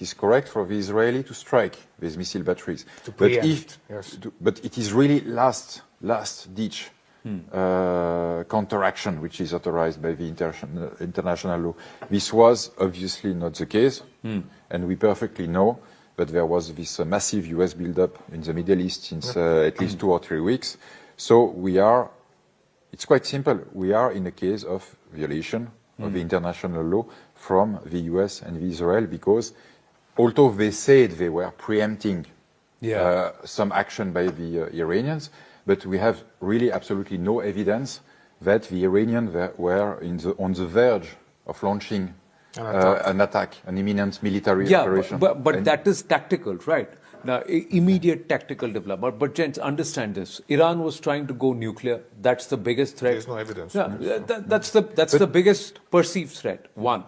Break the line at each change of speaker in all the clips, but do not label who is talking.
it is correct for the Israeli to strike these missile batteries.
But
it is really last ditch counteraction, which is authorized by the international law. This was obviously not the case, and we perfectly know that there was this massive US buildup in the Middle East since at least 2 or 3 weeks. So it's quite simple. We are in a case of violation of the international law from the US and Israel, because although they said they were preempting some action by the Iranians, but we have really absolutely no evidence that the Iranians were on the verge of launching an attack, an imminent military operation.
But that is tactical, right? Now, immediate tactical development. But gents, understand this. Iran was trying to go nuclear. That's the biggest threat.
There's no evidence.
That's the biggest perceived threat. One.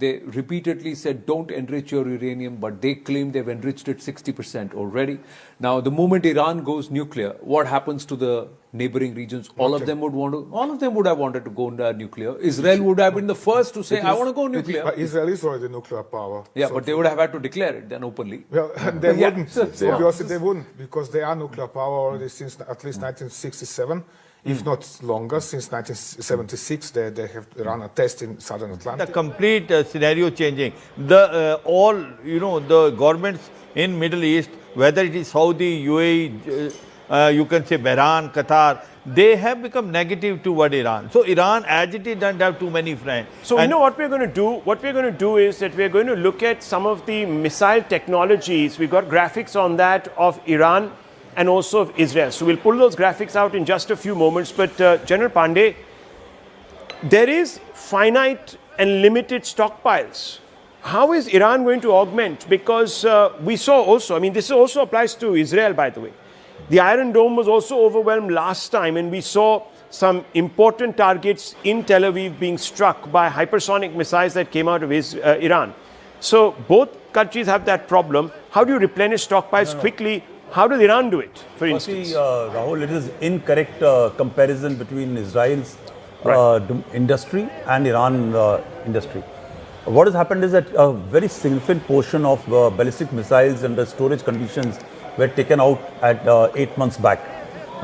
They repeatedly said, don't enrich your uranium, but they claim they've enriched it 60% already. Now, the moment Iran goes nuclear, what happens to the neighboring regions? All of them would have wanted to go nuclear. Israel would have been the first to say, I want to go nuclear.
But Israel is already nuclear power.
Yeah, so but they would have had to declare it then openly.
Well, they wouldn't. Obviously, they wouldn't, because they are nuclear power already since at least 1967. If not longer, since 1976, they have run a test in southern Atlantic.
The complete scenario changing. The governments in Middle East, whether it is Saudi, UAE, you can say Bahrain, Qatar, they have become negative toward Iran. So Iran, as it is, doesn't have too many friends.
So you know what we're going to do? What we're going to do is that we're going to look at some of the missile technologies. We've got graphics on that of Iran and also of Israel. So we'll pull those graphics out in just a few moments. But General Pandey, there is finite and limited stockpiles. How is Iran going to augment? Because we saw also, this also applies to Israel, by the way. The Iron Dome was also overwhelmed last time, and we saw some important targets in Tel Aviv being struck by hypersonic missiles that came out of Iran. So both countries have that problem. How do you replenish stockpiles quickly? How does Iran do it, for instance?
Rahul, it is incorrect comparison between Israel's industry and Iran industry. What has happened is that a very significant portion of ballistic missiles under storage conditions were taken out at 8 months back,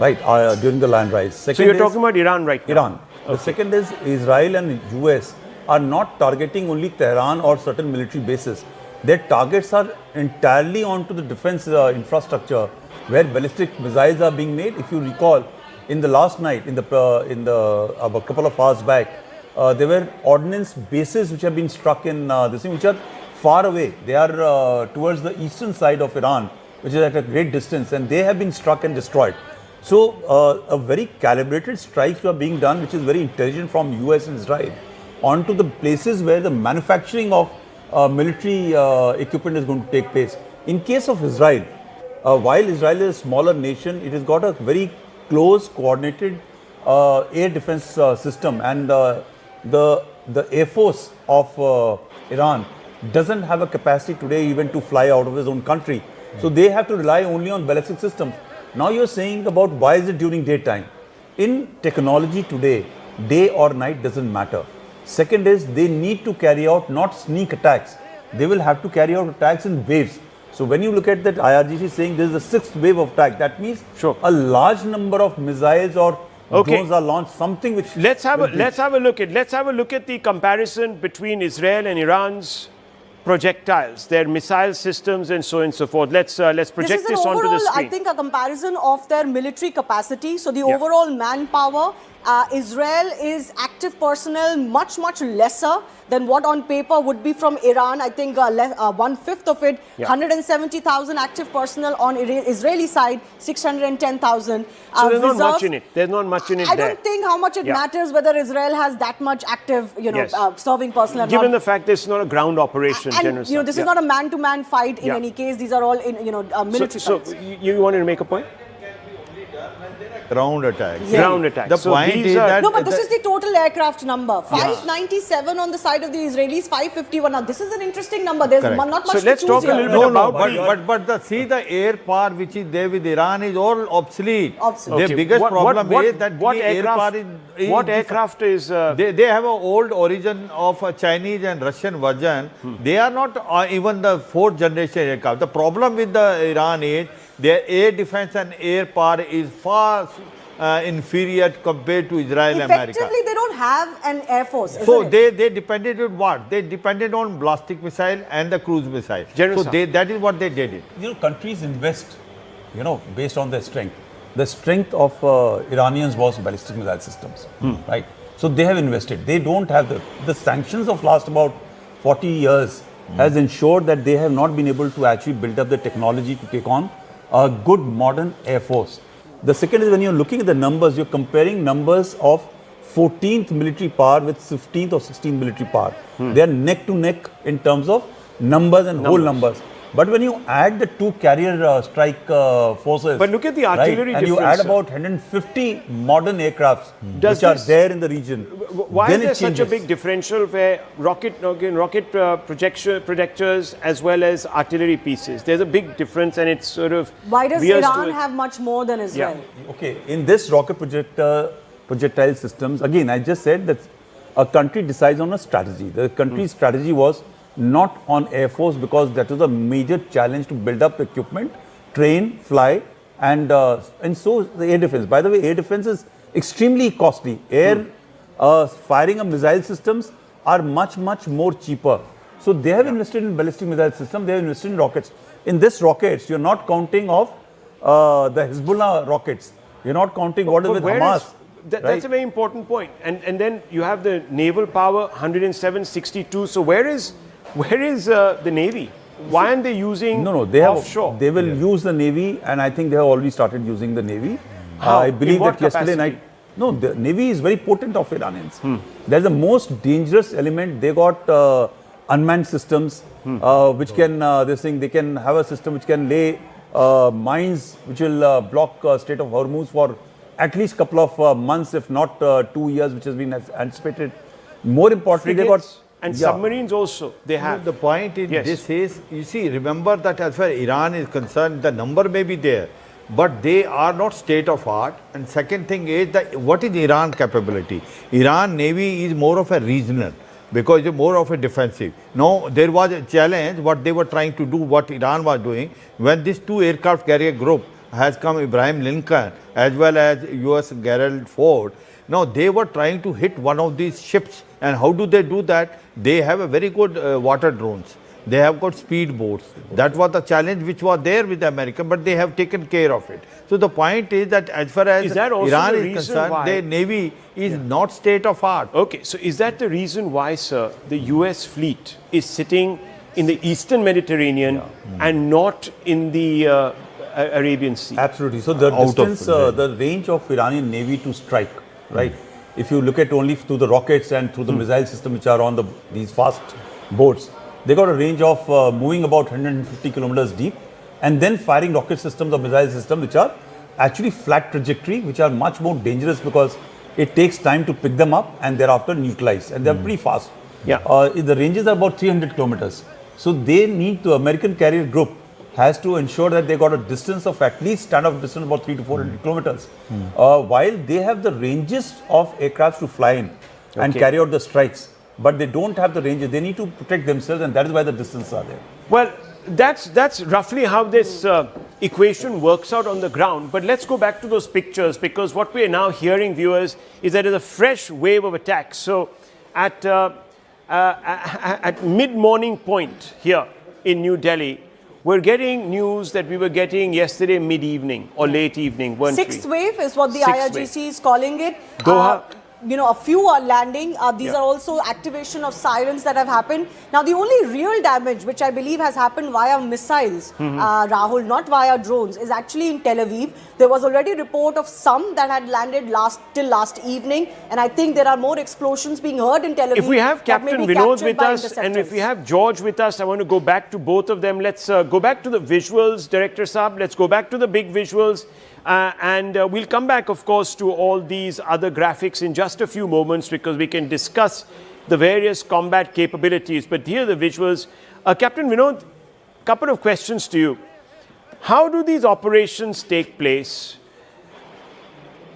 right, during the land rise.
So you're talking about Iran right now?
Iran.
Okay.
The second is Israel and US are not targeting only Tehran or certain military bases. Their targets are entirely onto the defense infrastructure where ballistic missiles are being made. If you recall, in the last night, a couple of hours back, there were ordnance bases which have been struck in this thing, which are far away. They are towards the eastern side of Iran, which is at a great distance, and they have been struck and destroyed. So a very calibrated strikes are being done, which is very intelligent from US and Israel, onto the places where the manufacturing of military equipment is going to take place. In case of Israel, while Israel is a smaller nation, it has got a very close, coordinated air defense system, and the Air Force of Iran doesn't have a capacity today even to fly out of his own country. So they have to rely only on ballistic systems. Now you're saying about why is it during daytime? In technology today, day or night doesn't matter. Second is they need to carry out not sneak attacks. They will have to carry out attacks in waves. So when you look at that IRGC saying this is the sixth wave of attack, that means a large number of missiles or drones are launched, something which...
Let's have a look at the comparison between Israel and Iran's projectiles, their missile systems, and so on and so forth. Let's project this onto the screen.
I think a comparison of their military capacity. So the overall manpower, Israel is active personnel much lesser than what on paper would be from Iran. I think 1/5 of it, 170,000 active personnel on Israeli side, 610,000.
So there's not much in it. There's not much in it.
I don't think how much it matters whether Israel has that much active, serving personnel.
Given the fact this is not a ground operation,
and this is not a man-to-man fight in any case. These are all in military.
So you wanted to make a point?
Ground attacks.
Yeah.
Ground attacks.
The
So
point
these
is
are-
that
No, but this is the total aircraft number. 597 on the side of the Israelis, 551. Now, this is an interesting number. There's
Correct.
not much
So
to
let's
choose
talk a
here.
little bit about
the air power which is there with Iran is all obsolete.
Obsolete.
The biggest problem is that
what
the air power
aircraft,
is
what aircraft is
they have an old origin of a Chinese and Russian version. They are not even the fourth generation aircraft. The problem with the Iran is their air defense and air power is far inferior compared to Israel and America.
Effectively, they don't have an air force, isn't
So
it?
they depended on what? They depended on ballistic missile and the cruise missile.
General
So
sir.
that is what they did it.
Countries invest, based on their strength. The strength of Iranians was ballistic missile systems, right? So they have invested. They don't have the sanctions of last about 40 years has ensured that they have not been able to actually build up the technology to take on a good modern air force. The second is when you're looking at the numbers, you're comparing numbers of 14th military power with 15th or 16th military power. They are neck to neck in terms of numbers and whole numbers. But when you add the two carrier strike forces,
But look at the artillery
and you
difference,
add
sir.
about 150 modern aircrafts
Does
which are
this-
there in the region.
Why
then
is there
it
such a
changes.
big differential where rocket projectors as well as artillery pieces? There's a big difference, and it's sort of
Why does
veers
Iran
towards-
have much more than Israel?
Okay, in this rocket projectile systems, again, I just said that a country decides on a strategy. The country's strategy was not on Air Force because that was a major challenge to build up equipment, train, fly, and so the air defense. By the way, air defense is extremely costly. Firing of missile systems are much more cheaper. So they have invested in ballistic missile system. They have invested in rockets. In this rockets, you're not counting of the Hezbollah rockets. You're not counting what is
But
with
where
Hamas.
is- That's a very important point. And then you have the naval power, 107-62. So where is the Navy? Why aren't they using
No, they have.
offshore?
They will use the Navy, and I think they have already started using the Navy.
How?
I believe
In what
that yesterday
capacity?
night. No, the Navy is very potent of Iranians. That's the most dangerous element. They got unmanned systems, which can they can have a system which can lay mines, which will block Strait of Hormuz for at least couple of months, if not 2 years, which has been anticipated. More importantly, they got
Frigates and submarines also they have.
The point is,
Yes.
this is, you see, remember that as far as Iran is concerned, the number may be there, but they are not state of art. And second thing is that what is Iran capability? Iran Navy is more of a regional because it's more of a defensive. Now, there was a challenge, what they were trying to do, what Iran was doing, when this two aircraft carrier group has come, Abraham Lincoln as well as US Gerald Ford. Now, they were trying to hit one of these ships. And how do they do that? They have a very good water drones. They have got speedboats. That was the challenge which was there with the American, but they have taken care of it. So the point is that as far as
Is that also
Iran
the
is
reason
concerned,
why-
their Navy is not state of art.
Okay, so is that the reason why, sir, the US fleet is sitting in the Eastern Mediterranean and not in the Arabian Sea?
Absolutely. So the
Out of
distance,
the-
the range of Iranian Navy to strike, right? If you look at only through the rockets and through the missile system which are on these fast boats, they got a range of moving about 150 kilometers deep, and then firing rocket systems or missile systems which are actually flat trajectory, which are much more dangerous because it takes time to pick them up and thereafter neutralize, and they're pretty fast.
Yeah.
The ranges are about 300 kilometers. So they need to, American carrier group has to ensure that they got a distance of at least standoff distance about 300 to 400 kilometers. While they have the ranges of aircrafts to fly in and
Okay.
carry out the strikes, but they don't have the ranges. They need to protect themselves, and that is why the distances are there.
Well, that's roughly how this equation works out on the ground. But let's go back to those pictures, because what we are now hearing, viewers, is that there's a fresh wave of attacks. So at mid-morning point here in New Delhi, we're getting news that we were getting yesterday mid-evening or late evening, weren't
Sixth
we?
wave is what the
Sixth
IRGC is calling it.
Doha.
A few are landing. These
Yeah.
are also activation of sirens that have happened. Now, the only real damage, which I believe has happened via missiles, Rahul, not via drones, is actually in Tel Aviv. There was already a report of some that had landed till last evening, and I think there are more explosions being heard in Tel Aviv.
If we have
that may
Captain
be
Vinod
captured
with
by
us and if
interceptors.
we have George with us, I want to go back to both of them. Let's go back to the visuals, Director Saab. Let's go back to the big visuals. And we'll come back, of course, to all these other graphics in just a few moments because we can discuss the various combat capabilities. But here are the visuals. Captain Vinod, couple of questions to you. How do these operations take place?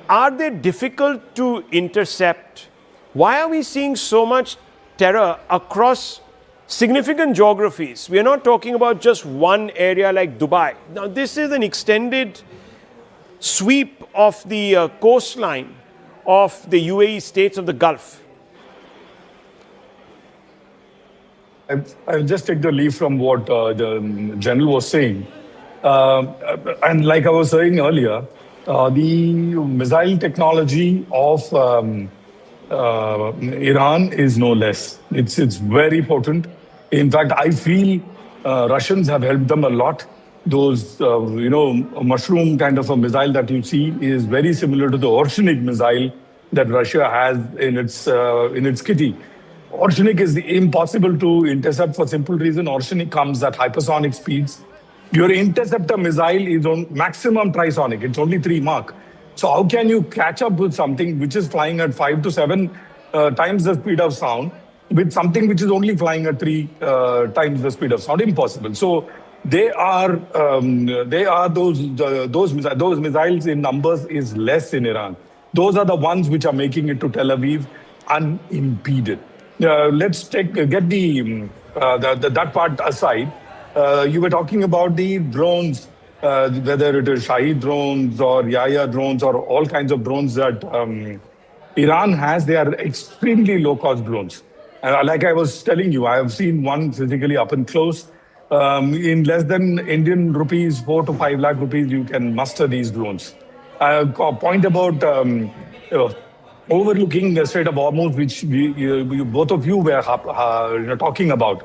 Are they difficult to intercept? Why are we seeing so much terror across significant geographies? We are not talking about just one area like Dubai. Now, this is an extended sweep of the coastline of the UAE states of the Gulf.
I'll just take the leaf from what the general was saying. And like I was saying earlier, the missile technology of Iran is no less. It's very potent. In fact, I feel Russians have helped them a lot. Those, mushroom kind of a missile that you see is very similar to the Orshenik missile that Russia has in its kitty. Orshenik is impossible to intercept for simple reason. Orshenik comes at hypersonic speeds. Your interceptor missile is on maximum trisonic. It's only 3 Mach. So how can you catch up with something which is flying at 5 to 7 times the speed of sound with something which is only flying at 3 times the speed of sound? Impossible. So they are those missiles in numbers is less in Iran. Those are the ones which are making it to Tel Aviv unimpeded. Let's get that part aside. You were talking about the drones, whether it is Shahid drones or Yaya drones or all kinds of drones that Iran has. They are extremely low-cost drones. Like I was telling you, I have seen one physically up and close. In less than Indian rupees, 4 to 5 lakh rupees, you can muster these drones. A point about overlooking the Strait of Hormuz, which both of you were talking about.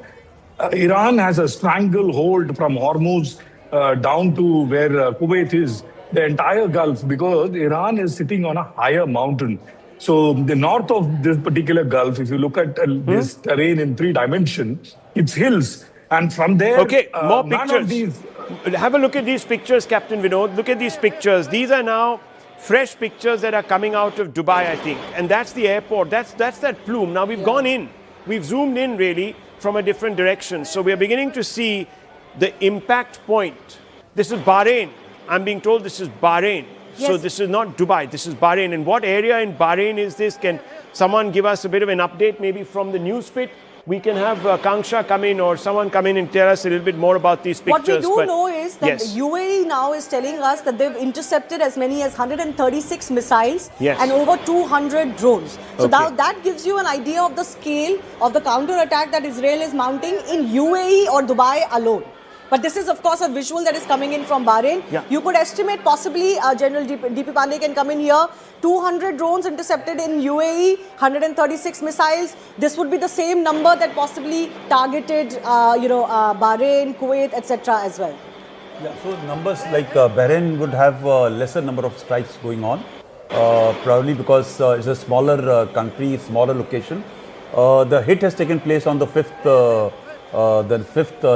Iran has a stranglehold from Hormuz down to where Kuwait is, the entire Gulf, because Iran is sitting on a higher mountain. So the north of this particular Gulf, if you look at this terrain in 3 dimensions, it's hills. And from there,
okay, more pictures. Have a look at these pictures, Captain Vinod. Look at these pictures. These are now fresh pictures that are coming out of Dubai, I think. And that's the airport. That's that plume. Now we've gone in. We've zoomed in really from a different direction. So we're beginning to see the impact point. This is Bahrain. I'm being told this is Bahrain. Yes. So this is not Dubai. This is Bahrain. And what area in Bahrain is this? Can someone give us a bit of an update maybe from the news pit? We can have Kanksha come in or someone come in and tell us a little bit more about these pictures.
What we do know is that the UAE now is telling us that they've intercepted as many as 136 missiles and over 200 drones. So now that gives you an idea of the scale of the counter-attack that Israel is mounting in UAE or Dubai alone. But this is, of course, a visual that is coming in from Bahrain. You could estimate possibly, General DP Pandey can come in here, 200 drones intercepted in UAE, 136 missiles. This would be the same number that possibly targeted, Bahrain, Kuwait, etc. as well.
Yeah, so numbers like Bahrain would have a lesser number of strikes going on, probably because it's a smaller country, smaller location. The hit has taken place on the 5th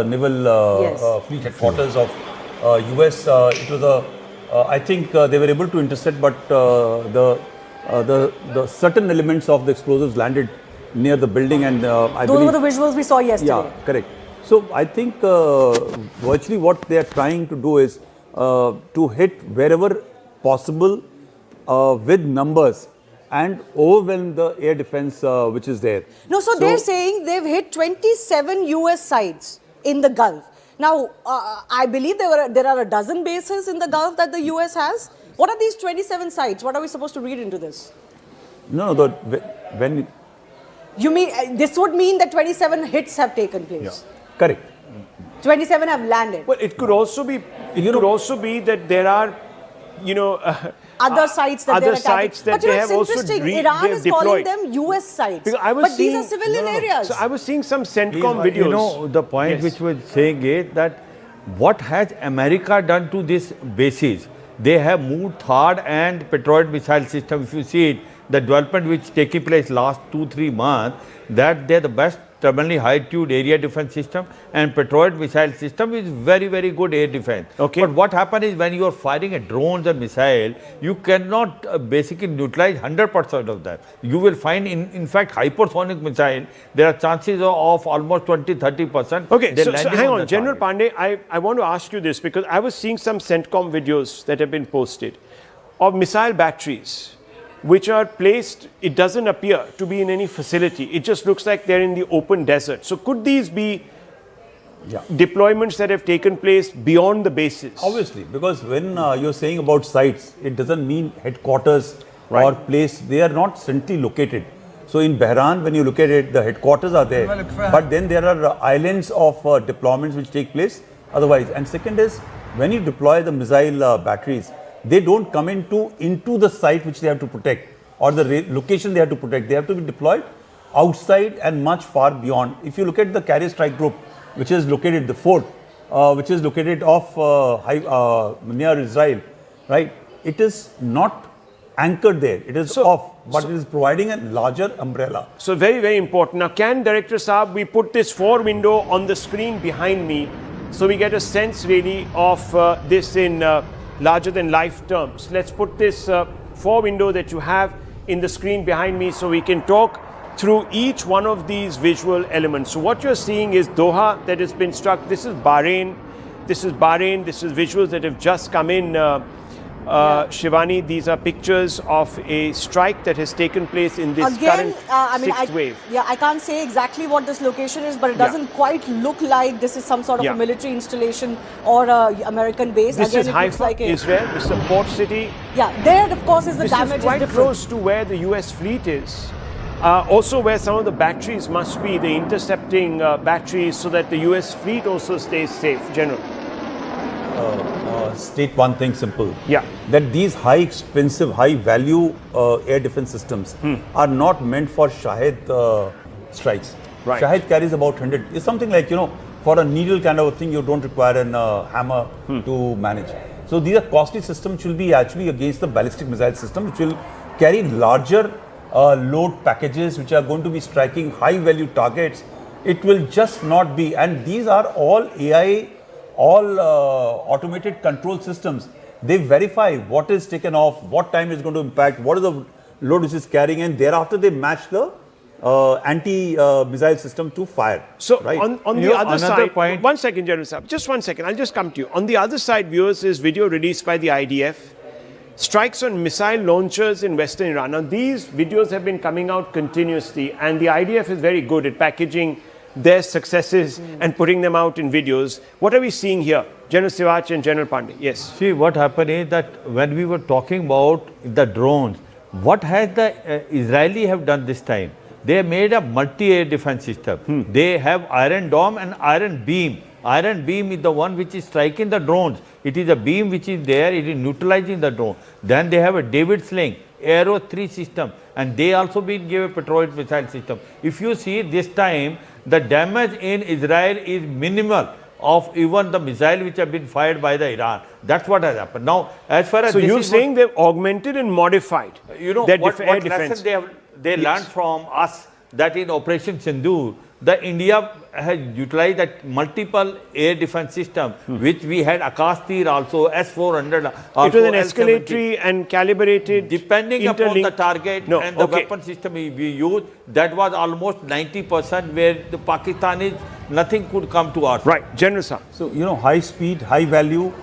Naval Fleet Headquarters of US. It was I think they were able to intercept, but the certain elements of the explosives landed near the building, and I
those
believe
were the visuals we saw yesterday.
Yeah, correct. So I think virtually what they are trying to do is to hit wherever possible with numbers and overwhelm the air defense which is there.
No, so they're saying they've hit 27 US sites in the Gulf. Now, I believe there are a dozen bases in the Gulf that the US has. What are these 27 sites? What are we supposed to read into this?
No, when...
You mean, this would mean that 27 hits have taken place?
Yeah, correct.
27 have landed.
Well, it could also be, that there are,
other sites that they're attacking.
But
they have also Iran is calling them US sites. But these are civilian areas.
So I was seeing some CENTCOM videos.
The point which was saying is that what has America done to these bases? They have moved THAAD and Patriot missile system. If you see it, the development which taking place last 2-3 months, that they're the best terminally high-altitude area defense system, and Patriot missile system is very, very good air defense.
Okay.
But what happens is when you are firing a drones or missile, you cannot basically neutralize 100% of that. You will find in fact hypersonic missile, there are chances of almost 20-30%.
Okay,
they
so
landing
hang
the
on, General
target.
Pandey, I want to ask you this because I was seeing some CENTCOM videos that have been posted of missile batteries which are placed, it doesn't appear to be in any facility. It just looks like they're in the open desert. So could these be deployments that have taken place beyond the bases?
Obviously, because when you're saying about sites, it doesn't mean headquarters or place. They are not centrally located. So in Tehran, when you look at it, the headquarters are there. But then there are islands of deployments which take place otherwise. And second is, when you deploy the missile batteries, they don't come into the site which they have to protect or the location they have to protect. They have to be deployed outside and much far beyond. If you look at the carrier strike group, which is located, the fort, which is located off near Israel, right? It is not anchored there. It is off, but it is providing a larger umbrella.
So very, very important. Now, can Director Saab, we put this 4 window on the screen behind me so we get a sense really of this in larger than life terms. Let's put this 4 window that you have in the screen behind me so we can talk through each one of these visual elements. So what you're seeing is Doha that has been struck. This is Bahrain. This is Bahrain. This is visuals that have just come in. Shivani, these are pictures of a strike that has taken place in this current sixth wave.
Yeah, I can't say exactly what this location is, but it doesn't quite look like this is some sort of a military installation or a American base.
This
Again,
is
it
Haifa,
looks like
Israel. This is a port city.
Yeah, there of course is the
This
damage
is quite
different.
close to where the US fleet is. Also where some of the batteries must be, the intercepting batteries, so that the US fleet also stays safe, General.
State one thing simple.
Yeah.
That these high expensive, high value air defense systems are not meant for Shahed strikes.
Right.
Shahed carries about 100. It's something like, for a needle kind of a thing, you don't require a hammer to manage. So these are costly systems which will be actually against the ballistic missile system, which will carry larger load packages, which are going to be striking high value targets. It will just not be, and these are all AI, all automated control systems. They verify what is taken off, what time is going to impact, what is the load which is carrying, and thereafter they match the anti-missile system to fire.
So
right?
on the other side, one second, General Saab, just 1 second, I'll just come to you. On the other side, viewers, is video released by the IDF. Strikes on missile launchers in Western Iran. Now, these videos have been coming out continuously, and the IDF is very good at packaging their successes and putting them out in videos. What are we seeing here? General Siwach and General Pandey. Yes.
See, what happened is that when we were talking about the drones, what has the Israeli have done this time? They made a multi-air defense system. They have Iron Dome and Iron Beam. Iron Beam is the one which is striking the drones. It is a beam which is there, it is neutralizing the drone. Then they have a David Sling, Arrow 3 system, and they also been given a Patriot missile system. If you see this time, the damage in Israel is minimal of even the missile which have been fired by the Iran. That's what has happened. Now, as far as
so you're saying they've augmented and modified their air defense.
They learned from us that in Operation Sindoor, the India has utilized that multiple air defense system, which we had Akash-Tir also, S-400.
It was an escalatory and calibrated,
depending upon the target and the weapon system we used. That was almost 90% where the Pakistanis, nothing could come to us.
Right, General Saab.
So, high speed, high value,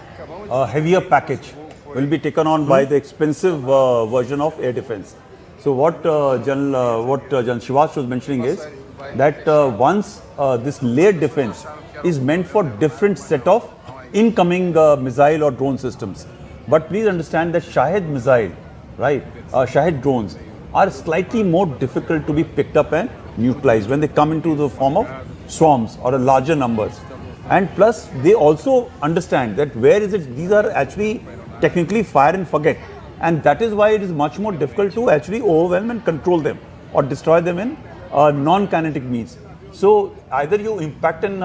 heavier package will be taken on by the expensive version of air defense. So what General Shivach was mentioning is that once this layered defense is meant for different set of incoming missile or drone systems. But please understand that Shahed missile, right, Shahed drones are slightly more difficult to be picked up and neutralized when they come into the form of swarms or a larger numbers. And plus they also understand that where is it, these are actually technically fire and forget. And that is why it is much more difficult to actually overwhelm and control them or destroy them in non-kinetic means. So either you impact and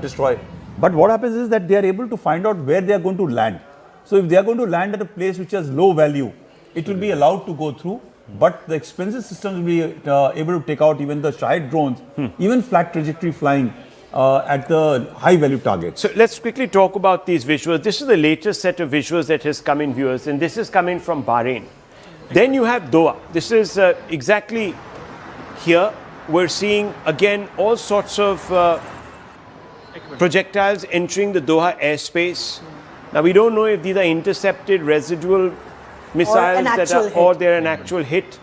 destroy. But what happens is that they are able to find out where they are going to land. So if they are going to land at a place which has low value, it will be allowed to go through. but the expensive systems will be able to take out even the Shahid drones, even flat trajectory flying at the high value targets.
So let's quickly talk about these visuals. This is the latest set of visuals that has come in, viewers, and this is coming from Bahrain. Then you have Doha. This is exactly here. We're seeing again all sorts of projectiles entering the Doha airspace. Now we don't know if these are intercepted residual missiles or they're an actual hit.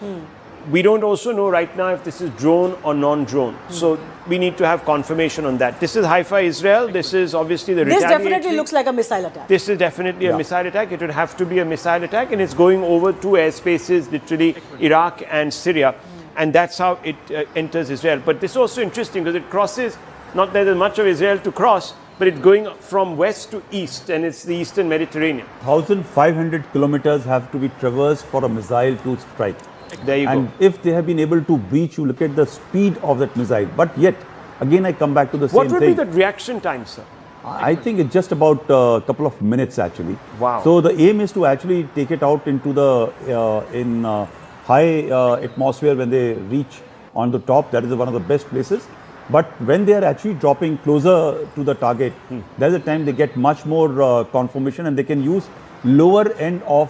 We don't also know right now if this is drone or non-drone. So we need to have confirmation on that. This is Haifa, Israel. This is obviously the
This definitely looks like a missile attack.
This is definitely a missile attack. It would have to be a missile attack, and it's going over two airspaces, literally Iraq and Syria. And that's how it enters Israel. But this is also interesting because it crosses, not that there's much of Israel to cross, but it's going from west to east, and it's the eastern Mediterranean.
1,500 kilometers have to be traversed for a missile to strike.
There you
and
go.
if they have been able to breach, you look at the speed of that missile. But yet, again, I come back to the same thing.
What would be the reaction time, sir?
I think it's just about a couple of minutes actually.
Wow.
So the aim is to actually take it out into the high atmosphere when they reach on the top. That is one of the best places. But when they are actually dropping closer to the target, there's a time they get much more confirmation, and they can use lower end of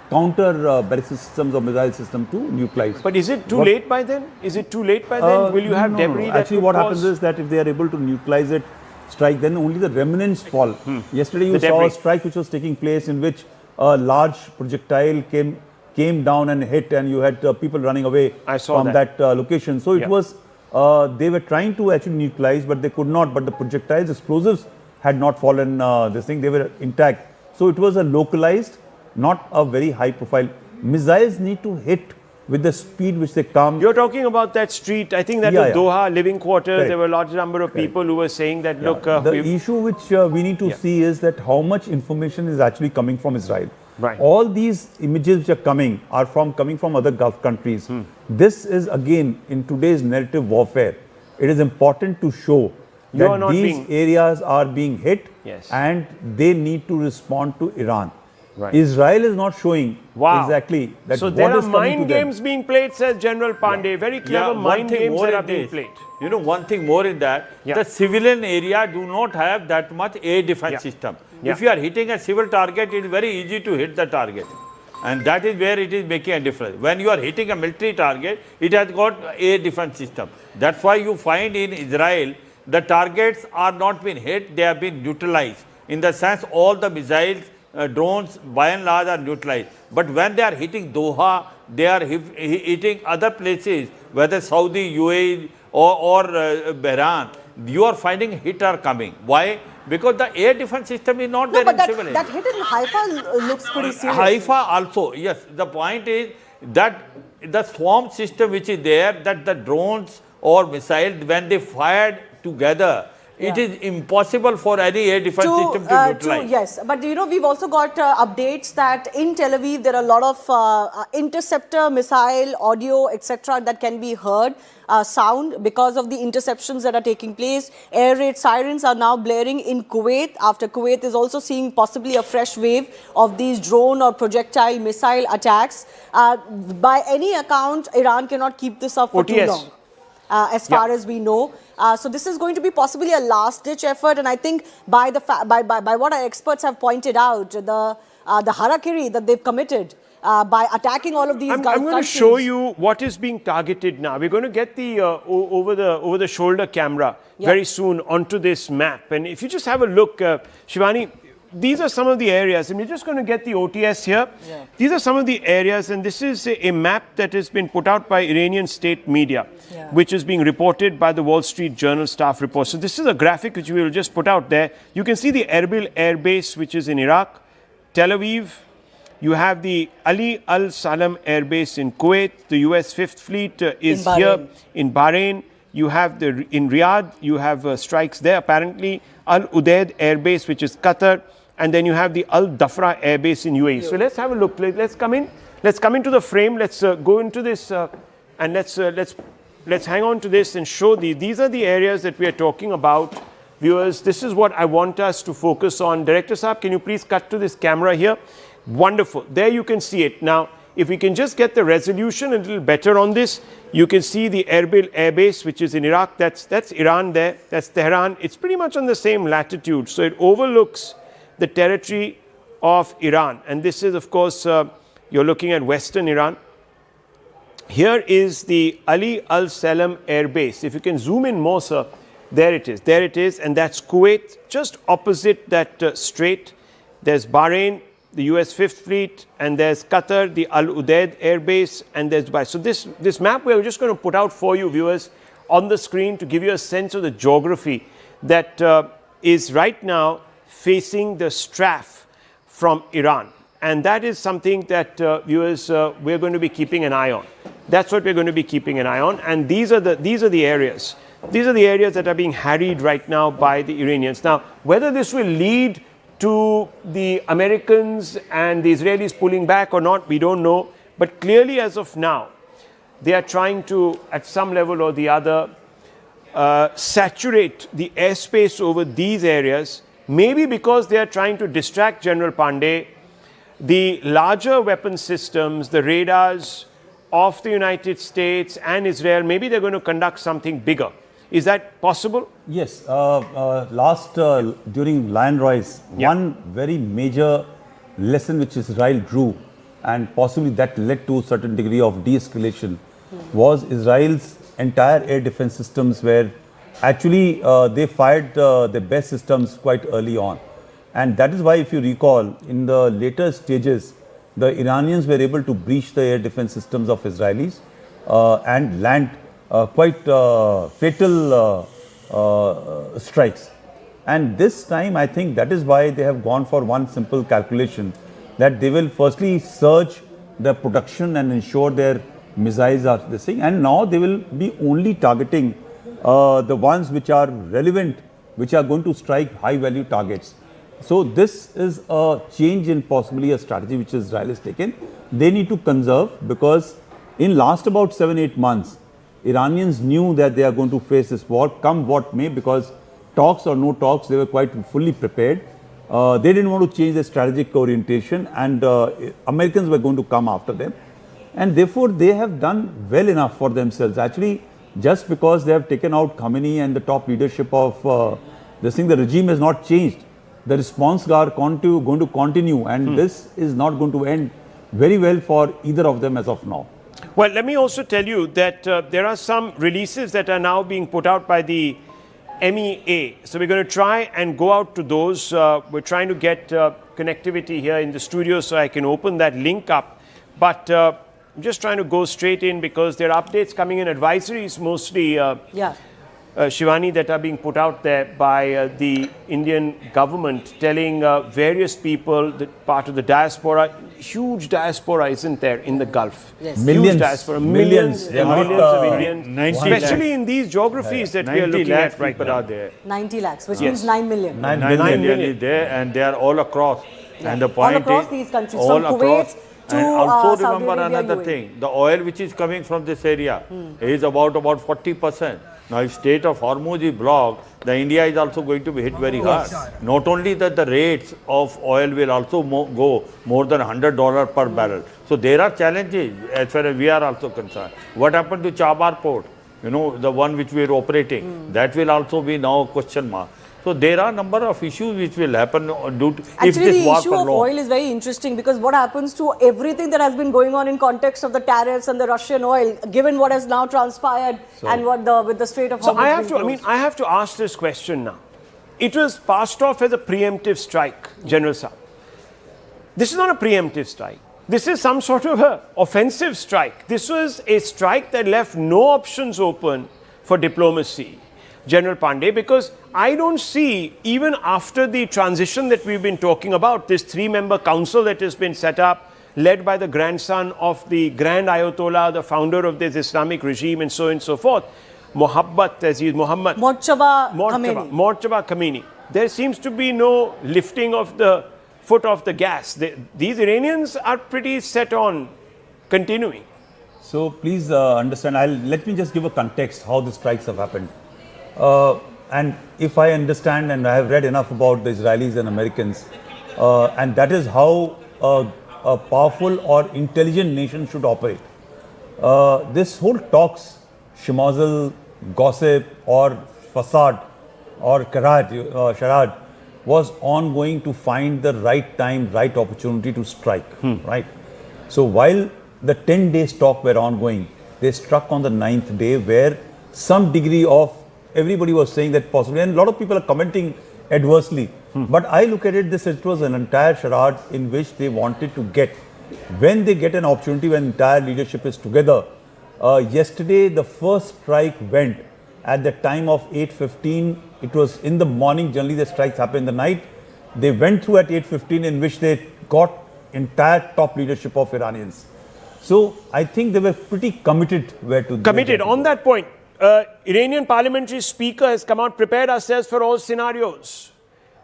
counter ballistic systems or missile system to neutralize.
But is it too late by then? Is it too late by then? Will you have debris that
Actually,
could
what
cause...
happens is that if they are able to neutralize it, strike, then only the remnants fall. Yesterday you saw a strike which was taking place in which a large projectile came down and hit, and you had people running away from that location. So it was, they were trying to actually neutralize, but they could not. But the projectiles, explosives had not fallen, this thing, they were intact. So it was a localized, not a very high profile. Missiles need to hit with the speed which they come.
You're talking about that street, I think that was Doha, living quarters. Correct. There were a large number of people who were saying that, look...
the issue which we need to see is that how much information is actually coming from Israel.
Right.
All these images which are coming from other Gulf countries. This is again, in today's narrative warfare, it is important to show that these areas are being hit and they need to respond to Iran.
Right.
Israel is not showing exactly that.
So there are mind games being played, says General Pandey. Very clever mind games that are being played.
You know, one thing more in that, the civilian area do not have that much air defense system. If you are hitting a civil target, it is very easy to hit the target. And that is where it is making a difference. When you are hitting a military target, it has got air defense system. That's why you find in Israel, the targets are not been hit, they have been neutralized. In the sense, all the missiles, drones by and large are neutralized. But when they are hitting Doha, they are hitting other places, whether Saudi, UAE or Bahrain, you are finding hit are coming. Why? Because the air defense system is not there in civil area.
That hit in Haifa looks pretty serious.
Haifa also, yes. The point is that the swarm system which is there, that the drones or missiles, when they fired together, it is impossible for any air defense system to neutralize.
Yes, but you know, we've also got updates that in Tel Aviv there are a lot of interceptor, missile, audio, etc. that can be heard, sound, because of the interceptions that are taking place. Air raid sirens are now blaring in Kuwait, after Kuwait is also seeing possibly a fresh wave of these drone or projectile missile attacks. By any account, Iran cannot keep this up for too long. As far as we know. So this is going to be possibly a last-ditch effort, and I think by what our experts have pointed out, the harakiri that they've committed by attacking all of these Gulf countries.
I'm going to show you what is being targeted now. We're going to get the over the shoulder camera very soon onto this map, and if you just have a look, Shivani, these are some of the areas, and we're just going to get the OTS here. These are some of the areas, and this is a map that has been put out by Iranian state media, which is being reported by the Wall Street Journal staff report. So this is a graphic which we will just put out there. You can see the Erbil Air Base, which is in Iraq, Tel Aviv. You have the Ali Al Salam Air Base in Kuwait. The US 5th Fleet is here in Bahrain. You have in Riyadh, you have strikes there apparently. Al Udeid Air Base, which is Qatar. And then you have the Al Dhafra Air Base in UAE. So let's have a look. Let's come in. Let's come into the frame. Let's go into this and let's hang on to this and show these are the areas that we are talking about. Viewers, this is what I want us to focus on. Director Saab, can you please cut to this camera here? Wonderful. There you can see it. Now, if we can just get the resolution a little better on this, you can see the Erbil air base, which is in Iraq. That's Iran there. That's Tehran. It's pretty much on the same latitude. So it overlooks the territory of Iran. And this is, of course, you're looking at Western Iran. Here is the Ali Al Salam air base. If you can zoom in more, sir, there it is. There it is. And that's Kuwait, just opposite that strait. There's Bahrain, the US 5th Fleet, and there's Qatar, the Al Udeid air base, and there's Dubai. So this map we're just going to put out for you, viewers, on the screen to give you a sense of the geography that is right now facing the strafe from Iran. And that is something that, viewers, we're going to be keeping an eye on. That's what we're going to be keeping an eye on. And these are the areas. These are the areas that are being harried right now by the Iranians. Now, whether this will lead to the Americans and the Israelis pulling back or not, we don't know. But clearly, as of now, they are trying to, at some level or the other, saturate the airspace over these areas, maybe because they are trying to distract General Pandey. The larger weapon systems, the radars of the United States and Israel, maybe they're going to conduct something bigger. Is that possible?
Yes. During Lion Rise, one very major lesson which Israel drew, and possibly that led to a certain degree of de-escalation, was Israel's entire air defense systems where actually they fired their best systems quite early on. And that is why, if you recall, in the later stages, the Iranians were able to breach the air defense systems of Israelis and land quite fatal strikes. And this time, I think that is why they have gone for one simple calculation, that they will firstly surge the production and ensure their missiles are the same. And now they will be only targeting the ones which are relevant, which are going to strike high value targets. So this is a change in possibly a strategy which Israel has taken. They need to conserve, because in last about 7-8 months, Iranians knew that they are going to face this war, come what may, because talks or no talks, they were quite fully prepared. They didn't want to change their strategic orientation, and Americans were going to come after them. And therefore, they have done well enough for themselves. Actually, just because they have taken out Khamenei and the top leadership of this thing, the regime has not changed. The response are going to continue, and this is not going to end very well for either of them as of now.
Well, let me also tell you that there are some releases that are now being put out by the MEA. So we're going to try and go out to those. We're trying to get connectivity here in the studio so I can open that link up. But I'm just trying to go straight in, because there are updates coming in, advisories mostly. Shivani, that are being put out there by the Indian government, telling various people that part of the diaspora, huge diaspora, isn't there, in the Gulf?
Yes.
Millions.
Huge diaspora,
Millions.
millions of Indians,
90
especially in these geographies that we are looking at right now.
Are there.
90 lakhs, which
Yes.
means 9 million.
9
million.
million is there, and they are all across. And the point
All across
is,
these countries,
all
from
across.
Kuwait to
And also
Saudi
remember
Arabia,
another
UAE.
thing, the oil which is coming from this area is about 40%. Now, if Strait of Hormuz is blocked, the India is also going to be hit very hard. Not only that, the rates of oil will also go more than $100 per barrel. So there are challenges as far as we are also concerned. What happened to Chabar port? You know, the one which we are operating, that will also be now a question mark. So there are a number of issues which will happen due to, if
Actually,
this
the
war
issue of
prolongs.
oil is very interesting, because what happens to everything that has been going on in context of the tariffs and the Russian oil, given what has now transpired and what with the Strait of Hormuz.
So I have
being
to,
closed.
I have to ask this question now. It was passed off as a preemptive strike, General Saab. This is not a preemptive strike. This is some sort of an offensive strike. This was a strike that left no options open for diplomacy, General Pandey, because I don't see, even after the transition that we've been talking about, this 3-member council that has been set up, led by the grandson of the Grand Ayatollah, the founder of this Islamic regime, and so on and so forth, Muhammad
Mojtaba
Khamenei. There seems to be no lifting of the foot off the gas. These Iranians are pretty set on continuing.
So please understand, let me just give a context how the strikes have happened. And if I understand, and I have read enough about the Israelis and Americans, and that is how a powerful or intelligent nation should operate. This whole talks, schmozzle, gossip or facade or charade was ongoing to find the right time, right opportunity to strike, right? So while the 10 days talk were ongoing, they struck on the 9th day where some degree of everybody was saying that possibly, and a lot of people are commenting adversely. But I look at it, it was an entire charade in which they wanted to get, when they get an opportunity, when entire leadership is together. Yesterday, the first strike went at the time of 8:15. It was in the morning. Generally, the strikes happen in the night. They went through at 8:15, in which they got entire top leadership of Iranians. So I think they were pretty committed.
Committed. On that point, Iranian parliamentary speaker has come out, prepared ourselves for all scenarios.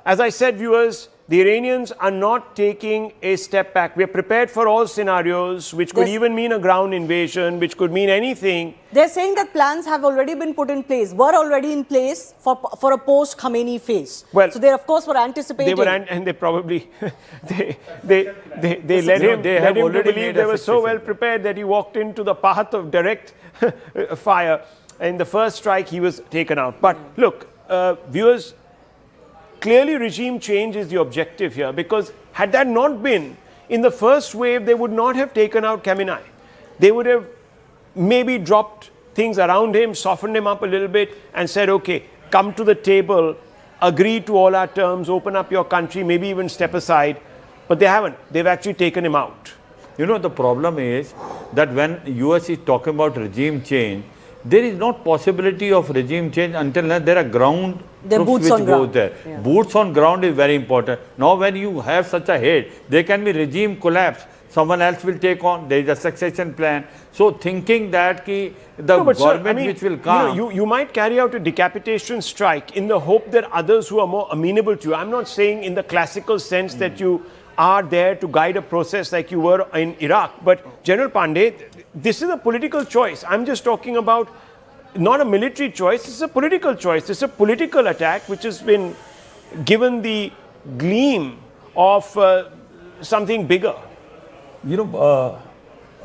As I said, viewers, the Iranians are not taking a step back. We are prepared for all scenarios, which could even mean a ground invasion, which could mean anything.
They're saying that plans have already been put in place, were already in place for a post-Khamenei phase.
Well,
so they, of course, were anticipating.
They were, and they probably, they led him to believe they were so well prepared that he walked into the path of direct fire. In the first strike, he was taken out. But look, viewers, clearly regime change is the objective here, because had that not been, in the first wave, they would not have taken out Khamenei. They would have maybe dropped things around him, softened him up a little bit and said, okay, come to the table, agree to all our terms, open up your country, maybe even step aside. But they haven't. They've actually taken him out.
You know, the problem is that when US is talking about regime change, there is not possibility of regime change until there are ground troops which go there. Yeah. Boots on ground is very important. Now when you have such a head, there can be regime collapse. Someone else will take on. There is a succession plan. So thinking that the government which will come...
You might carry out a decapitation strike in the hope that others who are more amenable to you. I'm not saying in the classical sense that you are there to guide a process like you were in Iraq. But General Pandey, this is a political choice. I'm just talking about not a military choice. This is a political choice. This is a political attack which has been given the gleam of something bigger.
You know,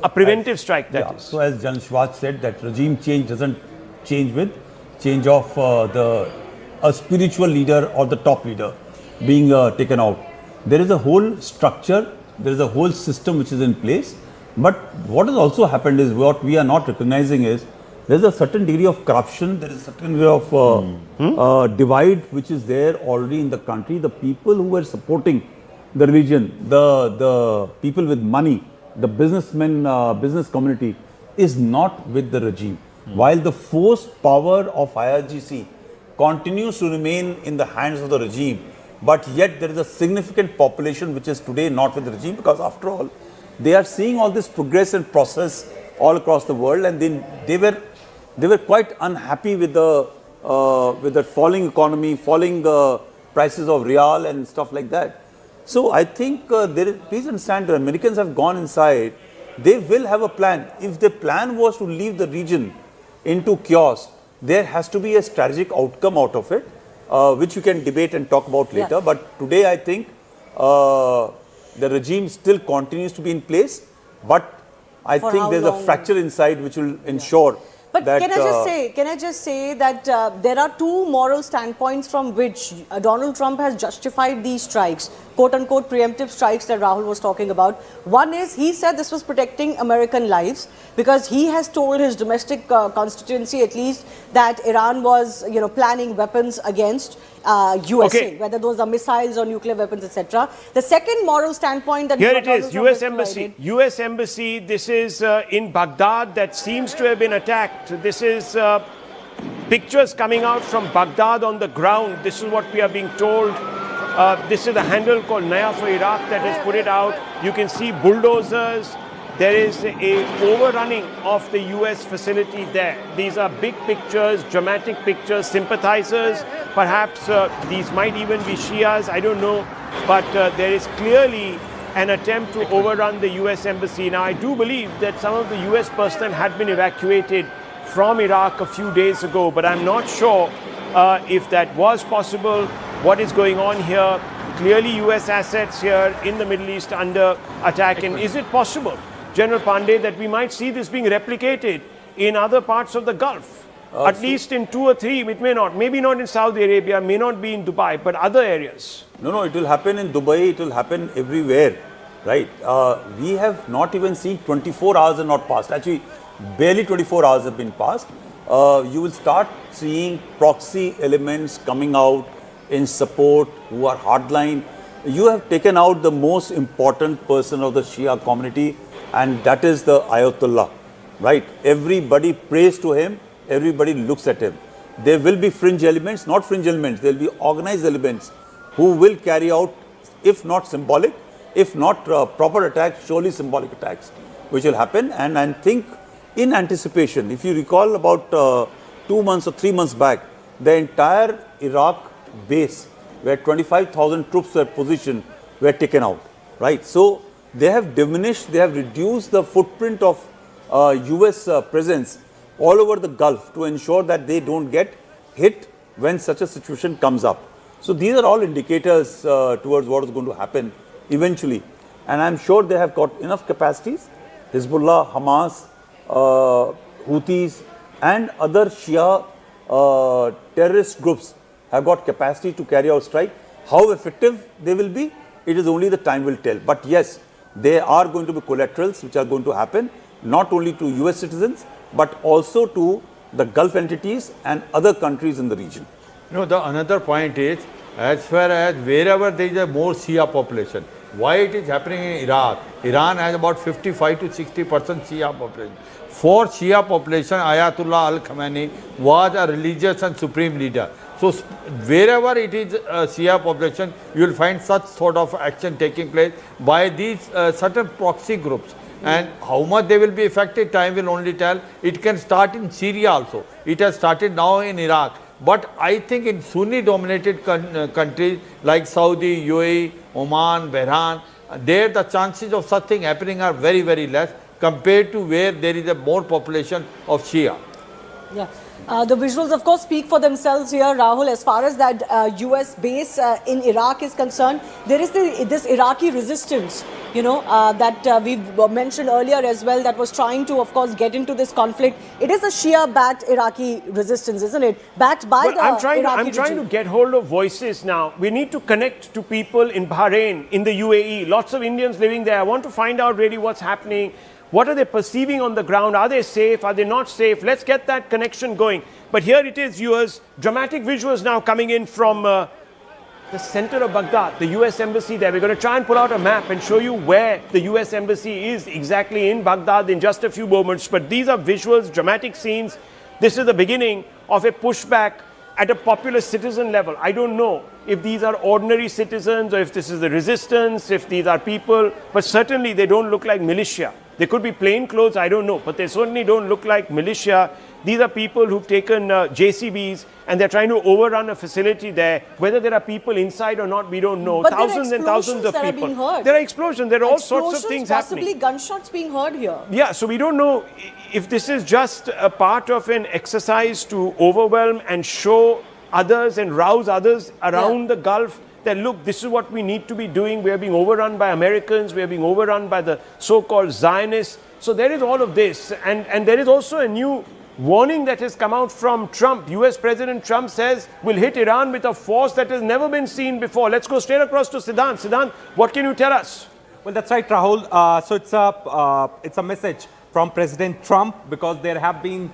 a preventive strike, that is.
So as Jan Schwartz said, that regime change doesn't change with change of a spiritual leader or the top leader being taken out. There is a whole structure, there is a whole system which is in place. But what has also happened is, what we are not recognizing is, there is a certain degree of corruption, there is a certain degree of divide which is there already in the country. The people who were supporting the religion, the people with money, the businessmen, business community is not with the regime. While the force power of IRGC continues to remain in the hands of the regime, but yet there is a significant population which is today not with the regime, because after all, they are seeing all this progress and process all across the world, and they were quite unhappy with the falling economy, falling prices of real and stuff like that. So I think please understand, the Americans have gone inside. They will have a plan. If the plan was to leave the region into chaos, there has to be a strategic outcome out of it, which you can debate and talk about later. Yeah. But today I think the regime still continues to be in place, but I think there's a fracture inside which will ensure
But
that,
can I just say that there are two moral standpoints from which Donald Trump has justified these strikes, quote-unquote preemptive strikes that Rahul was talking about. One is, he said this was protecting American lives because he has told his domestic constituency, at least, that Iran was, planning weapons against USA, whether those are missiles or nuclear weapons, etc. The second moral standpoint that
here it is, U.S. Embassy. U.S. Embassy. This is in Baghdad that seems to have been attacked. This is pictures coming out from Baghdad on the ground. This is what we are being told. This is a handle called Naya for Iraq that has put it out. You can see bulldozers. There is a overrunning of the US facility there. These are big pictures, dramatic pictures, sympathizers. Perhaps these might even be Shias, I don't know. But there is clearly an attempt to overrun the US embassy. Now, I do believe that some of the US personnel had been evacuated from Iraq a few days ago, but I'm not sure if that was possible. What is going on here? clearly US assets here in the Middle East under attack. And is it possible, General Pandey, that we might see this being replicated in other parts of the Gulf? At least in 2 or 3, it may not. Maybe not in Saudi Arabia, may not be in Dubai, but other areas.
No, it will happen in Dubai, it will happen everywhere, right? We have not even seen 24 hours have not passed. Actually, barely 24 hours have been passed. You will start seeing proxy elements coming out in support who are hardline. You have taken out the most important person of the Shia community, and that is the Ayatollah, right? Everybody prays to him, everybody looks at him. There will be fringe elements, not fringe elements, there will be organized elements who will carry out, if not symbolic, if not proper attacks, surely symbolic attacks, which will happen. And I think in anticipation, if you recall about 2 months or 3 months back, the entire Iraq base where 25,000 troops were positioned were taken out, right? So they have diminished, they have reduced the footprint of US presence all over the Gulf to ensure that they don't get hit when such a situation comes up. So these are all indicators towards what is going to happen eventually. And I'm sure they have got enough capacities. Hezbollah, Hamas, Houthis and other Shia terrorist groups have got capacity to carry out strike. How effective they will be, it is only the time will tell. But yes, there are going to be collaterals which are going to happen, not only to US citizens, but also to the Gulf entities and other countries in the region.
You know, the another point is, as far as wherever there is a more Shia population, why it is happening in Iraq? Iran has about 55 to 60% Shia population. For Shia population, Ayatollah Khamenei was a religious and supreme leader. So wherever it is a Shia population, you will find such sort of action taking place by these certain proxy groups. And how much they will be affected, time will only tell. It can start in Syria also. It has started now in Iraq. But I think in Sunni-dominated countries like Saudi, UAE, Oman, Bahrain, there the chances of such thing happening are very, very less compared to where there is a more population of Shia.
Yeah. The visuals, of course, speak for themselves here, Rahul. As far as that US base in Iraq is concerned, there is this Iraqi resistance, you know, that we've mentioned earlier as well, that was trying to, of course, get into this conflict. It is a Shia-backed Iraqi resistance, isn't it? Backed by the Iraqi
I'm trying to get hold of voices now. We need to connect to people in Bahrain, in the UAE, lots of Indians living there. I want to find out really what's happening. What are they perceiving on the ground? Are they safe? Are they not safe? Let's get that connection going. But here it is, viewers. Dramatic visuals now coming in from the center of Baghdad, the US Embassy there. We're going to try and pull out a map and show you where the US Embassy is exactly in Baghdad in just a few moments. But these are visuals, dramatic scenes. This is the beginning of a pushback at a popular citizen level. I don't know if these are ordinary citizens or if this is the resistance, if these are people, but certainly they don't look like militia. They could be plain clothes, I don't know, but they certainly don't look like militia. These are people who've taken JCBs and they're trying to overrun a facility there. Whether there are people inside or not, we don't know.
But
thousands and thousands of people.
Being heard.
There are explosions. There are all sorts of things
possibly
happening.
Gunshots being heard here.
Yeah, so we don't know if this is just a part of an exercise to overwhelm and show others and rouse others around the Gulf that, look, this is what we need to be doing. We are being overrun by Americans. We are being overrun by the so-called Zionists. So there is all of this. And there is also a new warning that has come out from Trump. US President Trump says we'll hit Iran with a force that has never been seen before. Let's go straight across to Siddhant. Siddhant, what can you tell us?
Well, that's right, Rahul. So it's a message from President Trump, because there have been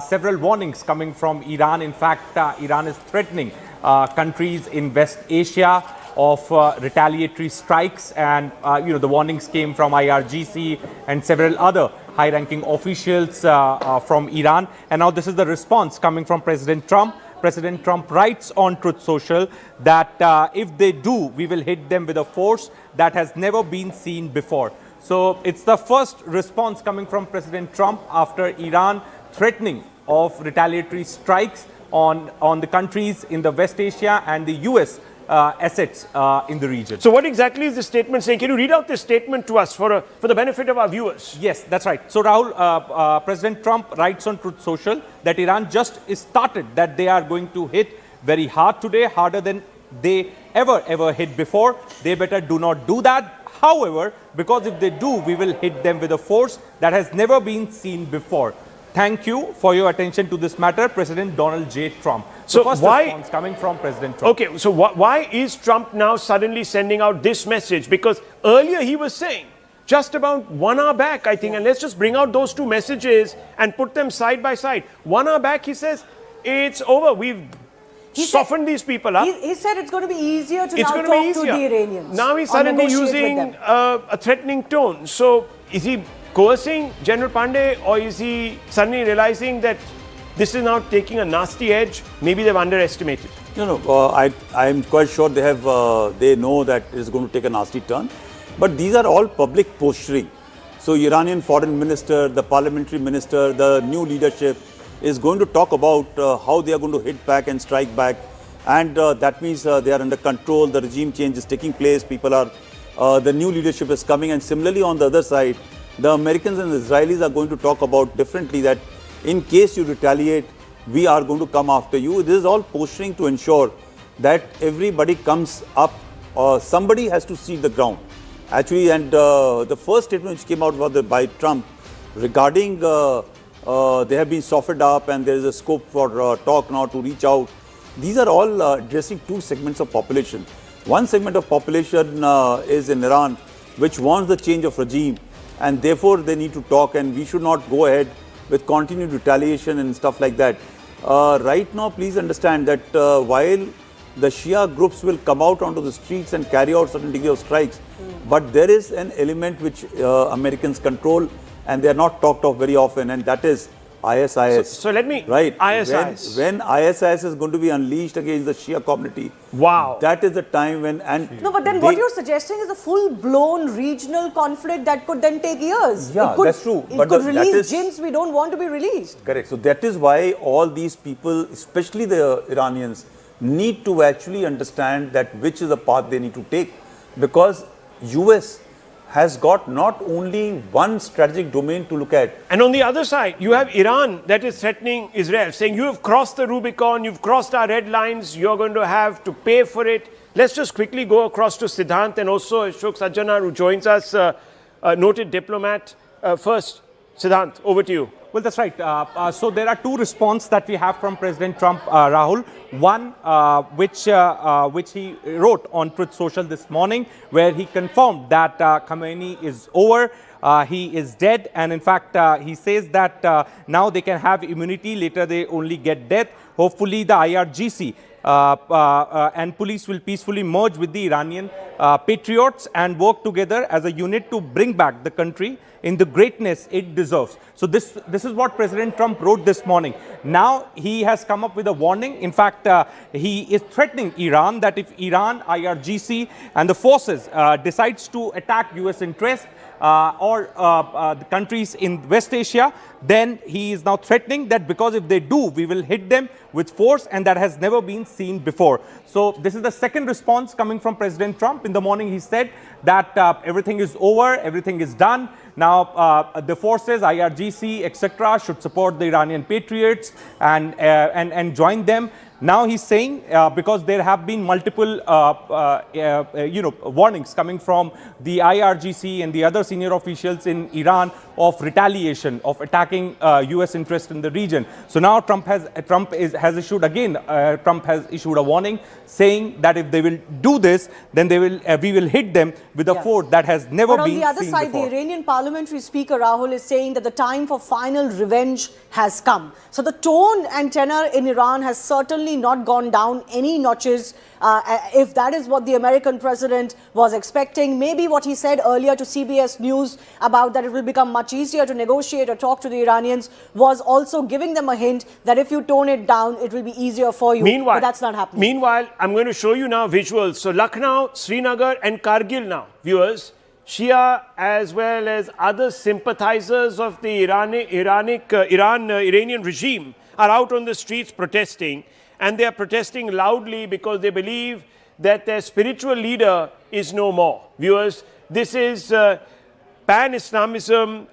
several warnings coming from Iran. In fact, Iran is threatening countries in West Asia of retaliatory strikes, and the warnings came from IRGC and several other high-ranking officials from Iran. And now this is the response coming from President Trump. President Trump writes on Truth Social that if they do, we will hit them with a force that has never been seen before. So it's the first response coming from President Trump after Iran threatening of retaliatory strikes on the countries in the West Asia and the US assets in the region.
So what exactly is the statement saying? Can you read out this statement to us for the benefit of our viewers?
Yes, that's right. So Rahul, President Trump writes on Truth Social that Iran just started, that they are going to hit very hard today, harder than they ever hit before. They better do not do that. However, because if they do, we will hit them with a force that has never been seen before. Thank you for your attention to this matter, President Donald J. Trump.
So
first
why
response coming from President Trump.
Okay, so why is Trump now suddenly sending out this message? Because earlier he was saying, just about 1 hour back, I think, and let's just bring out those two messages and put them side by side. 1 hour back, he says, it's over. We've softened these people up.
He said it's going to be easier to
It's
now
going
talk
to be
to
easier.
the Iranians.
Now he's
or
suddenly
negotiate with
using
them.
a threatening tone. So is he coercing General Pandey, or is he suddenly realizing that this is now taking a nasty edge? Maybe they've underestimated.
I'm quite sure they know that it is going to take a nasty turn. But these are all public posturing. So Iranian foreign minister, the parliamentary minister, the new leadership is going to talk about how they are going to hit back and strike back. And that means they are under control, the regime change is taking place, the new leadership is coming. And similarly on the other side, the Americans and the Israelis are going to talk about differently that in case you retaliate, we are going to come after you. This is all posturing to ensure that everybody comes up, somebody has to cede the ground. Actually, and the first statement which came out was by Trump regarding they have been softened up and there is a scope for talk now to reach out. These are all addressing two segments of population. One segment of population is in Iran, which wants the change of regime, and therefore they need to talk, and we should not go ahead with continued retaliation and stuff like that. Right now, please understand that while the Shia groups will come out onto the streets and carry out certain degree of strikes, but there is an element which Americans control and they are not talked of very often, and that is ISIS.
So let me,
right.
ISIS.
When ISIS is going to be unleashed against the Shia community,
wow,
that is the time when,
No, but then what you're suggesting is a full-blown regional conflict that could then take years.
Yeah, that's true.
It could release jinns we don't want to be released.
Correct. So that is why all these people, especially the Iranians, need to actually understand that which is the path they need to take, because US has got not only one strategic domain to look at.
And on the other side, you have Iran that is threatening Israel, saying you have crossed the Rubicon, you've crossed our red lines, you're going to have to pay for it. Let's just quickly go across to Siddhant and also Ashok Sajjanar, who joins us, a noted diplomat. First, Siddhant, over to you.
Well, that's right. So there are two responses that we have from President Trump, Rahul. One, which he wrote on Truth Social this morning, where he confirmed that Khamenei is over. He is dead, and in fact, he says that now they can have immunity. Later, they only get death. Hopefully, the IRGC and police will peacefully merge with the Iranian patriots and work together as a unit to bring back the country in the greatness it deserves. So this is what President Trump wrote this morning. Now he has come up with a warning. In fact, he is threatening Iran that if Iran, IRGC and the forces decides to attack US interests or the countries in West Asia, then he is now threatening that because if they do, we will hit them with force, and that has never been seen before. So this is the second response coming from President Trump. In the morning, he said that everything is over, everything is done. Now, the forces, IRGC, etc., should support the Iranian patriots and join them. Now he's saying because there have been multiple warnings coming from the IRGC and the other senior officials in Iran of retaliation, of attacking US interest in the region. So now Trump has issued a warning saying that if they will do this, then we will hit them with a force that has never been seen before.
But on the other side, the Iranian parliamentary speaker Rahul is saying that the time for final revenge has come. So the tone and tenor in Iran has certainly not gone down any notches. If that is what the American president was expecting, maybe what he said earlier to CBS News about that it will become much easier to negotiate or talk to the Iranians was also giving them a hint that if you tone it down, it will be easier for you.
Meanwhile,
but that's not happening.
Meanwhile, I'm going to show you now visuals. So Lucknow, Srinagar and Kargil now, viewers, Shia as well as other sympathizers of the Iranian regime are out on the streets protesting, and they are protesting loudly because they believe that their spiritual leader is no more. Viewers, this is pan-Islamism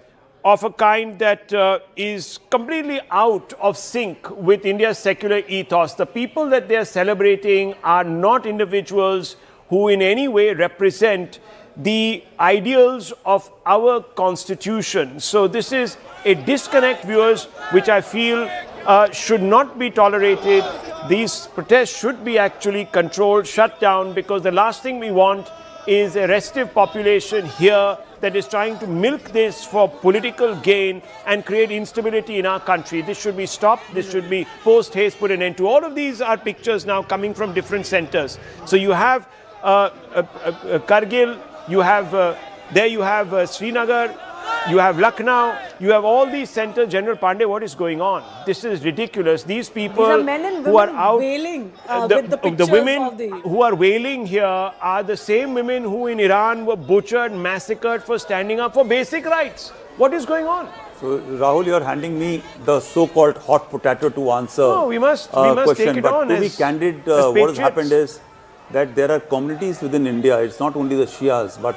of a kind that is completely out of sync with India's secular ethos. The people that they are celebrating are not individuals who in any way represent the ideals of our constitution. So this is a disconnect, viewers, which I feel should not be tolerated. These protests should be actually controlled, shut down, because the last thing we want is a restive population here that is trying to milk this for political gain and create instability in our country. This should be stopped. This should be post-haste put an end to. All of these are pictures now coming from different centers. So you have Kargil, you have Srinagar, you have Lucknow, you have all these centers. General Pandey, what is going on? This is ridiculous. These people
These are men and
who are
women
out,
wailing with the pictures
the women
of the...
who are wailing here are the same women who in Iran were butchered, massacred for standing up for basic rights. What is going on?
So, Rahul, you are handing me the so-called hot potato to answer.
No, we must
question.
take it
But
on
to be
as
candid,
as
what has
patriots.
happened is that there are communities within India. It's not only the Shias, but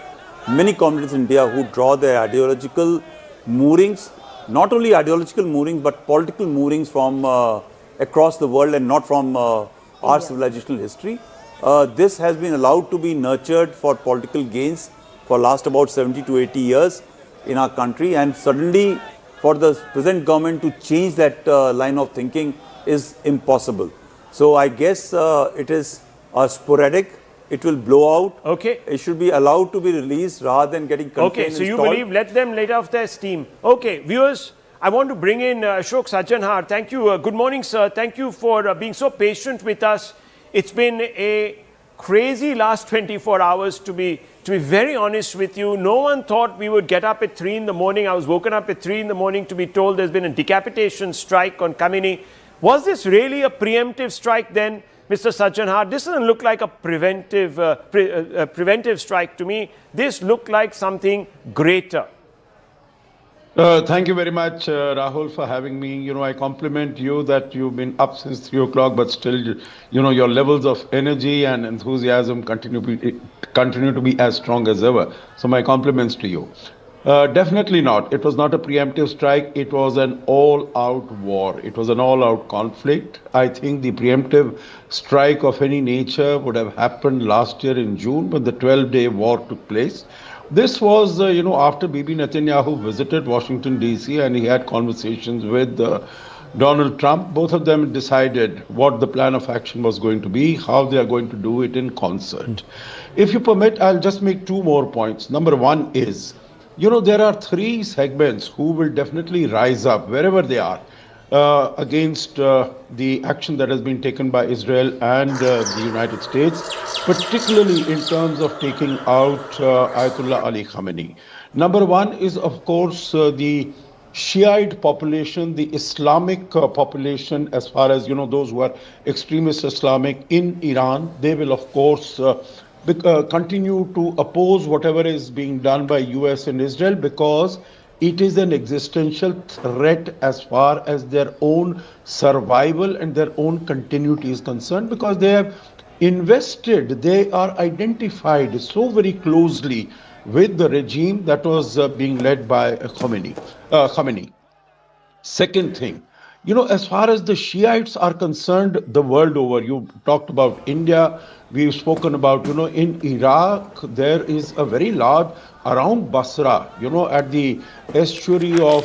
many communities in India who draw their ideological moorings, not only ideological moorings, but political moorings from across the world and not from our civilizational history. This has been allowed to be nurtured for political gains for last about 70 to 80 years in our country, and suddenly for the present government to change that line of thinking is impossible. So I guess it is sporadic. It will blow out.
Okay.
It should be allowed to be released rather than getting contained.
Okay, so you
installed.
believe let them let off their steam. Okay, viewers, I want to bring in Ashok Sajjanhar. Thank you. Good morning, sir. Thank you for being so patient with us. It's been a crazy last 24 hours to be very honest with you. No one thought we would get up at 3 in the morning. I was woken up at 3 in the morning to be told there's been a decapitation strike on Khamenei. Was this really a preemptive strike then, Mr. Sajjanhar? This doesn't look like a preventive strike to me. This looked like something greater.
Thank you very much, Rahul, for having me. You know, I compliment you that you've been up since 3 o'clock, but still, you know, your levels of energy and enthusiasm continue to be as strong as ever. So my compliments to you. Definitely not. It was not a preemptive strike. It was an all-out war. It was an all-out conflict. I think the preemptive strike of any nature would have happened last year in June when the 12-day war took place. This was, after Bibi Netanyahu visited Washington, D.C. and he had conversations with Donald Trump. Both of them decided what the plan of action was going to be, how they are going to do it in concert. If you permit, I'll just make 2 more points. Number 1 is, there are 3 segments who will definitely rise up wherever they are against the action that has been taken by Israel and the United States, particularly in terms of taking out Ayatollah Ali Khamenei. Number 1 is, of course, the Shiite population, the Islamic population, as far as, those who are extremist Islamic in Iran. They will, of course, continue to oppose whatever is being done by US and Israel, because it is an existential threat as far as their own survival and their own continuity is concerned, because they have invested, they are identified so very closely with the regime that was being led by Khamenei. Second thing, as far as the Shiites are concerned, the world over, you talked about India, we've spoken about, in Iraq, there is a very large, around Basra, at the estuary of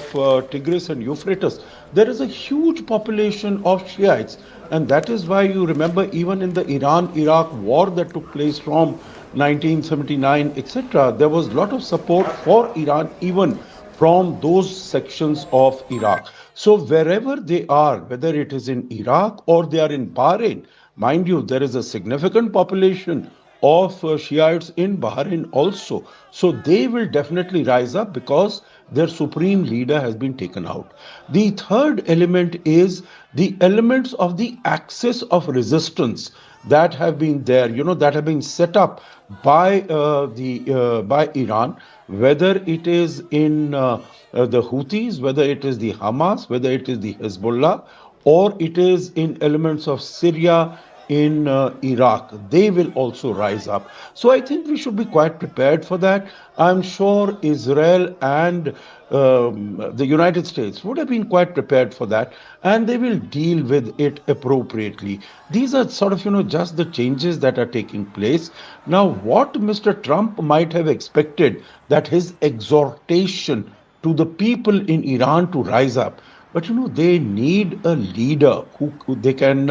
Tigris and Euphrates, there is a huge population of Shiites. And that is why you remember even in the Iran-Iraq war that took place from 1979, etc., there was a lot of support for Iran even from those sections of Iraq. So wherever they are, whether it is in Iraq or they are in Bahrain, mind you, there is a significant population of Shiites in Bahrain also. So they will definitely rise up because their supreme leader has been taken out. The third element is the elements of the axis of resistance that have been there, that have been set up by by Iran, whether it is in the Houthis, whether it is the Hamas, whether it is the Hezbollah, or it is in elements of Syria, in Iraq, they will also rise up. So I think we should be quite prepared for that. I'm sure Israel and the United States would have been quite prepared for that, and they will deal with it appropriately. These are sort of, just the changes that are taking place. Now, what Mr. Trump might have expected, that his exhortation to the people in Iran to rise up. But they need a leader who they can,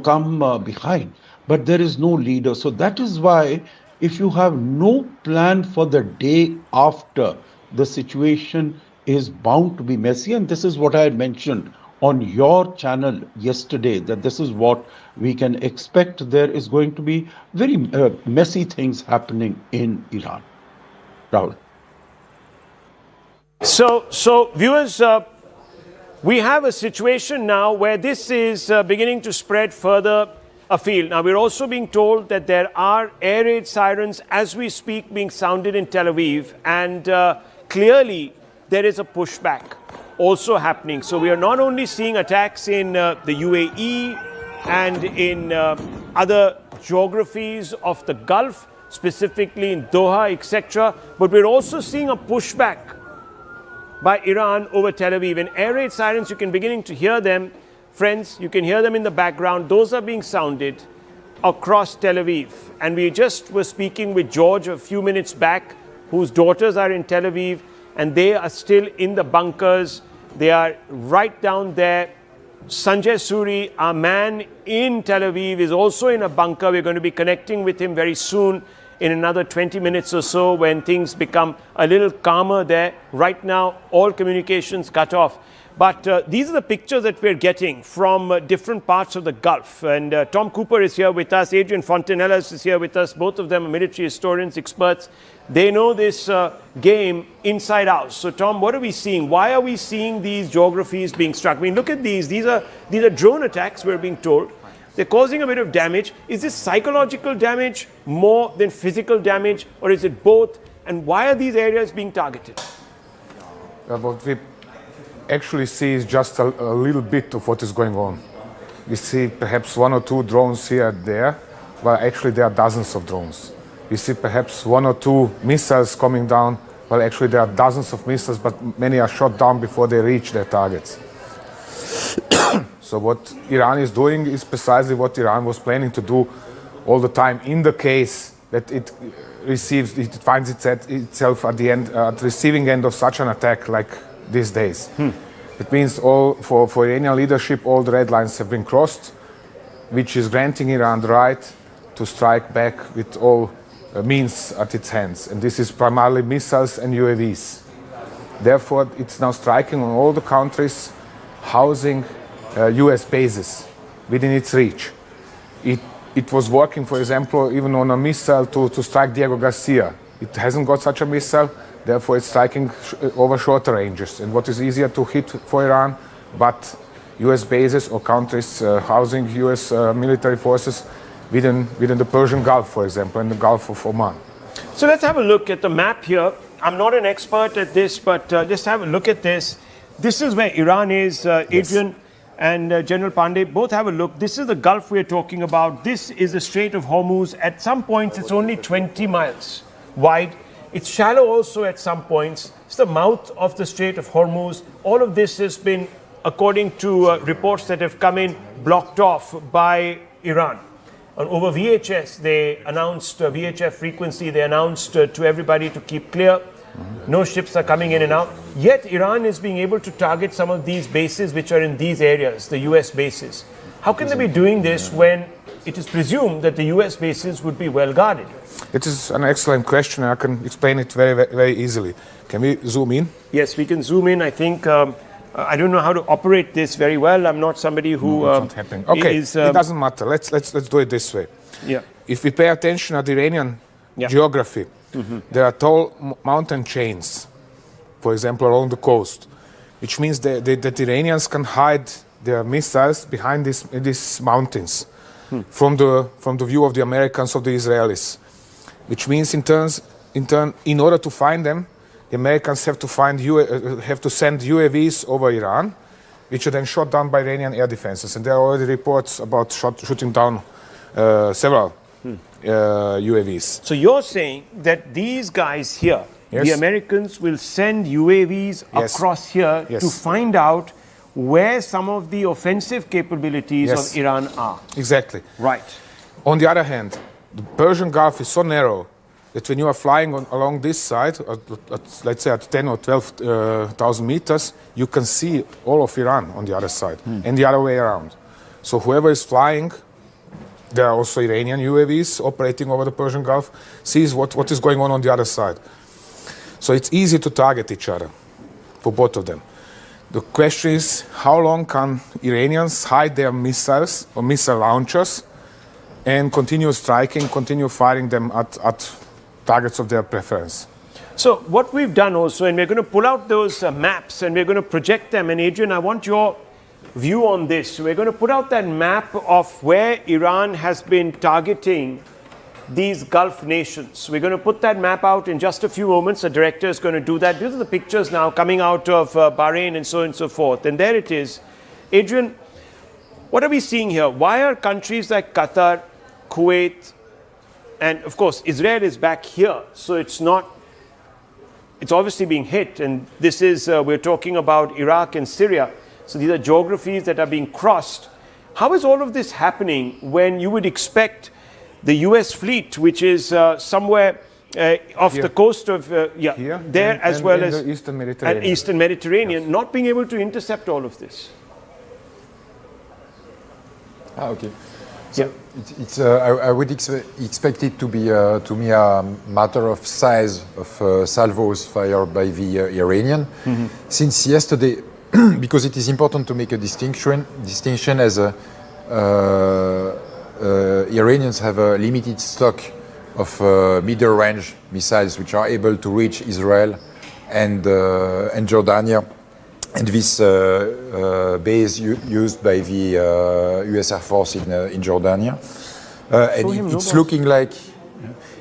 come behind. But there is no leader. So that is why, if you have no plan for the day after, the situation is bound to be messy. And this is what I had mentioned on your channel yesterday, that this is what we can expect. There is going to be very messy things happening in Iran. Rahul.
So viewers, we have a situation now where this is beginning to spread further afield. Now, we're also being told that there are air raid sirens as we speak being sounded in Tel Aviv, and clearly there is a pushback also happening. So we are not only seeing attacks in the UAE and in other geographies of the Gulf, specifically in Doha, etc., but we're also seeing a pushback by Iran over Tel Aviv. And air raid sirens, you can beginning to hear them. Friends, you can hear them in the background. Those are being sounded across Tel Aviv. And we just were speaking with George a few minutes back, whose daughters are in Tel Aviv, and they are still in the bunkers. They are right down there. Sanjay Suri, our man in Tel Aviv, is also in a bunker. We're going to be connecting with him very soon, in another 20 minutes or so, when things become a little calmer there. Right now, all communications cut off. But these are the pictures that we're getting from different parts of the Gulf. And Tom Cooper is here with us. Adrian Fontanellas is here with us. Both of them are military historians, experts. They know this game inside out. So, Tom, what are we seeing? Why are we seeing these geographies being struck? I mean, look at these. These are drone attacks, we're being told. They're causing a bit of damage. Is this psychological damage more than physical damage, or is it both? And why are these areas being targeted?
What we actually see is just a little bit of what is going on. We see perhaps one or two drones here and there, but actually there are dozens of drones. We see perhaps one or two missiles coming down, well, actually there are dozens of missiles, but many are shot down before they reach their targets. So what Iran is doing is precisely what Iran was planning to do all the time, in the case that it finds itself at the end, at the receiving end of such an attack like these days. It means for Iranian leadership, all the red lines have been crossed, which is granting Iran the right to strike back with all means at its hands. And this is primarily missiles and UAVs. Therefore, it's now striking on all the countries housing US bases within its reach. It was working, for example, even on a missile to strike Diego Garcia. It hasn't got such a missile, therefore it's striking over shorter ranges. And what is easier to hit for Iran, but US bases or countries housing US military forces within the Persian Gulf, for example, and the Gulf of Oman.
So let's have a look at the map here. I'm not an expert at this, but just have a look at this. This is where Iran is, Adrian. Yes. And General Pandey, both have a look. This is the Gulf we're talking about. This is the Strait of Hormuz. At some points, it's only 20 miles wide. It's shallow also at some points. It's the mouth of the Strait of Hormuz. All of this has been, according to reports that have come in, blocked off by Iran. And over VHS, they announced VHF frequency. They announced to everybody to keep clear. No ships are coming in and out. Yet Iran is being able to target some of these bases which are in these areas, the US bases. How can they be doing this when it is presumed that the US bases would be well guarded?
It is an excellent question. I can explain it very, very easily. Can we zoom in?
Yes, we can zoom in. I think I don't know how to operate this very well. I'm not somebody who
it's not happening. Okay, it doesn't matter. Let's do it this way.
Yeah.
If we pay attention at the Iranian geography, there are tall mountain chains, for example, along the coast, which means that the Iranians can hide their missiles behind these mountains from the view of the Americans or the Israelis. Which means, in turn, in order to find them, the Americans have to send UAVs over Iran, which are then shot down by Iranian air defenses. And there are already reports about shooting down several UAVs.
So you're saying that these guys here,
Yes.
the Americans will send UAVs
Yes.
across here
Yes.
to find out where some of the offensive capabilities
Yes.
of Iran are.
Exactly.
Right.
On the other hand, the Persian Gulf is so narrow that when you are flying along this side, let's say at 10 or 12,000 meters, you can see all of Iran on the other side and the other way around. So whoever is flying, there are also Iranian UAVs operating over the Persian Gulf, sees what is going on the other side. So it's easy to target each other for both of them. The question is, how long can Iranians hide their missiles or missile launchers and continue striking, continue firing them at targets of their preference?
So what we've done also, and we're going to pull out those maps and we're going to project them. And Adrian, I want your view on this. So we're going to put out that map of where Iran has been targeting these Gulf nations. We're going to put that map out in just a few moments. The director is going to do that. These are the pictures now coming out of Bahrain and so on and so forth. And there it is. Adrian, what are we seeing here? Why are countries like Qatar, Kuwait, and of course Israel is back here, so it's obviously being hit. And this is, we're talking about Iraq and Syria. So these are geographies that are being crossed. How is all of this happening when you would expect the US fleet, which is somewhere off the coast of,
Here,
there as well as
the Eastern Mediterranean.
and Eastern Mediterranean, not being able to intercept all of this?
Okay. So I would expect it to be, to me, a matter of size of salvos fired by the Iranian. Since yesterday, because it is important to make a distinction as Iranians have a limited stock of middle-range missiles which are able to reach Israel and Jordania. And this base used by the U.S. Air Force in Jordania, and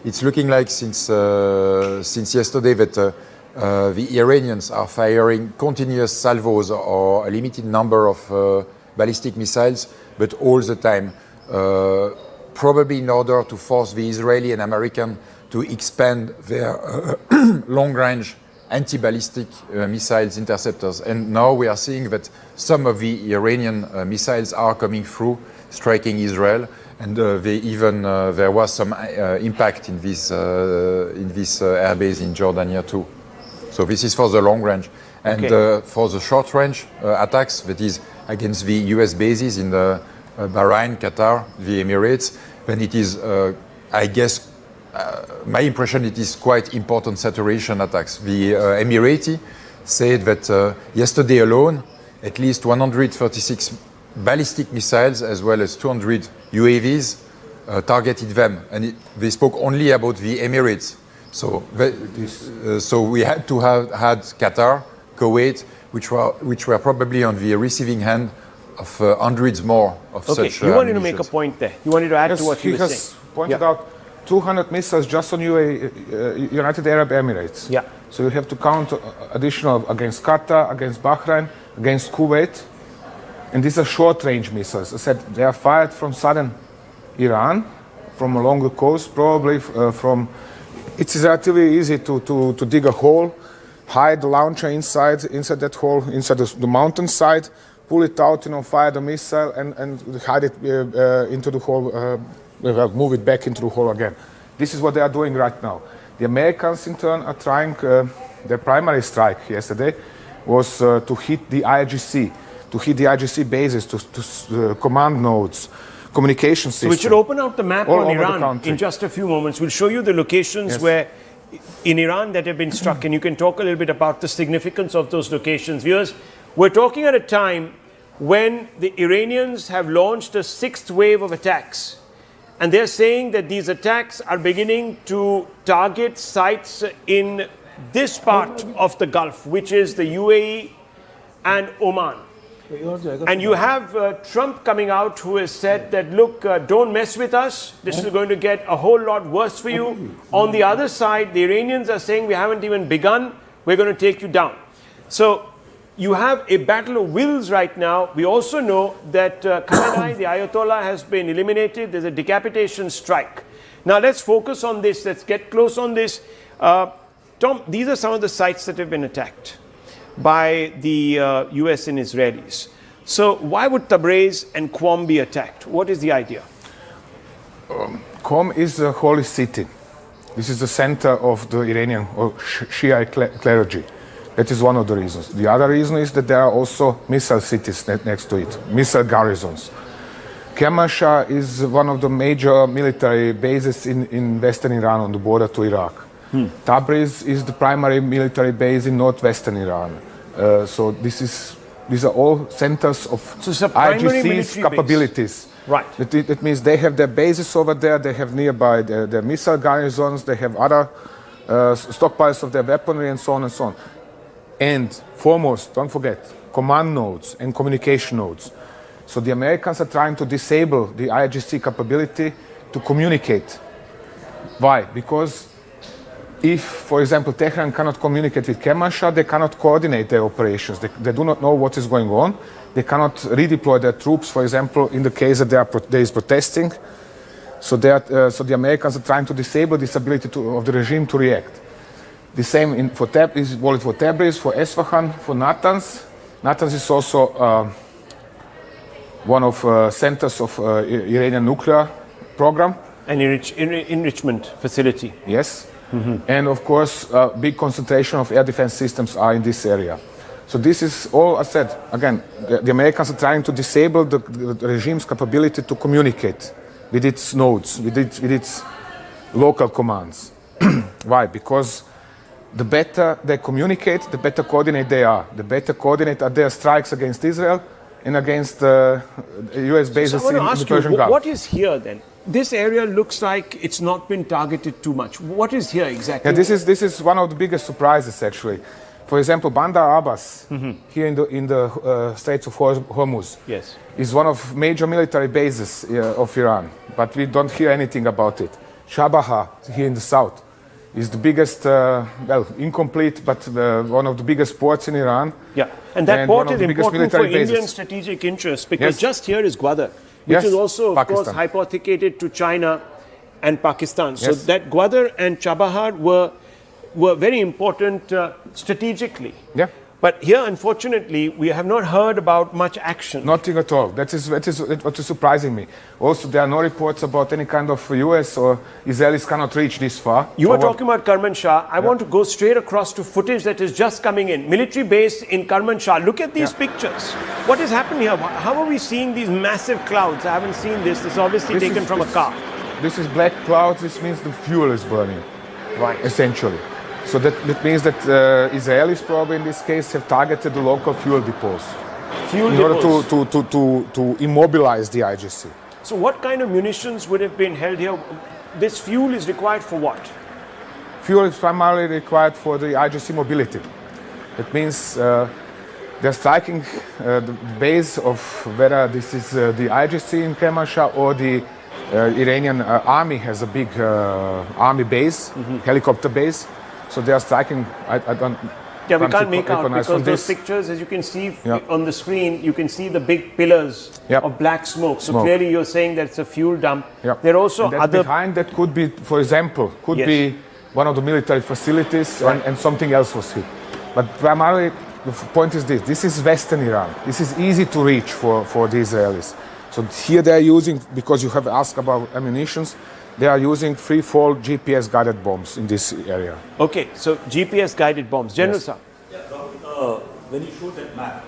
it's looking like since yesterday that the Iranians are firing continuous salvos or a limited number of ballistic missiles, but all the time, probably in order to force the Israeli and American to expand their long-range anti-ballistic missiles interceptors. And now we are seeing that some of the Iranian missiles are coming through, striking Israel, and there was some impact in this airbase in Jordania too. So this is for the long range. And for the short range attacks, that is against the US bases in Bahrain, Qatar, the Emirates, then it is, I guess, my impression, it is quite important saturation attacks. The Emirati said that yesterday alone, at least 136 ballistic missiles as well as 200 UAVs targeted them. And they spoke only about the Emirates. So, so we had to have had Qatar, Kuwait, which were probably on the receiving end of hundreds more of such.
You wanted to make a point there. You wanted to add to what
he
was
has
saying.
pointed out 200 missiles just on United Arab Emirates.
Yeah.
So you have to count additional against Qatar, against Bahrain, against Kuwait. And these are short-range missiles. I said they are fired from southern Iran, from along the coast, probably from... It's relatively easy to dig a hole, hide the launcher inside that hole, inside the mountainside, pull it out, fire the missile, and hide it into the hole, move it back into the hole again. This is what they are doing right now. The Americans, in turn, are trying, their primary strike yesterday was to hit the IGC bases, to command nodes, communication systems.
So we should open out the map on Iran in just a few moments. We'll show you the locations where in Iran that have been struck, and you can talk a little bit about the significance of those locations. Viewers, we're talking at a time when the Iranians have launched a sixth wave of attacks. And they're saying that these attacks are beginning to target sites in this part of the Gulf, which is the UAE and Oman. And you have Trump coming out, who has said that, look, don't mess with us. This is going to get a whole lot worse for you. On the other side, the Iranians are saying we haven't even begun. We're going to take you down. So you have a battle of wills right now. We also know that Khamenei, the Ayatollah, has been eliminated. There's a decapitation strike. Now let's focus on this. Let's get close on this. Tom, these are some of the sites that have been attacked by the US and Israelis. So why would Tabriz and Qom be attacked? What is the idea?
Qom is a holy city. This is the center of the Iranian or Shia clergy. That is one of the reasons. The other reason is that there are also missile cities next to it, missile garrisons. Kermanshah is one of the major military bases in western Iran on the border to Iraq. Tabriz is the primary military base in northwestern Iran. So these are all centers of IGC's capabilities.
Right.
That means they have their bases over there, they have nearby their missile garrisons, they have other stockpiles of their weaponry and so on and so on. And foremost, don't forget, command nodes and communication nodes. So the Americans are trying to disable the IGC capability to communicate. Why? Because if, for example, Tehran cannot communicate with Kermanshah, they cannot coordinate their operations. They do not know what is going on. They cannot redeploy their troops, for example, in the case that there is protesting. So the Americans are trying to disable this ability of the regime to react. The same is valid for Tabriz, for Esfahan, for Natanz. Natanz is also one of centers of Iranian nuclear program.
An enrichment facility.
Yes. And of course, big concentration of air defense systems are in this area. So this is all, I said, again, the Americans are trying to disable the regime's capability to communicate with its nodes, with its local commands. Why? Because the better they communicate, the better coordinate they are. The better coordinate are their strikes against Israel and against US bases in the Persian Gulf.
What is here then? This area looks like it's not been targeted too much. What is here exactly?
Yeah, this is one of the biggest surprises, actually. For example, Bandar Abbas, here in the Straits of Hormuz,
yes,
is one of major military bases of Iran, but we don't hear anything about it. Shabaha, here in the south, is the biggest, well, incomplete, but one of the biggest ports in Iran.
Yeah, and that port is important for Indian strategic interests, because just here is Gwadar, which is also, of course, hypothecated to China and Pakistan. So that Gwadar and Chabahar were very important strategically.
Yeah.
But here, unfortunately, we have not heard about much action.
Nothing at all. That is what is surprising me. Also, there are no reports about any kind of US or Israelis cannot reach this far.
You were talking about Kermanshah. I want to go straight across to footage that is just coming in. Military base in Kermanshah. Look at these pictures. What is happening here? How are we seeing these massive clouds? I haven't seen this. This is obviously taken from a car.
This is black clouds. This means the fuel is burning.
Right.
Essentially. So that means that Israelis probably in this case have targeted the local fuel depots. In order to immobilize the IGC.
So what kind of munitions would have been held here? This fuel is required for what?
Fuel is primarily required for the IGC mobility. That means they're striking the base of whether this is the IGC in Kermanshah or the Iranian army has a big army base, helicopter base. So they are striking, I don't...
Yeah, we can't make out because those pictures, as you can see on the screen, you can see the big pillars of black smoke. So clearly you're saying that it's a fuel dump. There are also other...
Behind that could be, for example, be one of the military facilities and something else was hit. But primarily, the point is this is Western Iran. This is easy to reach for the Israelis. So here they are using, because you have asked about ammunitions, they are using free-fall GPS-guided bombs in this area.
Okay, so GPS-guided bombs. General Sir.
When you show that map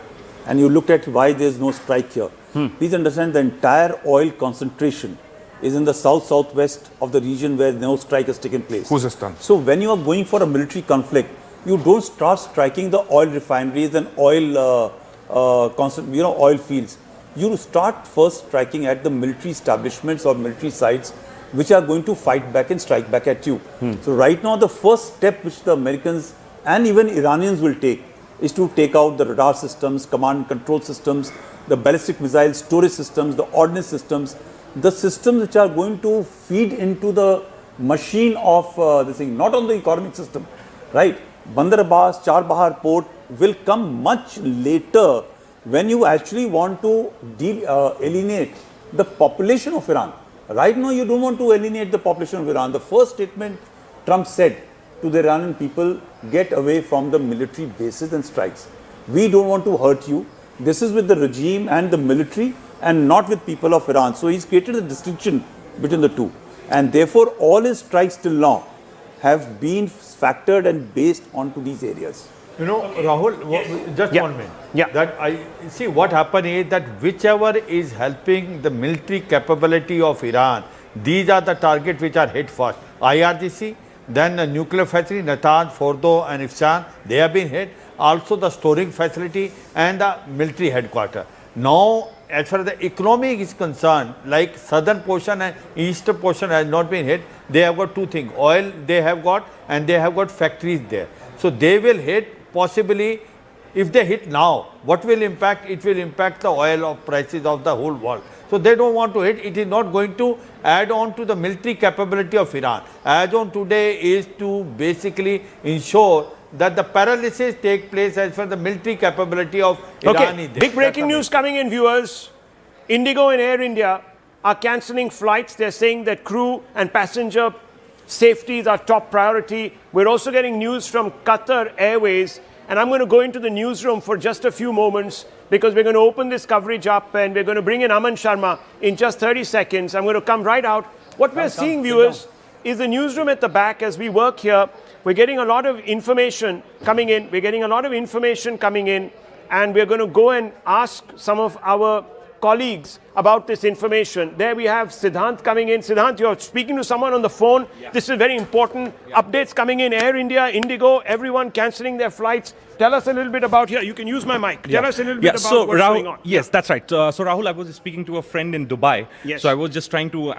and you look at why there is no strike here, please understand the entire oil concentration is in the south-southwest of the region where no strike has taken place.
Khuzestan.
So when you are going for a military conflict, you don't start striking the oil refineries and oil, oil fields. You start first striking at the military establishments or military sites which are going to fight back and strike back at you. So right now the first step which the Americans and even Iranians will take is to take out the radar systems, command and control systems, the ballistic missile storage systems, the ordnance systems, the systems which are going to feed into the machine of this thing, not on the economic system, right? Bandar Abbas, Charbahar port will come much later when you actually want to alienate the population of Iran. Right now, you don't want to alienate the population of Iran. The first statement Trump said to the Iranian people, get away from the military bases and strikes. We don't want to hurt you. This is with the regime and the military and not with people of Iran. So he's created a distinction between the two. And therefore, all his strikes till now have been factored and based onto these areas.
You know, Rahul, just 1 minute.
Yeah.
That I see what happened is that whichever is helping the military capability of Iran, these are the targets which are hit first. IRGC, then the nuclear facility, Natanz, Fordo and Ifsan, they have been hit. Also the storing facility and the military headquarters. Now, as far as the economy is concerned, like southern portion and eastern portion has not been hit, they have got two things. Oil they have got and they have got factories there. So they will hit possibly, if they hit now, what will impact? It will impact the oil prices of the whole world. So they don't want to hit. It is not going to add on to the military capability of Iran. As on today is to basically ensure that the paralysis take place as far as the military capability of Iran is there.
Big breaking news coming in, viewers. Indigo and Air India are cancelling flights. They're saying that crew and passenger safety is our top priority. We're also getting news from Qatar Airways. And I'm going to go into the newsroom for just a few moments because we're going to open this coverage up and we're going to bring in Aman Sharma in just 30 seconds. I'm going to come right out. What we're seeing, viewers, is the newsroom at the back as we work here. We're getting a lot of information coming in. And we're going to go and ask some of our colleagues about this information. There we have Siddhant coming in. Siddhant, you're speaking to someone on the phone. Yeah. This is very important. Yeah. Updates coming in. Air India, Indigo, everyone cancelling their flights. Tell us a little bit about here. You can use my mic. Tell us a little bit about what's going on.
Yes, that's right. So Rahul, I was speaking to a friend in Dubai.
Yes.
So I was just trying to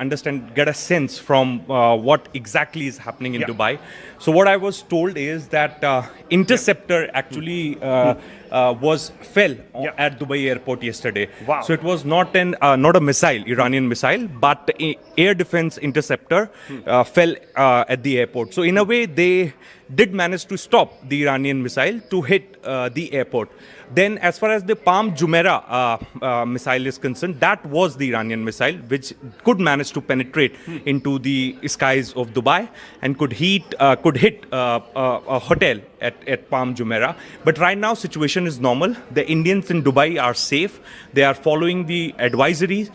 get a sense from what exactly is happening in Dubai. So what I was told is that Interceptor actually fell at Dubai airport yesterday.
Wow.
So it was not a missile, Iranian missile, but air defense interceptor fell at the airport. So in a way, they did manage to stop the Iranian missile to hit the airport. Then as far as the Palm Jumeirah missile is concerned, that was the Iranian missile which could manage to penetrate into the skies of Dubai and could hit a hotel at Palm Jumeirah. But right now situation is normal. The Indians in Dubai are safe. They are following the advisories.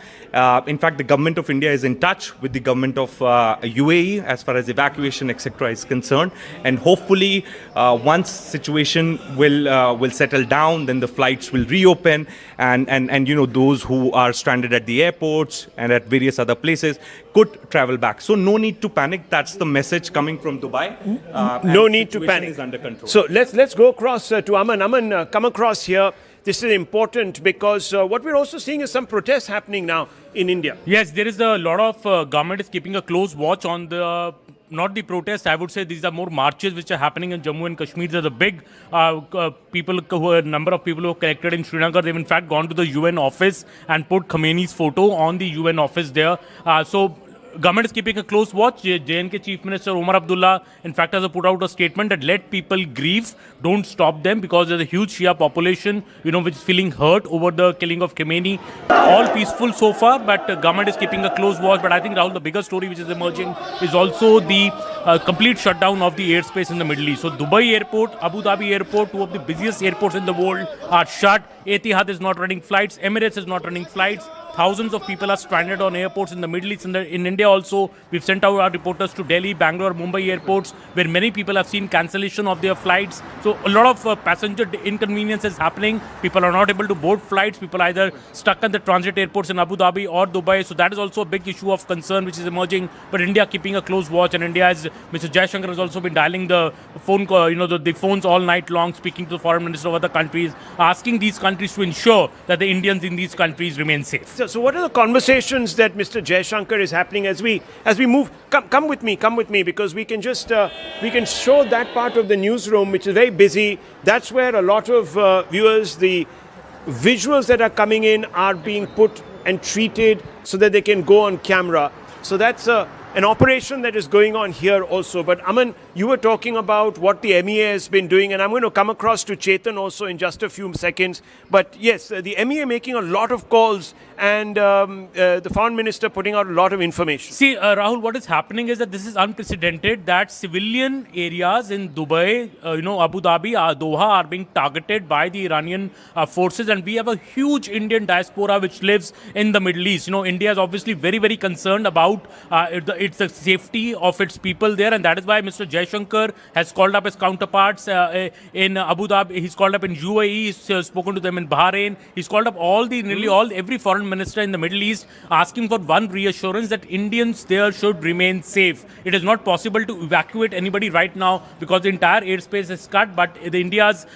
In fact, the government of India is in touch with the government of UAE as far as evacuation, etc. is concerned. And hopefully, once situation will settle down, then the flights will reopen, and those who are stranded at the airports and at various other places could travel back. So no need to panic. That's the message coming from Dubai.
No need to panic.
Is under control.
So let's go across to Aman. Aman, come across here. This is important because what we're also seeing is some protests happening now in India.
Yes, there is a lot of government is keeping a close watch on the not the protests. I would say these are more marches which are happening in Jammu and Kashmir. There's a big number of people who are collected in Srinagar. They've in fact gone to the UN office and put Khamenei's photo on the UN office there. So government is keeping a close watch. JNK Chief Minister Omar Abdullah, in fact, has put out a statement that let people grieve, don't stop them, because there's a huge Shia population, which is feeling hurt over the killing of Khamenei. All peaceful so far, but government is keeping a close watch. But I think, Rahul, the bigger story which is emerging is also the complete shutdown of the airspace in the Middle East. So Dubai airport, Abu Dhabi airport, two of the busiest airports in the world are shut. Etihad is not running flights. Emirates is not running flights. Thousands of people are stranded on airports in the Middle East. In India also, we've sent out our reporters to Delhi, Bangalore, Mumbai airports, where many people have seen cancellation of their flights. So a lot of passenger inconvenience is happening. People are not able to board flights. People are either stuck at the transit airports in Abu Dhabi or Dubai. So that is also a big issue of concern which is emerging. But India keeping a close watch, and India, as Mr. Jaishankar has also been dialing the phone call, the phones all night long, speaking to the foreign minister of other countries, asking these countries to ensure that the Indians in these countries remain safe.
So what are the conversations that Mr. Jaishankar is happening as we move? Come with me, because we can just we can show that part of the newsroom which is very busy. That's where a lot of viewers, the visuals that are coming in are being put and treated so that they can go on camera. So that's an operation that is going on here also. But Aman, you were talking about what the MEA has been doing, and I'm going to come across to Chetan also in just a few seconds. But yes, the MEA making a lot of calls, and the foreign minister putting out a lot of information.
See, Rahul, what is happening is that this is unprecedented, that civilian areas in Dubai, Abu Dhabi, Doha are being targeted by the Iranian forces, and we have a huge Indian diaspora which lives in the Middle East. India is obviously very, very concerned about its the safety of its people there, and that is why Mr. Jaishankar has called up his counterparts in Abu Dhabi. He's called up in UAE. He's spoken to them in Bahrain. He's called up every foreign minister in the Middle East, asking for one reassurance that Indians there should remain safe. It is not possible to evacuate anybody right now because the entire airspace is cut. But India's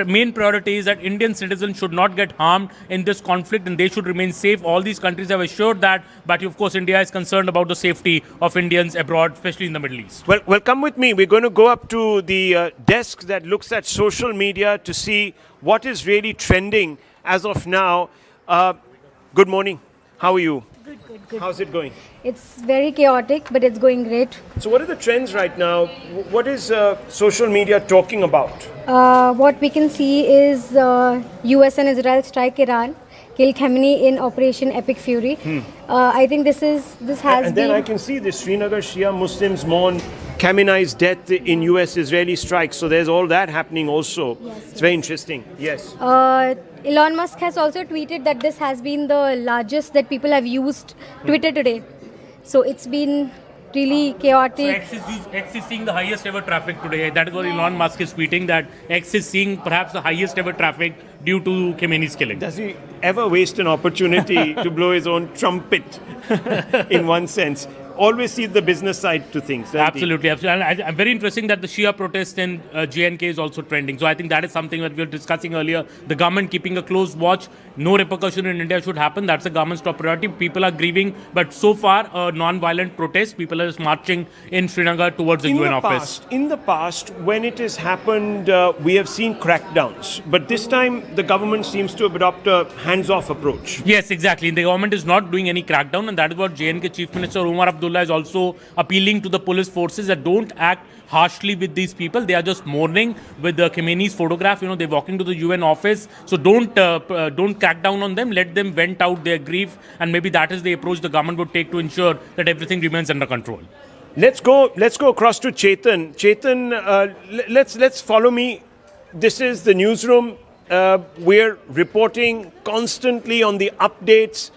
main priority is that Indian citizens should not get harmed in this conflict, and they should remain safe. All these countries have assured that, but of course India is concerned about the safety of Indians abroad, especially in the Middle East.
Well, come with me. We're going to go up to the desk that looks at social media to see what is really trending as of now. Good morning. How are you?
Good.
How's it going?
It's very chaotic, but it's going great.
So what are the trends right now? What is social media talking about?
What we can see is US and Israel strike Iran, kill Khamenei in Operation Epic Fury. I think this has been...
And then I can see the Srinagar Shia Muslims mourn Khamenei's death in US-Israeli strikes. So there's all that happening also. It's very interesting. Yes.
Elon Musk has also tweeted that this has been the largest that people have used Twitter today. So it's been really chaotic.
So X is seeing the highest ever traffic today. That is what Elon Musk is tweeting, that X is seeing perhaps the highest ever traffic due to Khamenei's killing.
Does he ever waste an opportunity to blow his own trumpet in one sense? Always see the business side to things.
Absolutely. And very interesting that the Shia protest in JNK is also trending. So I think that is something that we were discussing earlier. The government keeping a close watch. No repercussion in India should happen. That's the government's top priority. People are grieving. But so far, a non-violent protest. People are just marching in Srinagar towards the UN office.
In the past, when it has happened, we have seen crackdowns. But this time, the government seems to adopt a hands-off approach.
Yes, exactly. The government is not doing any crackdown. And that is what JNK Chief Minister Umar Abdullah is also appealing to the police forces that don't act harshly with these people. They are just mourning with the Khamenei's photograph. They're walking to the UN office. So don't crack down on them. Let them vent out their grief. And maybe that is the approach the government would take to ensure that everything remains under control.
Let's go across to Chetan. Chetan, let's follow me. This is the newsroom. We're reporting constantly on the updates.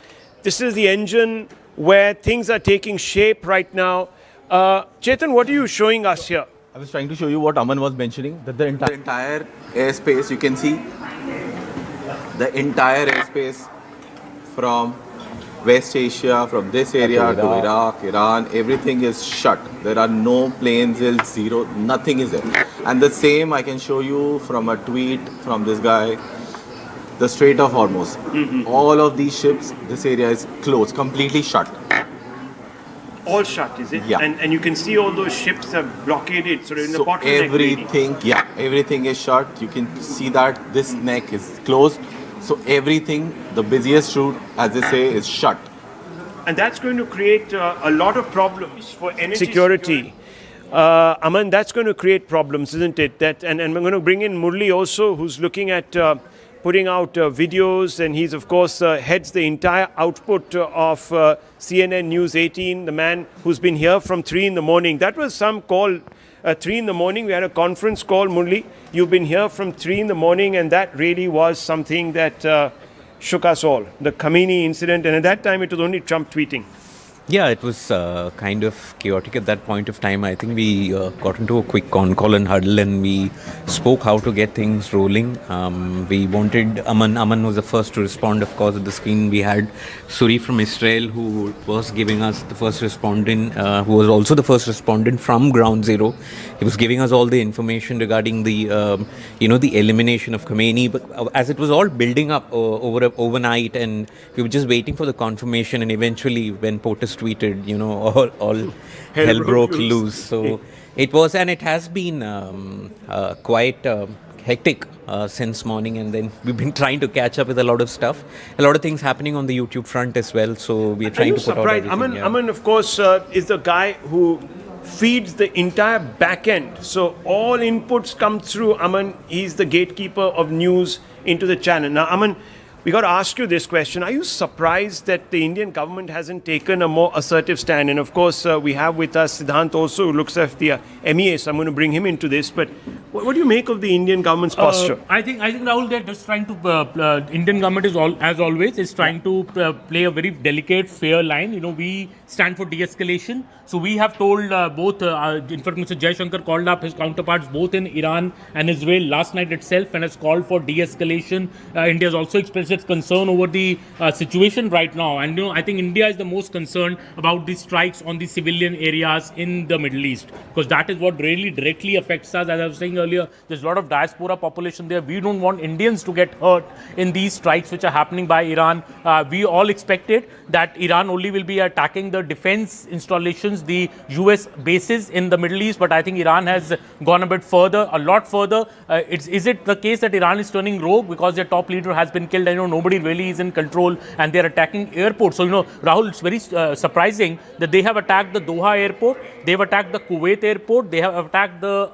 This is the engine where things are taking shape right now. Chetan, what are you showing us here?
I was trying to show you what Aman was mentioning, that the entire airspace, you can see the entire airspace from West Asia, from this area to Iraq, Iran, everything is shut. There are no planes, zero, nothing is there. And the same I can show you from a tweet from this guy. The Strait of Hormuz. All of these ships, this area is closed, completely shut.
All shut, is it?
Yeah.
And you can see all those ships are blockaded, so in the bottleneck.
Everything is shut. You can see that this neck is closed. So everything, the busiest route, as they say, is shut.
And that's going to create a lot of problems for energy security. Aman, that's going to create problems, isn't it? And we're going to bring in Murli also, who's looking at putting out videos, and he's of course heads the entire output of CNN News 18, the man who's been here from 3 in the morning. That was some call, 3 in the morning. We had a conference call, Murli. You've been here from 3 in the morning, and that really was something that shook us all. The Khamenei incident, and at that time it was only Trump tweeting.
Yeah, it was kind of chaotic at that point of time. I think we got into a quick con call and huddle, and we spoke how to get things rolling. We wanted Aman was the first to respond. Of course, at the screen we had Suri from Israel, who was giving us the first respondent, who was also the first respondent from Ground Zero. He was giving us all the information regarding the, the elimination of Khamenei. But as it was all building up overnight, and we were just waiting for the confirmation, and eventually when POTUS tweeted, all hell broke loose. So it was, and it has been quite hectic since morning, and then we've been trying to catch up with a lot of stuff. A lot of things happening on the YouTube front as well, so we're trying to put out everything.
Aman, of course, is the guy who feeds the entire back end. So all inputs come through Aman. He's the gatekeeper of news into the channel. Now, Aman, we got to ask you this question. Are you surprised that the Indian government hasn't taken a more assertive stand? And of course, we have with us Siddhant also, who looks after the MEA, so I'm going to bring him into this. But what do you make of the Indian government's posture?
I think Rahul, they're just trying to. Indian government is as always is trying to play a very delicate, fair line. You know, we stand for de-escalation. So we have told both. In fact, Mr. Jaishankar called up his counterparts both in Iran and Israel last night itself and has called for de-escalation. India has also expressed its concern over the situation right now. And I think India is the most concerned about the strikes on the civilian areas in the Middle East, because that is what really directly affects us. As I was saying earlier, there's a lot of diaspora population there. We don't want Indians to get hurt in these strikes which are happening by Iran. We all expected that Iran only will be attacking the defense installations, the US bases in the Middle East, but I think Iran has gone a bit further, a lot further. Is it the case that Iran is turning rogue because their top leader has been killed? I know nobody really is in control and they're attacking airports. So, Rahul, it's very surprising that they have attacked the Doha airport, they've attacked the Kuwait airport, they have attacked the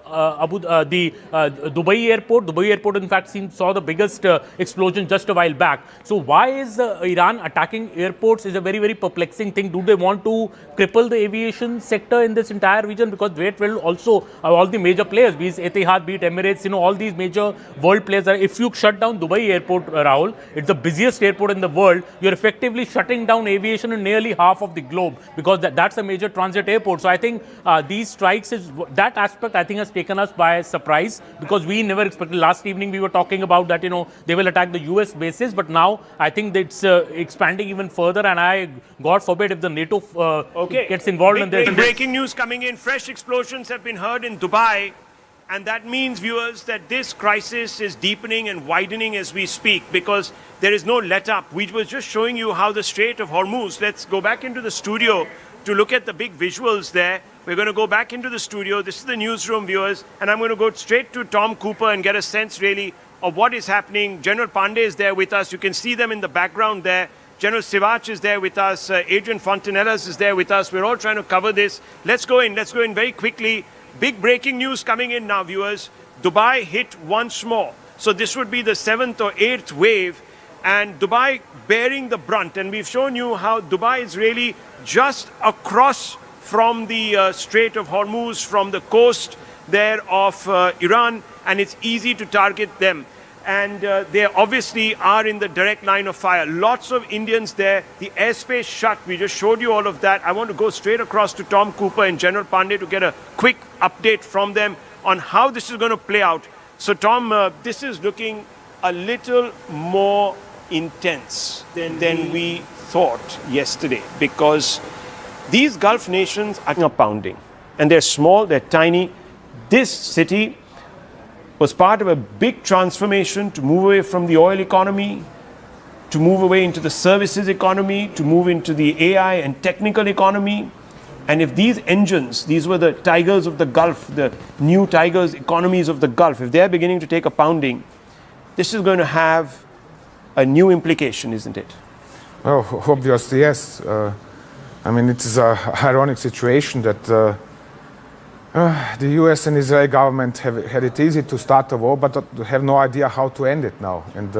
Dubai airport. Dubai airport, in fact, saw the biggest explosion just a while back. So why is Iran attacking airports is a very, very perplexing thing. Do they want to cripple the aviation sector in this entire region? Because it will also, all the major players, be it Etihad, be it Emirates, all these major world players, if you shut down Dubai airport, Rahul, it's the busiest airport in the world, you're effectively shutting down aviation in nearly half of the globe, because that's a major transit airport. So I think these strikes, that aspect I think has taken us by surprise, because we never expected. Last evening we were talking about that, they will attack the US bases, but now I think it's expanding even further, and God forbid if the NATO gets involved in this.
Breaking news coming in. Fresh explosions have been heard in Dubai, and that means, viewers, that this crisis is deepening and widening as we speak, because there is no let up. We were just showing you how the Strait of Hormuz. Let's go back into the studio to look at the big visuals there. We're going to go back into the studio. This is the newsroom, viewers, and I'm going to go straight to Tom Cooper and get a sense really of what is happening. General Pandey is there with us. You can see them in the background there. General Sivach is there with us. Adrian Fontanellas is there with us. We're all trying to cover this. Let's go in very quickly. Big breaking news coming in now, viewers. Dubai hit once more. So this would be the 7th or 8th wave, and Dubai bearing the brunt. And we've shown you how Dubai is really just across from the Strait of Hormuz, from the coast there of Iran, and it's easy to target them. And they obviously are in the direct line of fire. Lots of Indians there. The airspace shut. We just showed you all of that. I want to go straight across to Tom Cooper and General Pandey to get a quick update from them on how this is going to play out. So, Tom, this is looking a little more intense than we thought yesterday, because these Gulf nations are pounding. And they're small, they're tiny. This city was part of a big transformation to move away from the oil economy, to move away into the services economy, to move into the AI and technical economy. And if these engines, these were the tigers of the Gulf, the new tigers economies of the Gulf, if they're beginning to take a pounding, this is going to have a new implication, isn't it?
Well, obviously, yes. It is an ironic situation that the US and Israeli government have had it easy to start a war, but have no idea how to end it now. And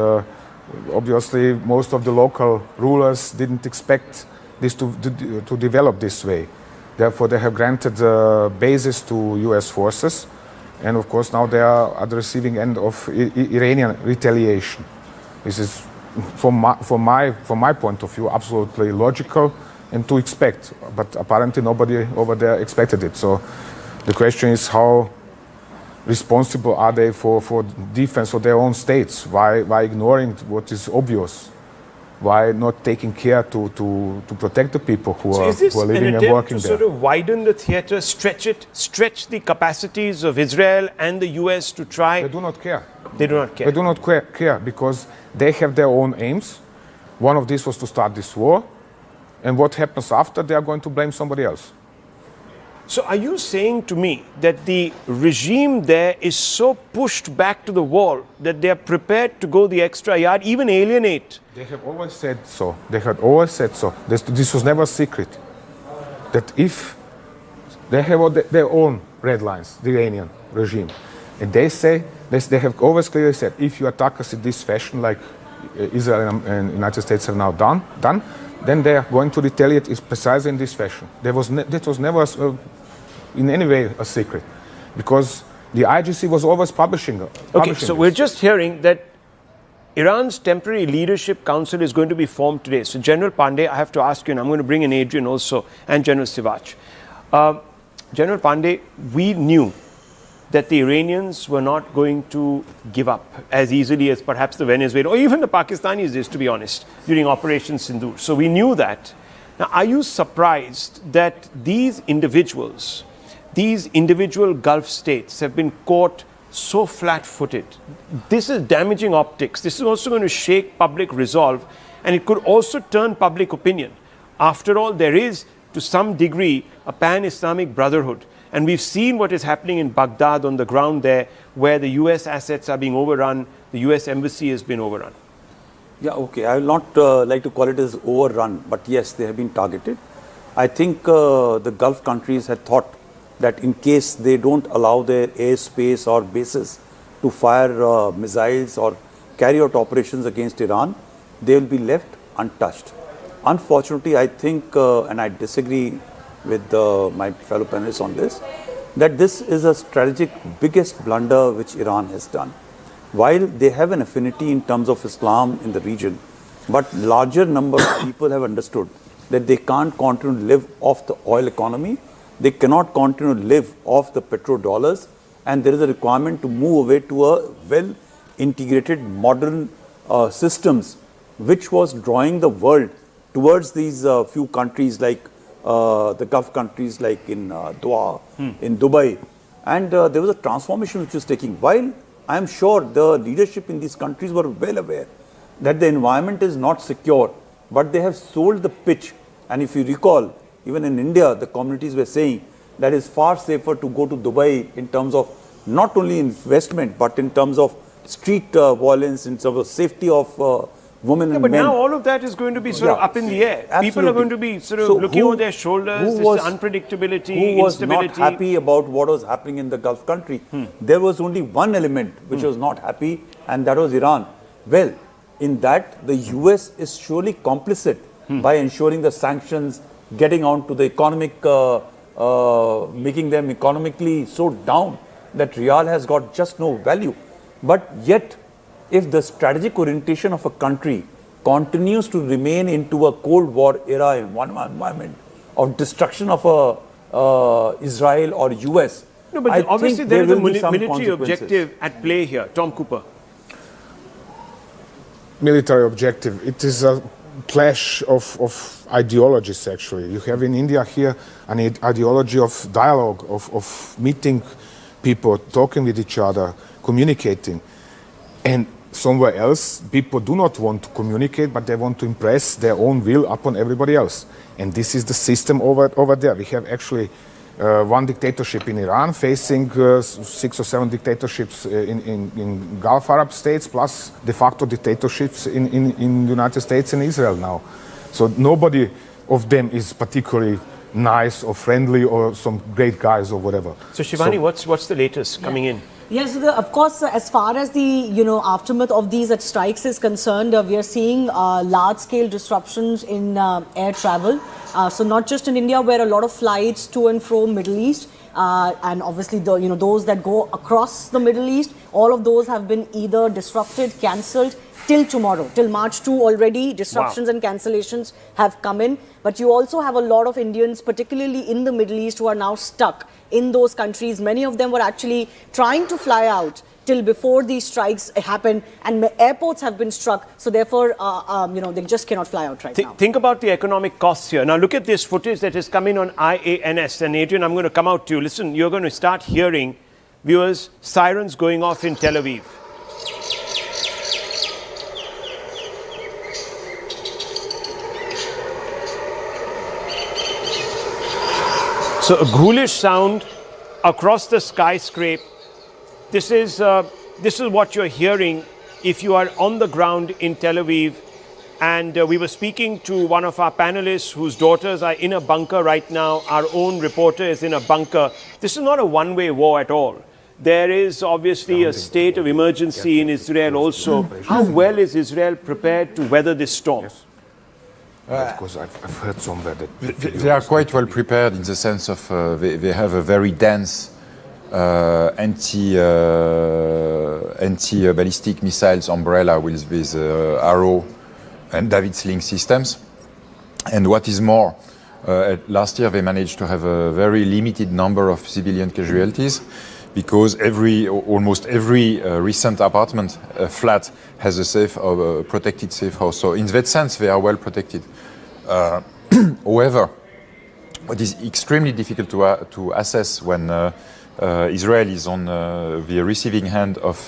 obviously, most of the local rulers didn't expect this to develop this way. Therefore, they have granted bases to US forces. And of course, now they are at the receiving end of Iranian retaliation. This is, from my point of view, absolutely logical and to expect. But apparently, nobody over there expected it. So the question is, how responsible are they for defense of their own states? Why ignoring what is obvious? Why not taking care to protect the people who are living and working there?
Sort of widen the theater, stretch the capacities of Israel and the US to try?
They do not care.
They do not care.
They do not care because they have their own aims. One of these was to start this war. And what happens after, they are going to blame somebody else.
So are you saying to me that the regime there is so pushed back to the wall that they are prepared to go the extra yard, even alienate?
They have always said so. They had always said so. This was never a secret. That if they have their own red lines, the Iranian regime, and they say, they have always clearly said, if you attack us in this fashion, like Israel and United States have now done, then they are going to retaliate precisely in this fashion. That was never in any way a secret, because the IGC was always publishing
Okay, so we're just hearing that Iran's temporary leadership council is going to be formed today. So General Pandey, I have to ask you, and I'm going to bring in Adrian also, and General Sivach. General Pandey, we knew that the Iranians were not going to give up as easily as perhaps the Venezuelans or even the Pakistanis is, to be honest, during Operation Sindoor. So we knew that. Now, are you surprised that these individual Gulf states have been caught so flat-footed? This is damaging optics. This is also going to shake public resolve, and it could also turn public opinion. After all, there is, to some degree, a pan-Islamic brotherhood. And we've seen what is happening in Baghdad on the ground there, where the US assets are being overrun, the US embassy has been overrun.
Yeah, okay. I will not like to call it as overrun, but yes, they have been targeted. I think the Gulf countries had thought that in case they don't allow their airspace or bases to fire missiles or carry out operations against Iran, they will be left untouched. Unfortunately, I think, and I disagree with my fellow panelists on this, that this is a strategic biggest blunder which Iran has done. While they have an affinity in terms of Islam in the region, but larger number of people have understood that they can't continue to live off the oil economy, they cannot continue to live off the petrodollars, and there is a requirement to move away to a well-integrated modern systems which was drawing the world towards these few countries like the Gulf countries like in Doha, in Dubai. And there was a transformation which was taking. While I am sure the leadership in these countries were well aware that the environment is not secure, but they have sold the pitch. And if you recall, even in India, the communities were saying that it's far safer to go to Dubai in terms of not only investment, but in terms of street violence, in terms of safety of women and
but
men.
now all of that is going to be sort of up in the air.
Absolutely.
People are going to be sort of looking over their shoulders, this unpredictability,
who was
instability.
not happy about what was happening in the Gulf country? There was only one element which was not happy, and that was Iran. Well, in that, the US is surely complicit by ensuring the sanctions, getting on to the economic, making them economically so down that Riyal has got just no value. But yet, if the strategic orientation of a country continues to remain into a Cold War era environment of destruction of Israel or US,
No, but
I
obviously
think
there is a
will be some
military
consequences.
objective at play here. Tom Cooper.
Military objective. It is a clash of ideologies, actually. You have in India here an ideology of dialogue, of meeting people, talking with each other, communicating. And somewhere else, people do not want to communicate, but they want to impress their own will upon everybody else. And this is the system over there. We have actually one dictatorship in Iran facing 6 or 7 dictatorships in Gulf Arab states, plus de facto dictatorships in the United States and Israel now. So nobody of them is particularly nice or friendly or some great guys or whatever.
So Shivani, what's the latest coming in?
Yes, of course, as far as the aftermath of these strikes is concerned, we are seeing large-scale disruptions in air travel. So not just in India, where a lot of flights to and from Middle East, and obviously those that go across the Middle East, all of those have been either disrupted, cancelled till tomorrow, till March 2 already. Disruptions and cancellations have come in. But you also have a lot of Indians, particularly in the Middle East, who are now stuck in those countries. Many of them were actually trying to fly out till before these strikes happened, and airports have been struck. So therefore, they just cannot fly out right now.
Think about the economic costs here. Now look at this footage that is coming on IANS. And Adrian, I'm going to come out to you. Listen, you're going to start hearing, viewers, sirens going off in Tel Aviv. So a ghoulish sound across the skyscraper. This is what you're hearing if you are on the ground in Tel Aviv. And we were speaking to one of our panelists whose daughters are in a bunker right now. Our own reporter is in a bunker. This is not a one-way war at all. There is obviously a state of emergency in Israel also. How well is Israel prepared to weather this storm?
Because I've heard somewhere that
They are quite well prepared in the sense of they have a very dense anti-ballistic missiles umbrella with Arrow and David Sling systems. And what is more, last year they managed to have a very limited number of civilian casualties because almost every recent apartment flat has a safe protected safe house. So in that sense, they are well protected. However, what is extremely difficult to assess when Israel is on the receiving end of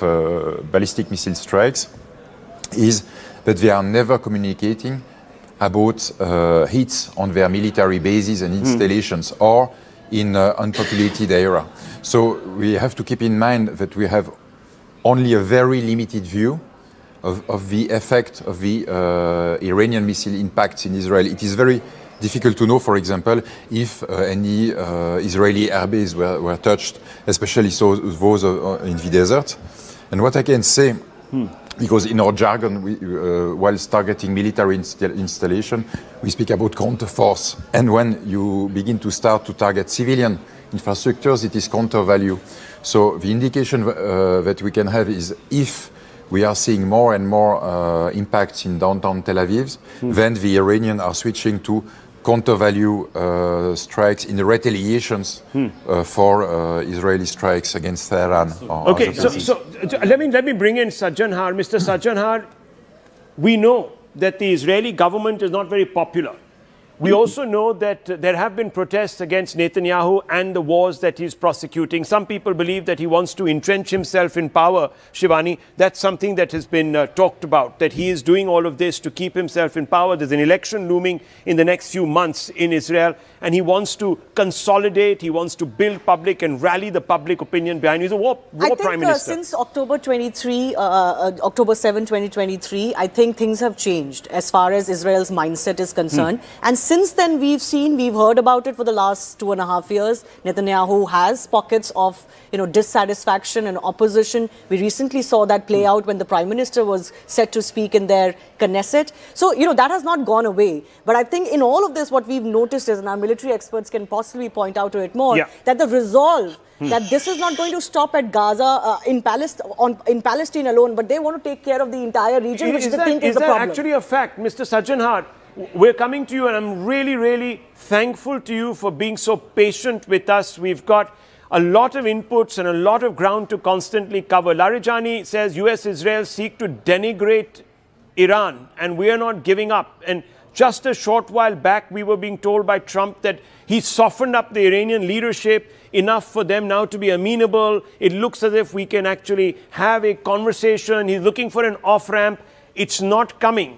ballistic missile strikes is that they are never communicating about hits on their military bases and installations or in unpopulated area. So we have to keep in mind that we have only a very limited view of the effect of the Iranian missile impacts in Israel. It is very difficult to know, for example, if any Israeli airbase were touched, especially those in the desert. And what I can say, because in our jargon, whilst targeting military installation, we speak about counterforce. And when you begin to start to target civilian infrastructures, it is counter value. So the indication that we can have is if we are seeing more and more impacts in downtown Tel Aviv, then the Iranians are switching to counter value strikes in retaliations for Israeli strikes against Tehran.
Okay, so let me bring in Sajjanhar. Mr. Sajjanhar, we know that the Israeli government is not very popular. We also know that there have been protests against Netanyahu and the wars that he's prosecuting. Some people believe that he wants to entrench himself in power, Shivani. That's something that has been talked about, that he is doing all of this to keep himself in power. There's an election looming in the next few months in Israel, and he wants to consolidate, he wants to build public and rally the public opinion behind him. He's a war prime minister.
Since October 7, 2023, I think things have changed as far as Israel's mindset is concerned. And since then, we've heard about it for the last 2.5 years. Netanyahu has pockets of, dissatisfaction and opposition. We recently saw that play out when the Prime Minister was set to speak in their Knesset. So, that has not gone away. But I think in all of this, what we've noticed is, and our military experts can possibly point out to it more, that the resolve that this is not going to stop at Gaza, in Palestine alone, but they want to take care of the entire region, which they think is the problem.
Is that actually a fact, Mr. Sajjanhar? We're coming to you, and I'm really, really thankful to you for being so patient with us. We've got a lot of inputs and a lot of ground to constantly cover. Larijani says US-Israel seek to denigrate Iran, and we are not giving up. And just a short while back, we were being told by Trump that he softened up the Iranian leadership enough for them now to be amenable. It looks as if we can actually have a conversation. He's looking for an off-ramp. It's not coming.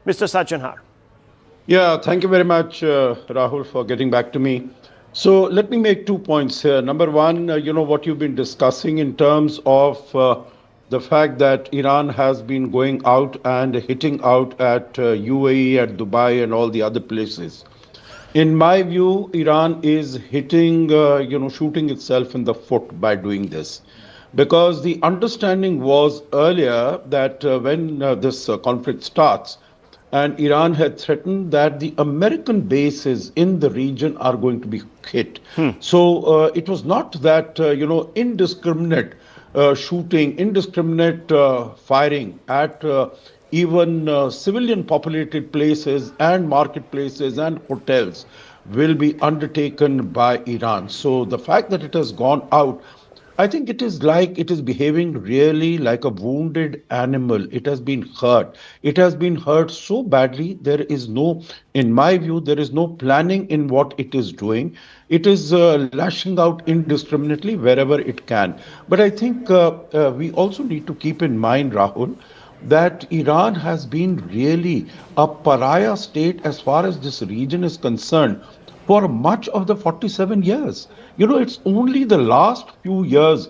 Mr. Sajjanhar.
Yeah, thank you very much, Rahul, for getting back to me. So let me make 2 points here. Number one, what you've been discussing in terms of the fact that Iran has been going out and hitting out at UAE, at Dubai, and all the other places. In my view, Iran is hitting, shooting itself in the foot by doing this. Because the understanding was earlier that when this conflict starts, and Iran had threatened that the American bases in the region are going to be hit. So it was not that, indiscriminate shooting, indiscriminate firing at even civilian populated places and marketplaces and hotels will be undertaken by Iran. So the fact that it has gone out, I think it is behaving really like a wounded animal. It has been hurt. It has been hurt so badly. There is no, in my view, there is no planning in what it is doing. It is lashing out indiscriminately wherever it can. But I think we also need to keep in mind, Rahul, that Iran has been really a pariah state as far as this region is concerned for much of the 47 years. It's only the last few years,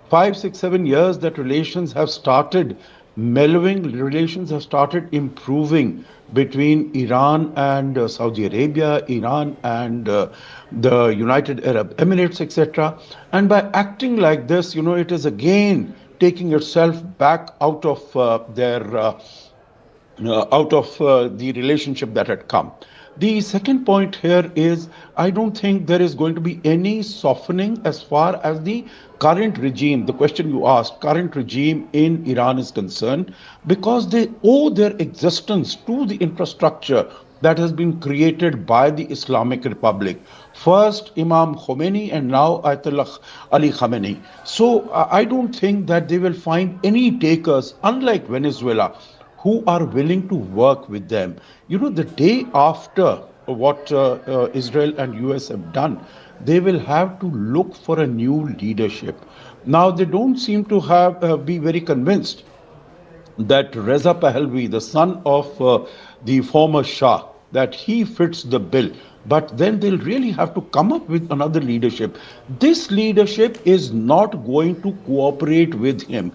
5, 6, 7 years, that relations have started mellowing, relations have started improving between Iran and Saudi Arabia, Iran and the United Arab Emirates, etc. And by acting like this, it is again taking itself back out of the relationship that had come. The second point here is, I don't think there is going to be any softening as far as the current regime, the question you asked, current regime in Iran is concerned, because they owe their existence to the infrastructure that has been created by the Islamic Republic. First Imam Khomeini and now Ayatollah Ali Khamenei. So I don't think that they will find any takers, unlike Venezuela, who are willing to work with them. The day after what Israel and US have done, they will have to look for a new leadership. Now, they don't seem to be very convinced that Reza Pahlavi, the son of the former Shah, that he fits the bill. But then they'll really have to come up with another leadership. This leadership is not going to cooperate with him.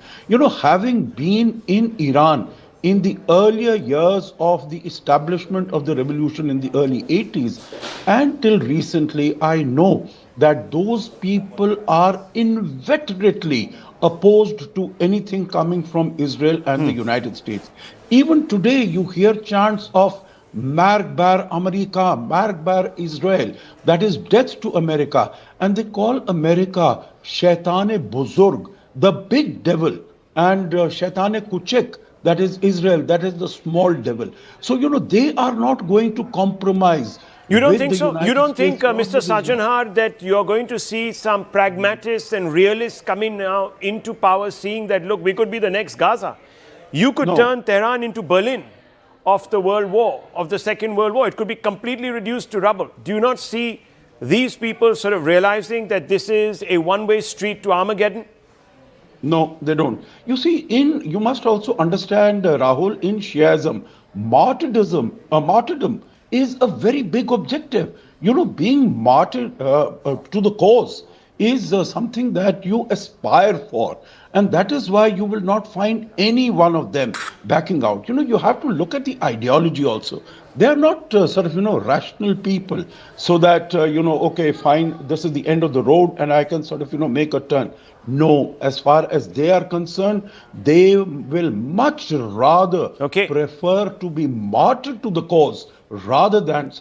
Having been in Iran in the earlier years of the establishment of the revolution in the early 80s, and till recently, I know that those people are inveterately opposed to anything coming from Israel and the United States. Even today, you hear chants of Marg bar America, Marg bar Israel, that is death to America. And they call America Shaitane Buzurg, the big devil, and Shaitane Kuchek, that is Israel, that is the small devil. So, they are not going to compromise.
You don't think so? You don't think, Mr. Sajanhar, that you're going to see some pragmatists and realists coming now into power, seeing that, look, we could be the next Gaza. You could turn Tehran into Berlin of the World War, of the Second World War. It could be completely reduced to rubble. Do you not see these people sort of realizing that this is a one-way street to Armageddon?
No, they don't. You see, you must also understand, Rahul, in Shiaism, martyrdom is a very big objective. Being martyred to the cause is something that you aspire for. And that is why you will not find any one of them backing out. You have to look at the ideology also. They are not rational people, so that, okay, fine, this is the end of the road and I can make a turn. No, as far as they are concerned, they will much rather prefer to be martyred to the cause rather than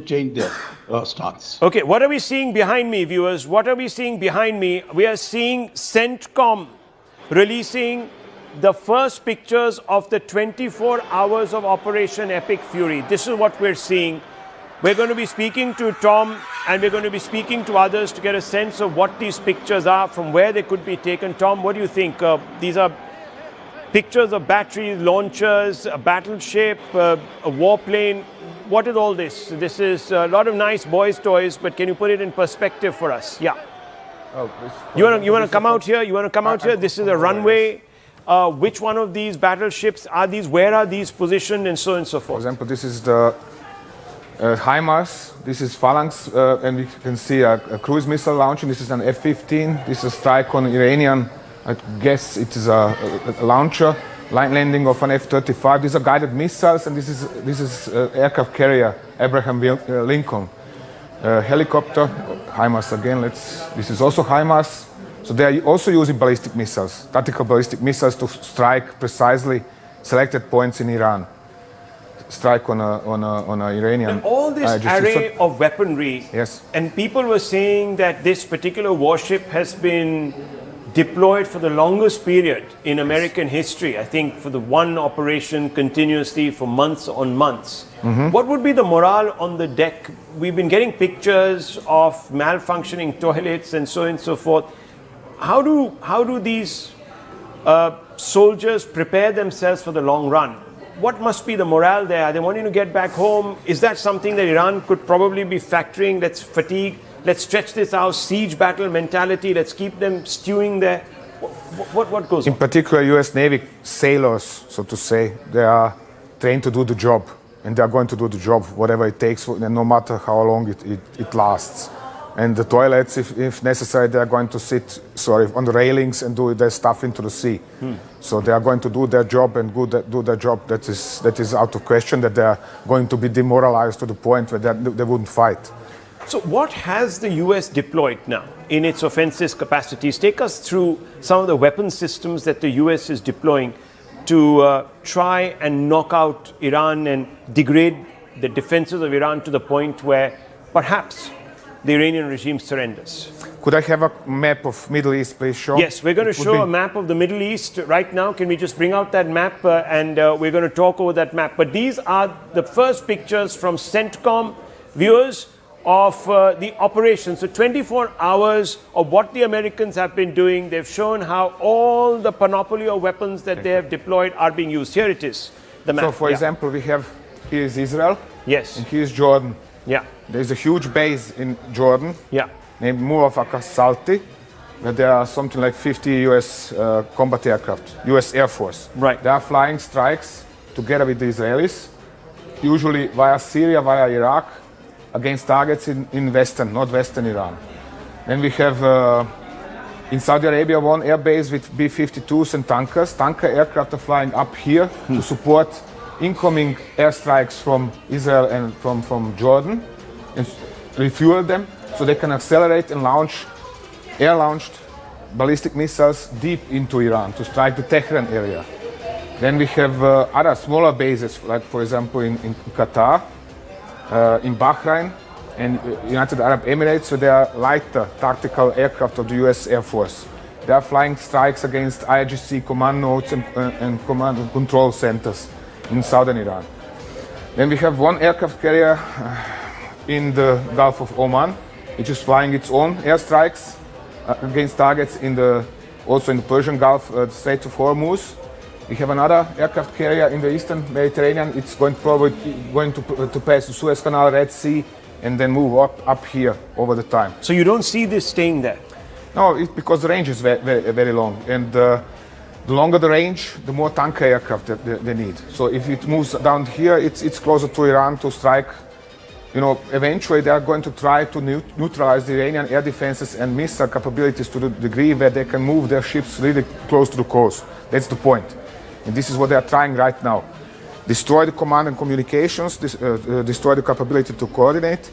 change their stance.
Okay, what are we seeing behind me, viewers? What are we seeing behind me? We are seeing CENTCOM releasing the first pictures of the 24 hours of Operation Epic Fury. This is what we're seeing. We're going to be speaking to Tom and we're going to be speaking to others to get a sense of what these pictures are, from where they could be taken. Tom, what do you think? These are pictures of batteries, launchers, a battleship, a warplane. What is all this? This is a lot of nice boys' toys, but can you put it in perspective for us? Yeah. You want to come out here? You want to come out here? This is a runway. Which one of these battleships are these? Where are these positioned, and so on and so forth?
For example, this is the HIMARS. This is Phalanx, and we can see a cruise missile launching. This is an F-15. This is a strike on Iranian. I guess it is a launcher. Landing of an F-35. These are guided missiles, and this is aircraft carrier Abraham Lincoln. Helicopter, HIMARS again. This is also HIMARS. So they are also using ballistic missiles, tactical ballistic missiles, to strike precisely selected points in Iran. Strike on a Iranian.
And all this array of weaponry.
Yes.
And people were saying that this particular warship has been deployed for the longest period in American history. I think for the one operation continuously for months on months. Mm-hmm. What would be the morale on the deck? We've been getting pictures of malfunctioning toilets and so on and so forth. How do these soldiers prepare themselves for the long run? What must be the morale there? Are they wanting to get back home? Is that something that Iran could probably be factoring? Let's fatigue, let's stretch this out, siege battle mentality, let's keep them stewing there. What goes on?
In particular, US Navy sailors, so to say, they are trained to do the job. and they are going to do the job, whatever it takes, and no matter how long it lasts. And the toilets, if necessary, they are going to sit, on the railings and do their stuff into the sea. So they are going to do their job and do their job. That is out of question, that they are going to be demoralized to the point where they wouldn't fight.
So what has the US deployed now in its offensive capacities? Take us through some of the weapon systems that the US is deploying to try and knock out Iran and degrade the defenses of Iran to the point where perhaps the Iranian regime surrenders.
Could I have a map of Middle East, please, show?
Yes, we're going to show a map of the Middle East right now. Can we just bring out that map and we're going to talk over that map. But these are the first pictures from CENTCOM viewers of the operation. So 24 hours of what the Americans have been doing. They've shown how all the panoply of weapons that they have deployed are being used. Here it is, the map.
So, for example, here is Israel.
Yes.
And here is Jordan.
Yeah.
There's a huge base in Jordan.
Yeah.
Named Muwafaq Salti, where there are something like 50 US combat aircraft, US Air Force.
Right.
They are flying strikes together with the Israelis, usually via Syria, via Iraq, against targets in northwestern Iran. Then we have in Saudi Arabia one air base with B-52s and tankers. Tanker aircraft are flying up here to support incoming airstrikes from Israel and from Jordan and refuel them so they can accelerate and launch air-launched ballistic missiles deep into Iran to strike the Tehran area. Then we have other smaller bases, like for example in Qatar, in Bahrain and United Arab Emirates, so they are lighter tactical aircraft of the US Air Force. They are flying strikes against IRGC command nodes and command and control centers in southern Iran. Then we have one aircraft carrier in the Gulf of Oman, which is flying its own airstrikes against targets also in the Persian Gulf, the Strait of Hormuz. We have another aircraft carrier in the eastern Mediterranean. It's probably going to pass the Suez Canal, Red Sea, and then move up here over the time.
So you don't see this staying there?
No, because the range is very long. And the longer the range, the more tanker aircraft they need. So if it moves down here, it's closer to Iran to strike. Eventually they are going to try to neutralize the Iranian air defenses and missile capabilities to the degree where they can move their ships really close to the coast. That's the point. And this is what they are trying right now. Destroy the command and communications, destroy the capability to coordinate,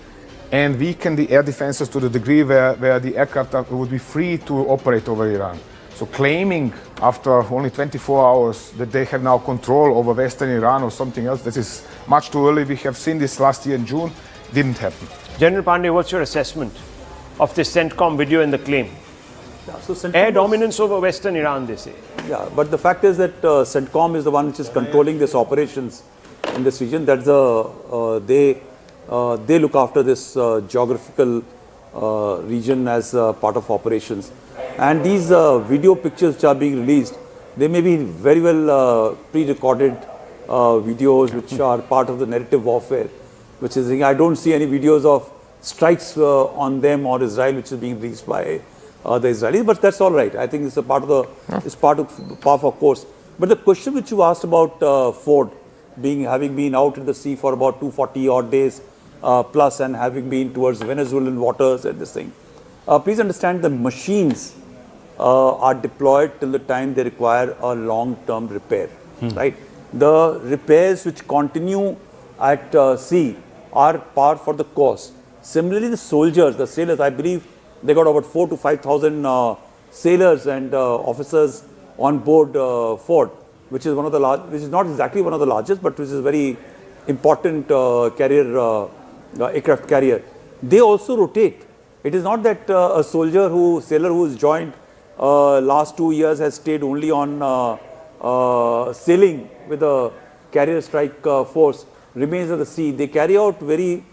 and weaken the air defenses to the degree where the aircraft would be free to operate over Iran. So claiming after only 24 hours that they have now control over Western Iran or something else, this is much too early. We have seen this last year in June, didn't happen.
General Pandey, what's your assessment of this CENTCOM video and the claim?
So
air dominance over Western Iran, they say.
Yeah, but the fact is that CENTCOM is the one which is controlling these operations in this region. That's they look after this geographical region as part of operations. And these video pictures which are being released, they may be very well pre-recorded videos which are part of the narrative warfare, which is, I don't see any videos of strikes on them or Israel which is being released by the Israelis, but that's all right. I think it's a part of it's part of our course. But the question which you asked about Ford having been out in the sea for about 240 odd days plus and having been towards Venezuelan waters and this thing. Please understand the machines are deployed till the time they require a long-term repair, right? The repairs which continue at sea are par for the course. Similarly, the soldiers, the sailors, I believe they got about 4,000 to 5,000 sailors and officers on board Ford, which is which is not exactly one of the largest, but which is a very important aircraft carrier. They also rotate. It is not that a sailor who is joined last 2 years has stayed only on sailing with a carrier strike force, remains at the sea. They carry out very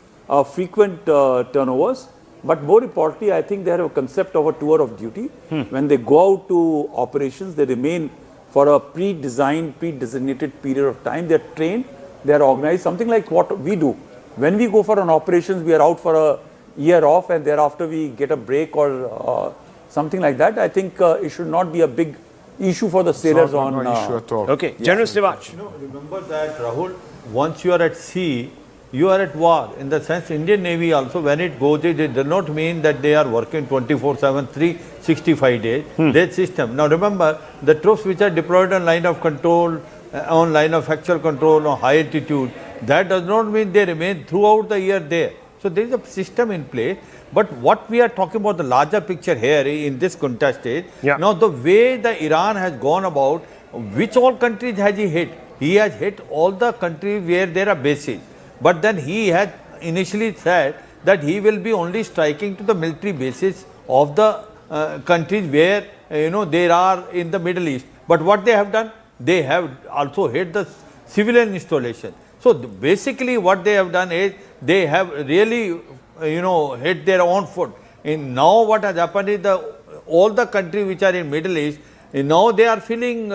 frequent turnovers. But more importantly, I think they have a concept of a tour of duty. When they go out to operations, they remain for a pre-designed, pre-designated period of time. They are trained, they are organized, something like what we do. When we go for an operations, we are out for a year off and thereafter we get a break or something like that. I think it should not be a big issue for the sailors
No
on.
issue at all.
Okay, General Sivach.
Remember that, Rahul, once you are at sea, you are at war. In the sense, Indian Navy also, when it goes, it does not mean that they are working 24/7, 365 days. Their system. Now remember, the troops which are deployed on line of control, on line of actual control, on high altitude, that does not mean they remain throughout the year there. So there is a system in place. But what we are talking about, the larger picture here in this contest is, now the way the Iran has gone about, which all countries has he hit? He has hit all the countries where there are bases. But then he had initially said that he will be only striking to the military bases of the countries where, there are in the Middle East. But what they have done? They have also hit the civilian installation. So basically what they have done is they have really hit their own foot. And now what has happened is all the countries which are in Middle East, now they are feeling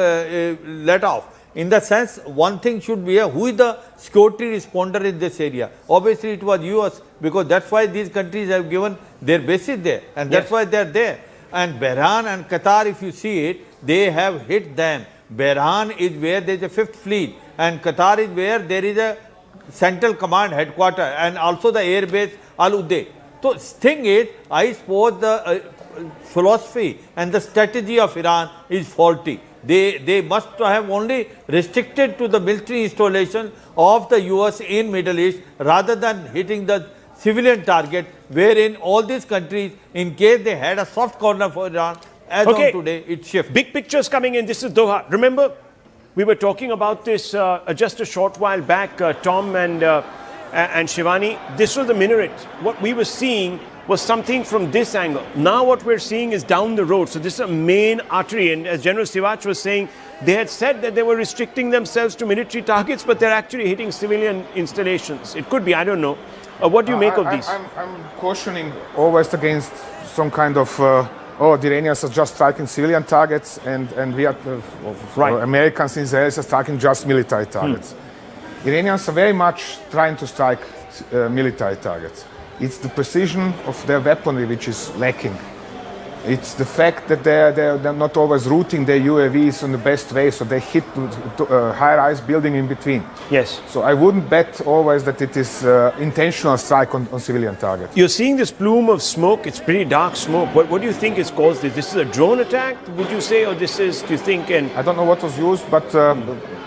let off. In the sense, one thing should be who is the security responder in this area. Obviously it was US, because that's why these countries have given their bases there, and that's why they are there. And Bahrain and Qatar, if you see it, they have hit them. Bahrain is where there is a 5th fleet, and Qatar is where there is a central command headquarter, and also the air base Al Udeid. So thing is, I suppose the philosophy and the strategy of Iran is faulty. They must have only restricted to the military installation of the US in Middle East rather than hitting the civilian target, wherein all these countries, in case they had a soft corner for Iran, as on today, it shifts.
Big pictures coming in. This is Doha. Remember, we were talking about this just a short while back, Tom and Shivani. This was the minaret. What we were seeing was something from this angle. Now what we're seeing is down the road. So this is a main artery. And as General Sivach was saying, they had said that they were restricting themselves to military targets, but they're actually hitting civilian installations. It could be, I don't know. What do you make of these?
I'm cautioning always against some kind of, the Iranians are just striking civilian targets, and we are, Americans and Israelis are striking just military targets. Iranians are very much trying to strike military targets. It's the precision of their weaponry which is lacking. It's the fact that they're not always routing their UAVs in the best way, so they hit high-rise building in between.
Yes.
So I wouldn't bet always that it is intentional strike on civilian targets.
You're seeing this plume of smoke. It's pretty dark smoke. What do you think has caused this? This is a drone attack, would you say, or this is, do you think?
I don't know what was used, but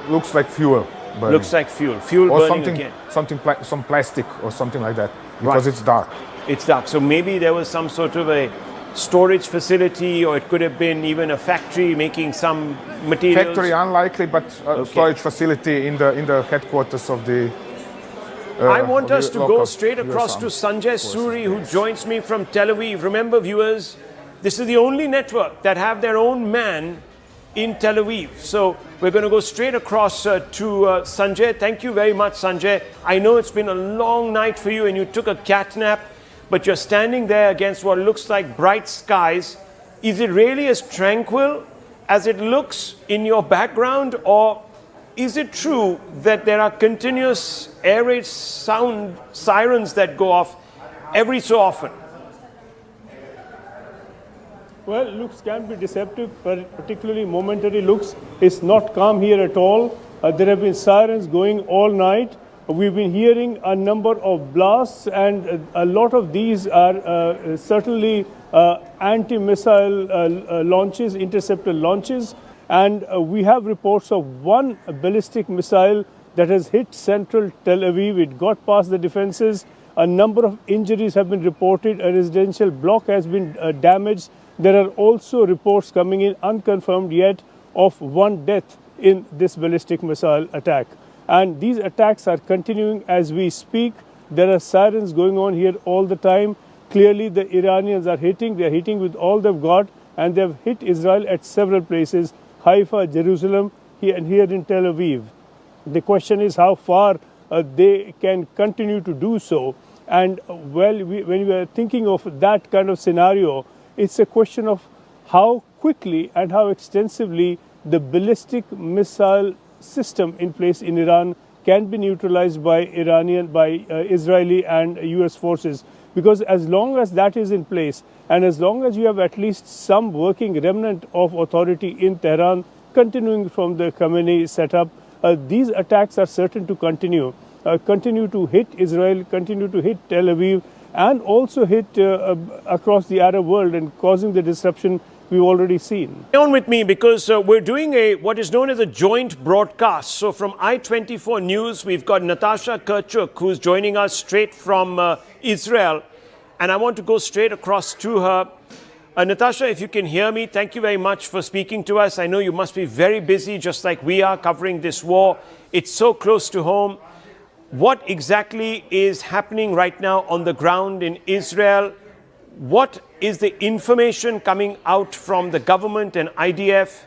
looks like fuel. Burning.
Looks like fuel. Fuel
or
burning
something
again.
some plastic or something like that, because it's dark.
It's dark. So maybe there was some sort of a storage facility, or it could have been even a factory making some materials.
Factory unlikely, but storage facility in the headquarters of the.
I want us to go straight across to Sanjay Suri, who joins me from Tel Aviv. Remember, viewers, this is the only network that have their own man in Tel Aviv. So we're going to go straight across to Sanjay. Thank you very much, Sanjay. I know it's been a long night for you and you took a cat nap, but you're standing there against what looks like bright skies. Is it really as tranquil as it looks in your background, or is it true that there are continuous air raid sound sirens that go off every so often?
Well, looks can be deceptive, particularly momentary looks. It's not calm here at all. There have been sirens going all night. We've been hearing a number of blasts, and a lot of these are certainly anti-missile launches, interceptor launches. And we have reports of one ballistic missile that has hit central Tel Aviv. It got past the defenses. A number of injuries have been reported. A residential block has been damaged. There are also reports coming in, unconfirmed yet, of one death in this ballistic missile attack. And these attacks are continuing as we speak. There are sirens going on here all the time. Clearly, the Iranians are hitting. They're hitting with all they've got, and they've hit Israel at several places, Haifa, Jerusalem, and here in Tel Aviv. The question is how far they can continue to do so. And when we are thinking of that kind of scenario, it's a question of how quickly and how extensively the ballistic missile system in place in Iran can be neutralized by Israeli and US forces. because as long as that is in place and as long as you have at least some working remnant of authority in Tehran continuing from the Khamenei setup, these attacks are certain to continue to hit Israel, continue to hit Tel Aviv, and also hit across the Arab world and causing the disruption we've already seen.
Stay on with me because we're doing what is known as a joint broadcast. So from I-24 News, we've got Natasha Kirchuk, who's joining us straight from Israel. And I want to go straight across to her. Natasha, if you can hear me, thank you very much for speaking to us. I know you must be very busy, just like we are, covering this war. It's so close to home. What exactly is happening right now on the ground in Israel? What is the information coming out from the government and IDF?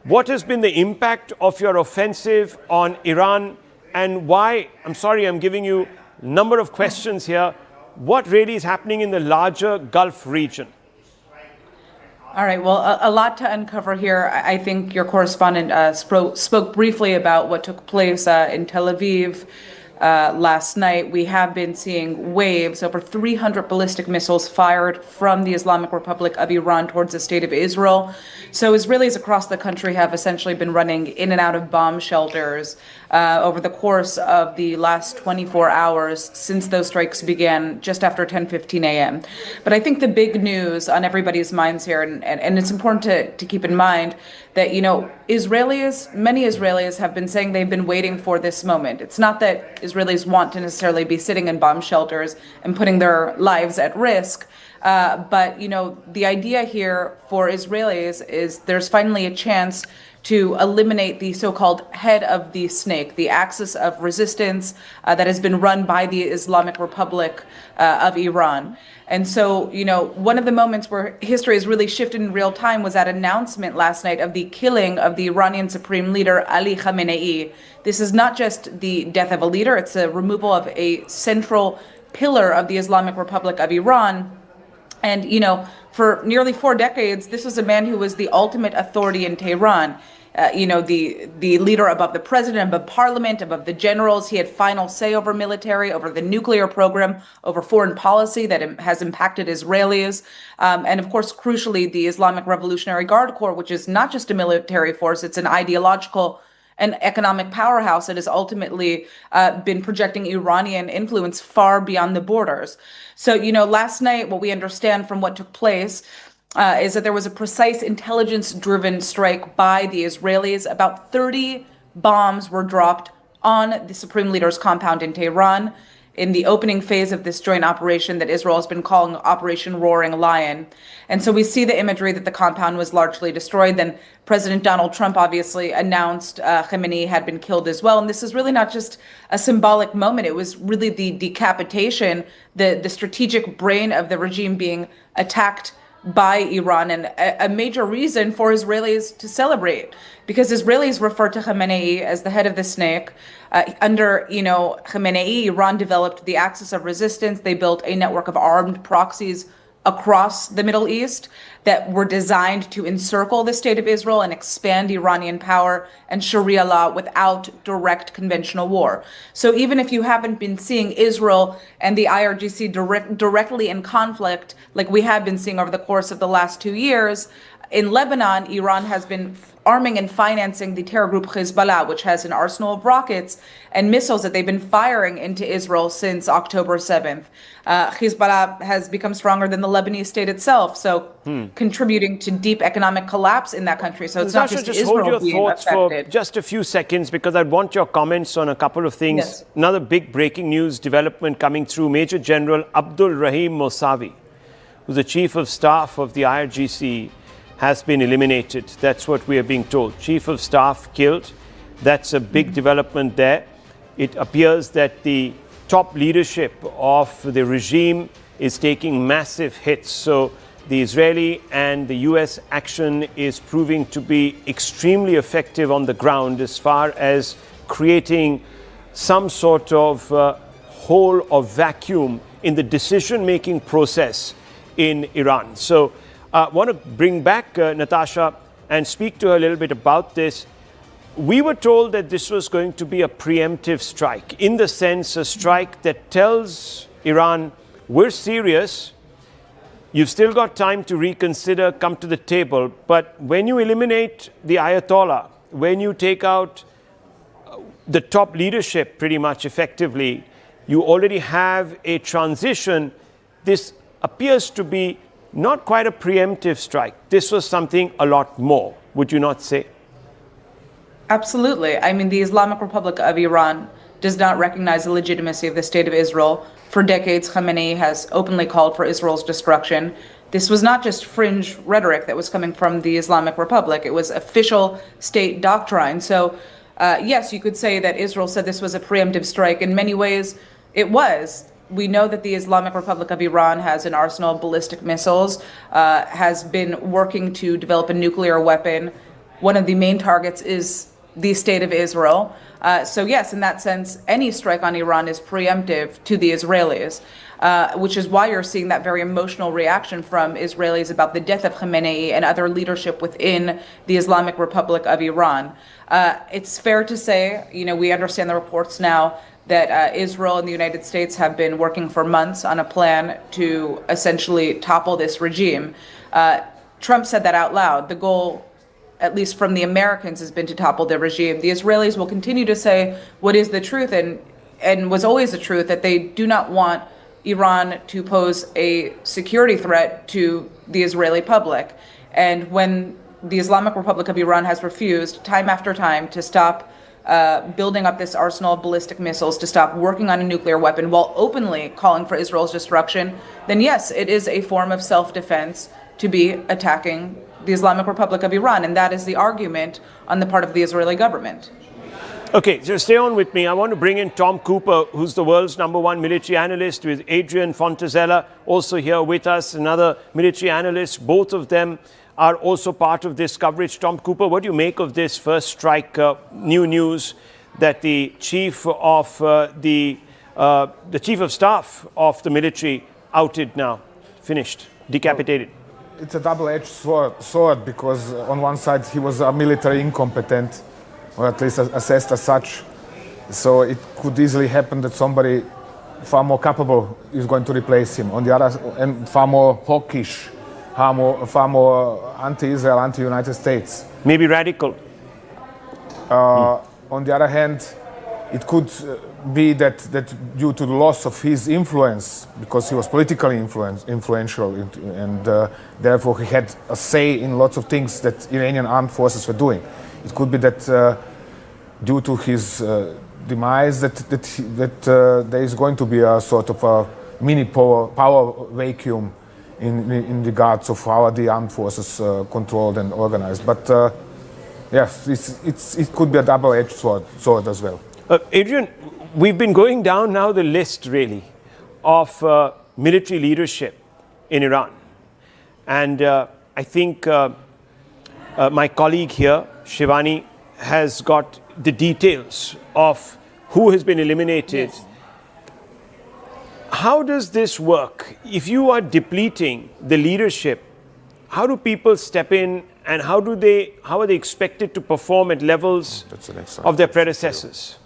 What has been the impact of your offensive on Iran? And why, I'm sorry, I'm giving you a number of questions here. What really is happening in the larger Gulf region?
All right, well, a lot to uncover here. I think your correspondent spoke briefly about what took place in Tel Aviv last night. We have been seeing waves, over 300 ballistic missiles fired from the Islamic Republic of Iran towards the state of Israel. So Israelis across the country have essentially been running in and out of bomb shelters over the course of the last 24 hours since those strikes began just after 10:15 a.m. But I think the big news on everybody's minds here, and it's important to keep in mind that, you know, many Israelis have been saying they've been waiting for this moment. It's not that Israelis want to necessarily be sitting in bomb shelters and putting their lives at risk. But, you know, the idea here for Israelis is there's finally a chance to eliminate the so-called head of the snake, the axis of resistance that has been run by the Islamic Republic of Iran. And so, you know, one of the moments where history has really shifted in real time was that announcement last night of the killing of the Iranian Supreme Leader Ali Khamenei. This is not just the death of a leader, it's a removal of a central pillar of the Islamic Republic of Iran. And, you know, for nearly 4 decades, this was a man who was the ultimate authority in Tehran. You know, the leader above the president, above parliament, above the generals. He had final say over military, over the nuclear program, over foreign policy that has impacted Israelis. And of course, crucially, the Islamic Revolutionary Guard Corps, which is not just a military force, it's an ideological and economic powerhouse that has ultimately been projecting Iranian influence far beyond the borders. So, you know, last night, what we understand from what took place is that there was a precise intelligence-driven strike by the Israelis. About 30 bombs were dropped on the Supreme Leader's compound in Tehran in the opening phase of this joint operation that Israel has been calling Operation Roaring Lion. And so we see the imagery that the compound was largely destroyed. Then President Donald Trump obviously announced Khamenei had been killed as well. And this is really not just a symbolic moment. It was really the decapitation, the strategic brain of the regime being attacked by Iran, and a major reason for Israelis to celebrate, because Israelis refer to Khamenei as the head of the snake. Under, you know, Khamenei, Iran developed the axis of resistance. They built a network of armed proxies across the Middle East that were designed to encircle the state of Israel and expand Iranian power and Sharia law without direct conventional war. So even if you haven't been seeing Israel and the IRGC directly in conflict, like we have been seeing over the course of the last 2 years, in Lebanon, Iran has been arming and financing the terror group Hezbollah, which has an arsenal of rockets and missiles that they've been firing into Israel since October 7th. Hezbollah has become stronger than the Lebanese state itself, so contributing to deep economic collapse in that country. So it's not just Israel
hold your
being
thoughts
affected.
for just a few seconds, because I'd want your comments on a couple of things.
Yes.
Another big breaking news development coming through: Major General Abdul Rahim Mousavi, who's the chief of staff of the IRGC, has been eliminated. That's what we are being told. Chief of staff killed. That's a big development there. It appears that the top leadership of the regime is taking massive hits. So the Israeli and the US action is proving to be extremely effective on the ground as far as creating some sort of hole or vacuum in the decision-making process in Iran. So I want to bring back Natasha and speak to her a little bit about this. We were told that this was going to be a preemptive strike, in the sense a strike that tells Iran, we're serious. You've still got time to reconsider, come to the table. But when you eliminate the Ayatollah, when you take out the top leadership pretty much effectively, you already have a transition. This appears to be not quite a preemptive strike. This was something a lot more, would you not say?
Absolutely. I mean, the Islamic Republic of Iran does not recognize the legitimacy of the State of Israel. For decades, Khamenei has openly called for Israel's destruction. This was not just fringe rhetoric that was coming from the Islamic Republic. It was official state doctrine. So, yes, you could say that Israel said this was a preemptive strike. In many ways, it was. We know that the Islamic Republic of Iran has an arsenal of ballistic missiles, has been working to develop a nuclear weapon. One of the main targets is the State of Israel. So yes, in that sense, any strike on Iran is preemptive to the Israelis, which is why you're seeing that very emotional reaction from Israelis about the death of Khamenei and other leadership within the Islamic Republic of Iran. It's fair to say, we understand the reports now that Israel and the United States have been working for months on a plan to essentially topple this regime. Trump said that out loud. The goal, at least from the Americans, has been to topple the regime. The Israelis will continue to say what is the truth and was always the truth, that they do not want Iran to pose a security threat to the Israeli public. And when the Islamic Republic of Iran has refused time after time to stop building up this arsenal of ballistic missiles, to stop working on a nuclear weapon while openly calling for Israel's destruction, then yes, it is a form of self-defense to be attacking the Islamic Republic of Iran, and that is the argument on the part of the Israeli government.
Okay, so stay on with me. I want to bring in Tom Cooper, who's the world's #1 military analyst, with Adrian Fontazella also here with us, another military analyst. Both of them are also part of this coverage. Tom Cooper, what do you make of this first strike? New news that the chief of the chief of staff of the military outed now, finished, decapitated.
It's a double-edged sword because on one side he was a military incompetent, or at least assessed as such. So it could easily happen that somebody far more capable is going to replace him. On the other, and far more hawkish, far more anti-Israel, anti-United States.
Maybe radical.
On the other hand, it could be that due to the loss of his influence, because he was politically influential, and therefore he had a say in lots of things that Iranian armed forces were doing. It could be that due to his demise, that there is going to be a sort of a mini power vacuum in regards of how the armed forces controlled and organized. But yes, it could be a double-edged sword as well.
Adrian, we've been going down now the list, really, of military leadership in Iran. And I think my colleague here, Shivani, has got the details of who has been eliminated. Yes. How does this work? If you are depleting the leadership, how do people step in, and how are they expected to perform at levels of their predecessors?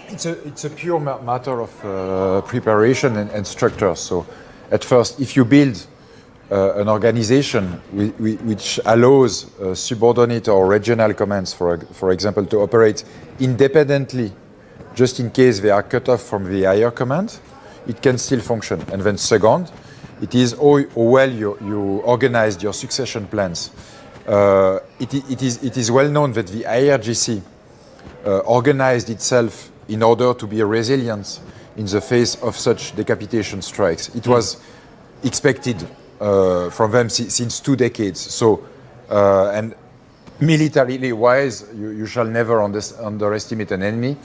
It's a pure matter of preparation and structure. So, at first, if you build an organization which allows subordinate or regional commands, for example, to operate independently, just in case they are cut off from the higher command, it can still function. And then second, it is how well you organized your succession plans. It is well known that the IRGC organized itself in order to be resilient in the face of such decapitation strikes. It was expected from them since 2 decades. So, and militarily wise, you shall never underestimate an enemy,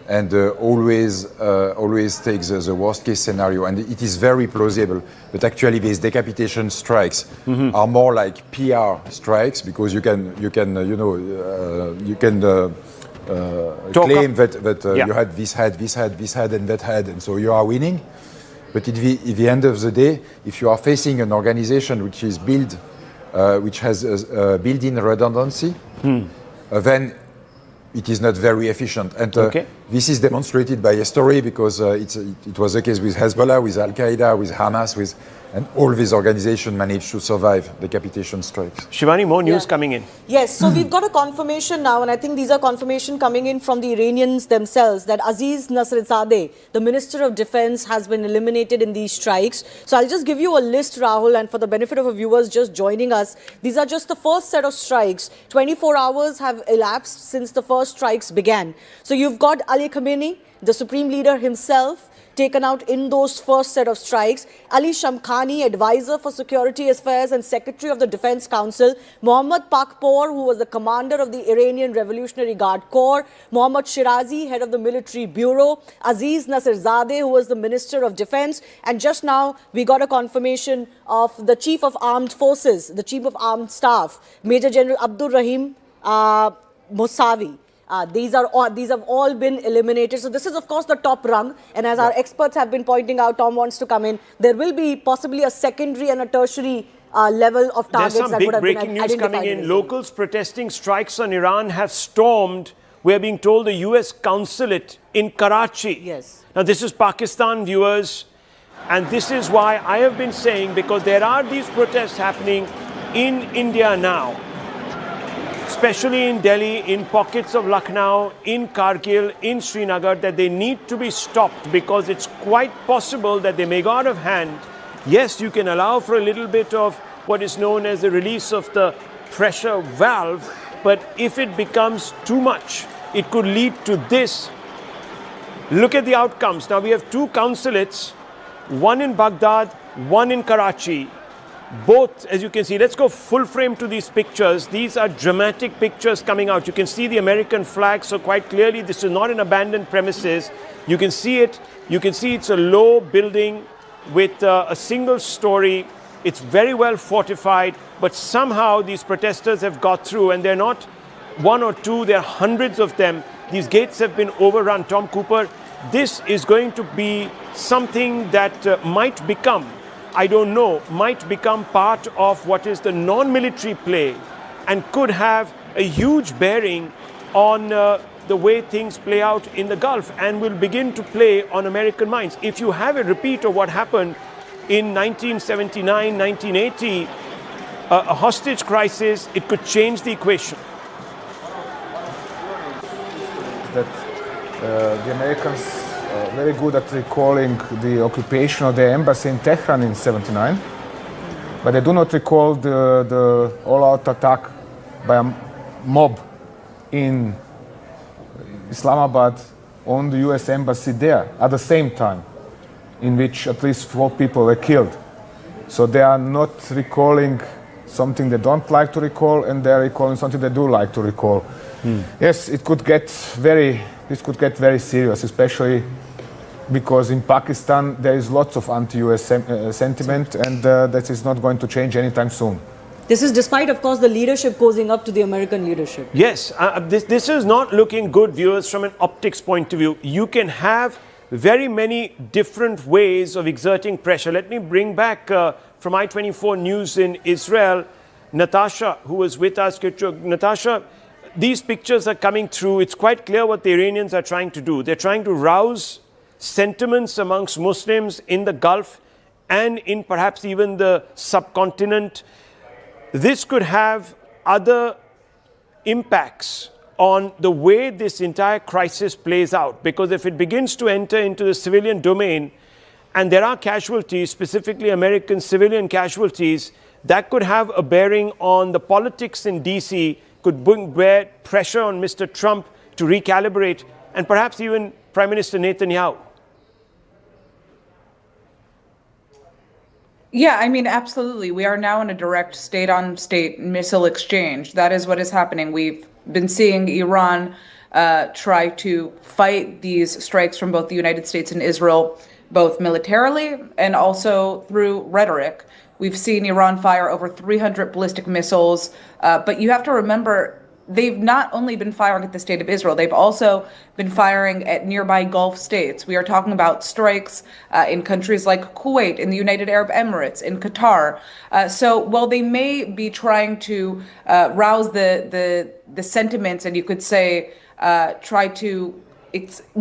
and always take the worst case scenario. And it is very plausible that actually these decapitation strikes are more like PR strikes, because you can claim that you had this head, and that head, and so you are winning. But at the end of the day, if you are facing an organization which is which has built-in redundancy, then it is not very efficient. And This is demonstrated by history because it was the case with Hezbollah, with Al-Qaeda, with Hamas, and all these organizations managed to survive decapitation strikes.
Shivani, more news coming in.
Yes, so we've got a confirmation now, and I think these are confirmation coming in from the Iranians themselves, that Aziz Nasrizzadeh, the Minister of Defense, has been eliminated in these strikes. So I'll just give you a list, Rahul, and for the benefit of our viewers just joining us, these are just the first set of strikes. 24 hours have elapsed since the first strikes began. So you've got Ali Khamenei, the Supreme Leader himself, taken out in those first set of strikes. Ali Shamkhani, Advisor for Security Affairs and Secretary of the Defense Council. Mohammad Pakpour, who was the commander of the Iranian Revolutionary Guard Corps. Mohammad Shirazi, head of the Military Bureau. Aziz Nasrizzadeh, who was the Minister of Defense. And just now, we got a confirmation of the Chief of Armed Forces, the Chief of Armed Staff, Major General Abdur Rahim Mousavi. These have all been eliminated. So this is, of course, the top rung. And as our experts have been pointing out, Tom wants to come in, there will be possibly a secondary and a tertiary level of targets.
There's some big breaking news coming in. Locals protesting strikes on Iran have stormed, we're being told, the US consulate in Karachi.
Yes.
Now, this is Pakistan, viewers. And this is why I have been saying, because there are these protests happening in India now, especially in Delhi, in pockets of Lucknow, in Kargil, in Srinagar, that they need to be stopped because it's quite possible that they may go out of hand. Yes, you can allow for a little bit of what is known as the release of the pressure valve, but if it becomes too much, it could lead to this. Look at the outcomes. Now we have two consulates, one in Baghdad, one in Karachi. Both, as you can see, let's go full frame to these pictures. These are dramatic pictures coming out. You can see the American flag, so quite clearly this is not an abandoned premises. You can see it. You can see it's a low building with a single story. It's very well fortified, but somehow these protesters have got through, and they're not one or two, there are hundreds of them. These gates have been overrun. Tom Cooper, this is going to be something that might become, I don't know, might become part of what is the non-military play and could have a huge bearing on the way things play out in the Gulf and will begin to play on American minds. If you have a repeat of what happened in 1979, 1980, a hostage crisis, it could change the equation.
That the Americans very good at recalling the occupation of the embassy in Tehran in '79, but they do not recall the all-out attack by a mob in Islamabad on the US embassy there at the same time, in which at least 4 people were killed. So they are not recalling something they don't like to recall, and they are recalling something they do like to recall. Yes, it could get this could get very serious, especially because in Pakistan there is lots of anti-US sentiment, and that is not going to change anytime soon.
This is despite, of course, the leadership causing up to the American leadership.
Yes, this is not looking good, viewers, from an optics point of view. You can have very many different ways of exerting pressure. Let me bring back from I-24 News in Israel, Natasha, who was with us. Natasha, these pictures are coming through. It's quite clear what the Iranians are trying to do. They're trying to rouse sentiments amongst Muslims in the Gulf and in perhaps even the subcontinent. This could have other impacts on the way this entire crisis plays out, because if it begins to enter into the civilian domain and there are casualties, specifically American civilian casualties, that could have a bearing on the politics in DC, could bear pressure on Mr. Trump to recalibrate, and perhaps even Prime Minister Netanyahu.
Yeah, I mean, absolutely. We are now in a direct state-on-state missile exchange. That is what is happening. We've been seeing Iran try to fight these strikes from both the United States and Israel, both militarily and also through rhetoric. We've seen Iran fire over 300 ballistic missiles, but you have to remember, they've not only been firing at the state of Israel, they've also been firing at nearby Gulf states. We are talking about strikes in countries like Kuwait, in the United Arab Emirates, in Qatar. So while they may be trying to rouse the sentiments, and you could say try to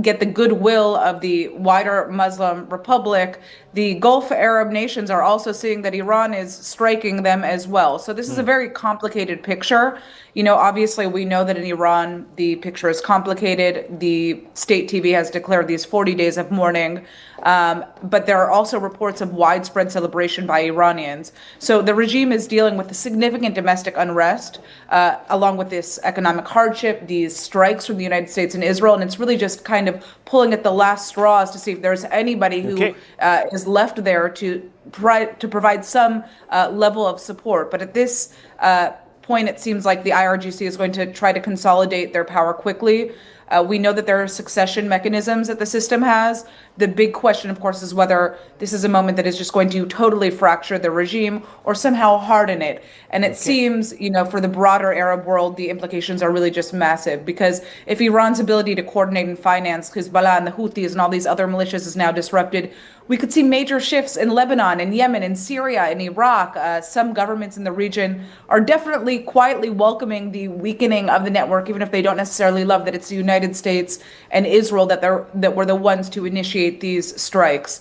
get the goodwill of the wider Muslim Republic, the Gulf Arab nations are also seeing that Iran is striking them as well. So this is a very complicated picture. You know, obviously we know that in Iran, the picture is complicated. The state TV has declared these 40 days of mourning. But there are also reports of widespread celebration by Iranians. So the regime is dealing with a significant domestic unrest, along with this economic hardship, these strikes from the United States and Israel, and it's really just kind of pulling at the last straws to see if there's anybody who is left there to provide some level of support. But at this point, it seems like the IRGC is going to try to consolidate their power quickly. We know that there are succession mechanisms that the system has. The big question, of course, is whether this is a moment that is just going to totally fracture the regime or somehow harden it. And it seems, you know, for the broader Arab world, the implications are really just massive, because if Iran's ability to coordinate and finance Hezbollah and the Houthis and all these other militias is now disrupted, we could see major shifts in Lebanon and Yemen and Syria and Iraq. Some governments in the region are definitely quietly welcoming the weakening of the network, even if they don't necessarily love that it's the United States and Israel that were the ones to initiate these strikes.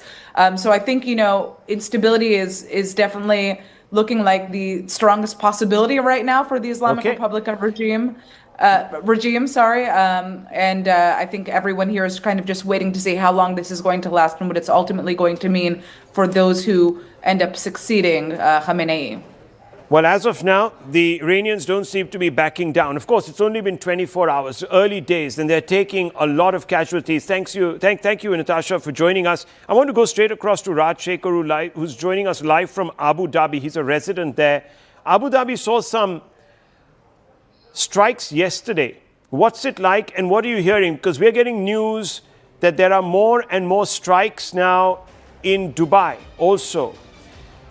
So I think, you know, instability is definitely looking like the strongest possibility right now for the Islamic Republic of regime. And I think everyone here is kind of just waiting to see how long this is going to last and what it's ultimately going to mean for those who end up succeeding Khamenei.
Well, as of now, the Iranians don't seem to be backing down. Of course, it's only been 24 hours, early days, and they're taking a lot of casualties. Thank you, Natasha, for joining us. I want to go straight across to Raj Shekhar, who's joining us live from Abu Dhabi. He's a resident there. Abu Dhabi saw some strikes yesterday. What's it like, and what are you hearing? Because we're getting news that there are more and more strikes now in Dubai also.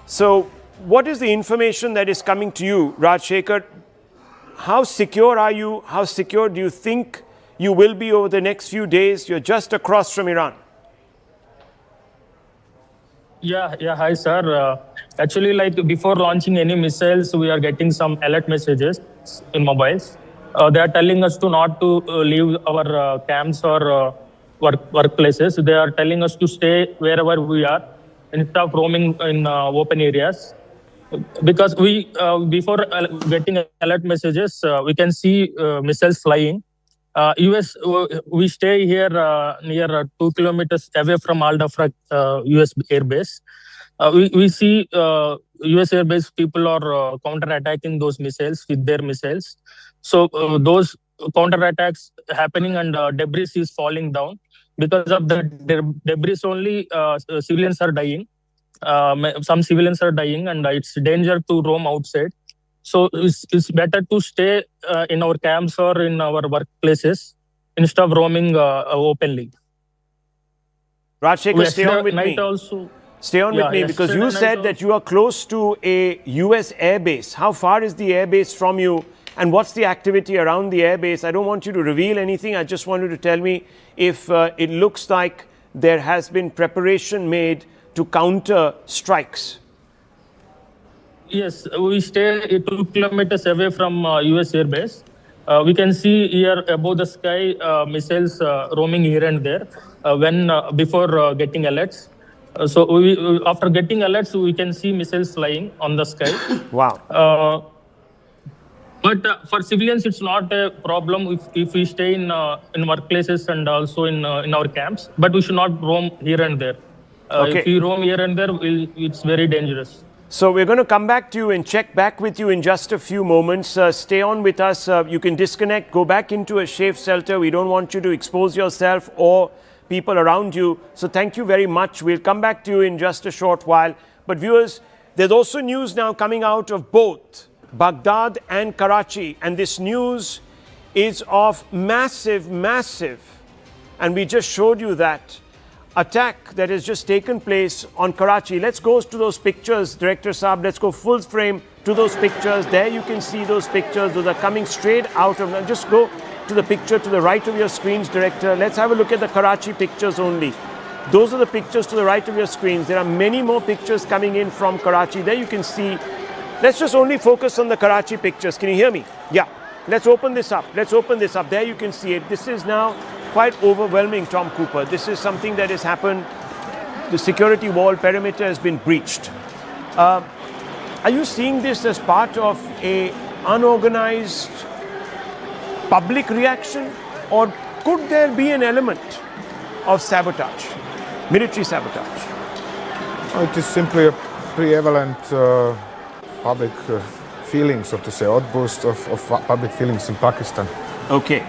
So what is the information that is coming to you, Raj Shekhar? How secure are you? How secure do you think you will be over the next few days? You're just across from Iran.
Yeah, hi, sir. Actually, like before launching any missiles, we are getting some alert messages in mobiles. They are telling us to not to leave our camps or workplaces. They are telling us to stay wherever we are instead of roaming in open areas. Because we, before getting alert messages, we can see missiles flying. US, we stay here near 2 kilometers away from Al Dafra US airbase. We see US airbase people are counter-attacking those missiles with their missiles. So those counter-attacks happening and debris is falling down. Because of the debris only, civilians are dying. Some civilians are dying, and it's danger to roam outside. So it's better to stay in our camps or in our workplaces instead of roaming openly.
Raj Shekhar, stay on with me. Stay on with me, because you said that you are close to a US airbase. How far is the airbase from you, and what's the activity around the airbase? I don't want you to reveal anything. I just want you to tell me if it looks like there has been preparation made to counter strikes.
Yes, we stay 2 kilometers away from US airbase. We can see here above the sky missiles roaming here and there before getting alerts. So after getting alerts, we can see missiles flying on the sky.
Wow.
But for civilians, it's not a problem if we stay in workplaces and also in our camps. But we should not roam here and there. If we roam here and there, it's very dangerous.
So we're going to come back to you and check back with you in just a few moments. Stay on with us. You can disconnect, go back into a safe shelter. We don't want you to expose yourself or people around you. So thank you very much. We'll come back to you in just a short while. But viewers, there's also news now coming out of both Baghdad and Karachi. And this news is of massive, and we just showed you that attack that has just taken place on Karachi. Let's go to those pictures, Director Saab. Let's go full frame to those pictures. There you can see those pictures. Those are coming straight out of... Now just go to the picture to the right of your screens, Director. Let's have a look at the Karachi pictures only. Those are the pictures to the right of your screens. There are many more pictures coming in from Karachi. There you can see. Let's just only focus on the Karachi pictures. Can you hear me? Yeah. Let's open this up. There you can see it. This is now quite overwhelming, Tom Cooper. This is something that has happened. The security wall perimeter has been breached. Are you seeing this as part of a unorganized public reaction, or could there be an element of sabotage, military sabotage?
It is simply a prevalent public feeling, so to say, outburst of public feelings in Pakistan.
Okay.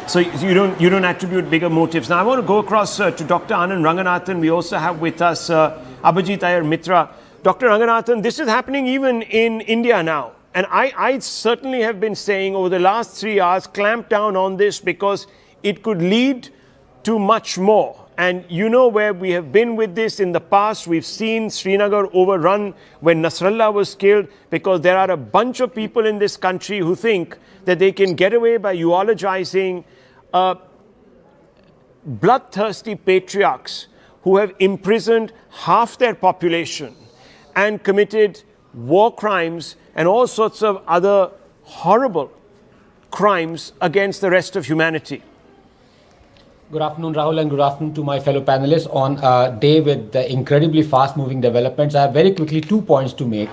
So you don't attribute bigger motives. Now I want to go across to Dr. Anand Ranganathan. We also have with us Abhijit Iyer Mitra. Dr. Ranganathan, this is happening even in India now. And I certainly have been saying over the last 3 hours, clamp down on this because it could lead to much more. And you know where we have been with this in the past. We've seen Srinagar overrun when Nasrallah was killed, because there are a bunch of people in this country who think that they can get away by eulogizing bloodthirsty patriarchs who have imprisoned half their population and committed war crimes and all sorts of other horrible crimes against the rest of humanity.
Good afternoon, Rahul, and good afternoon to my fellow panelists on a day with the incredibly fast-moving developments. I have very quickly 2 points to make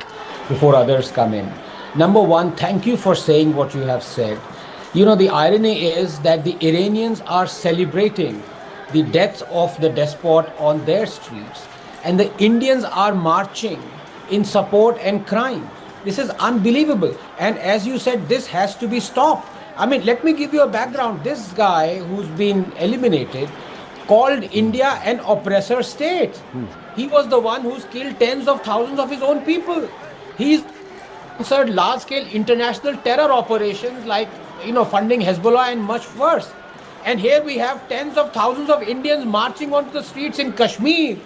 before others come in. Number one, thank you for saying what you have said. You know, the irony is that the Iranians are celebrating the deaths of the despot on their streets, and the Indians are marching in support and crying. This is unbelievable. And as you said, this has to be stopped. I mean, let me give you a background. This guy who's been eliminated called India an oppressor state. He was the one who's killed tens of thousands of his own people. He's sponsored large-scale international terror operations like, funding Hezbollah and much worse. And here we have tens of thousands of Indians marching onto the streets in Kashmir,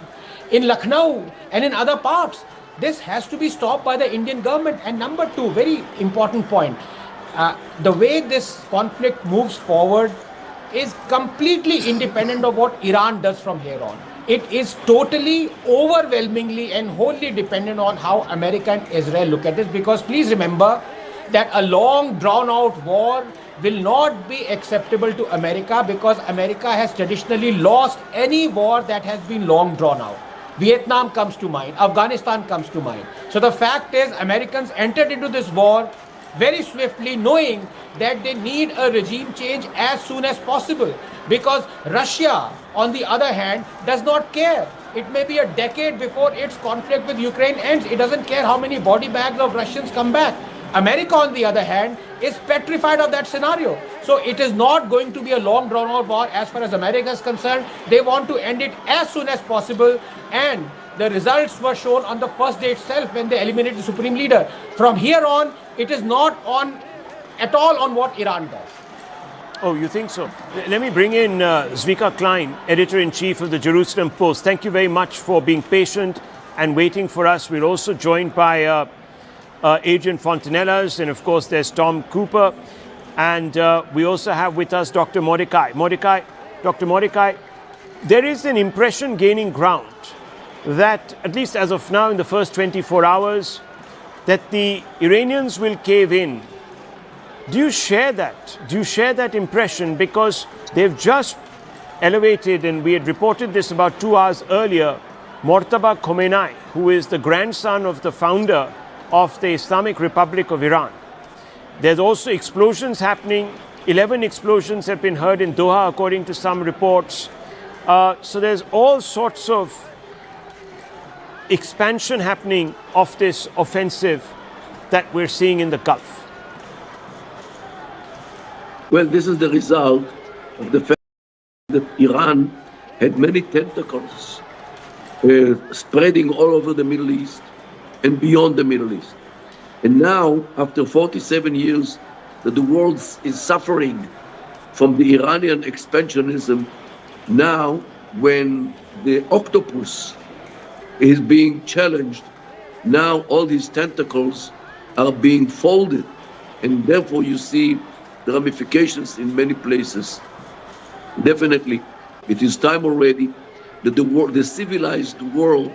in Lucknow, and in other parts. This has to be stopped by the Indian government. And number two, very important point. The way this conflict moves forward is completely independent of what Iran does from here on. It is totally, overwhelmingly and wholly dependent on how America and Israel look at this, because please remember that a long drawn out war will not be acceptable to America, because America has traditionally lost any war that has been long drawn out. Vietnam comes to mind, Afghanistan comes to mind. So the fact is, Americans entered into this war very swiftly, knowing that they need a regime change as soon as possible, because Russia, on the other hand, does not care. It may be a decade before its conflict with Ukraine ends. It doesn't care how many body bags of Russians come back. America, on the other hand, is petrified of that scenario. So it is not going to be a long drawn out war as far as America is concerned. They want to end it as soon as possible, and the results were shown on the first day itself when they eliminated the supreme leader. From here on, it is not at all on what Iran does.
Oh, you think so? Let me bring in Zvika Klein, editor-in-chief of the Jerusalem Post. Thank you very much for being patient and waiting for us. We're also joined by Adrian Fontanellas, and of course there's Tom Cooper. And we also have with us Dr. Mordecai. Dr. Mordecai, there is an impression gaining ground that, at least as of now in the first 24 hours, that the Iranians will cave in. Do you share that? Do you share that impression? Because they've just elevated, and we had reported this about 2 hours earlier, Mortaba Khamenei, who is the grandson of the founder of the Islamic Republic of Iran. There's also explosions happening. 11 explosions have been heard in Doha, according to some reports. So there's all sorts of expansion happening of this offensive that we're seeing in the Gulf.
Well, this is the result of the fact that Iran had many tentacles spreading all over the Middle East and beyond the Middle East. And now, after 47 years that the world is suffering from the Iranian expansionism, now when the octopus is being challenged, now all these tentacles are being folded, and therefore you see the ramifications in many places. Definitely, it is time already that the civilized world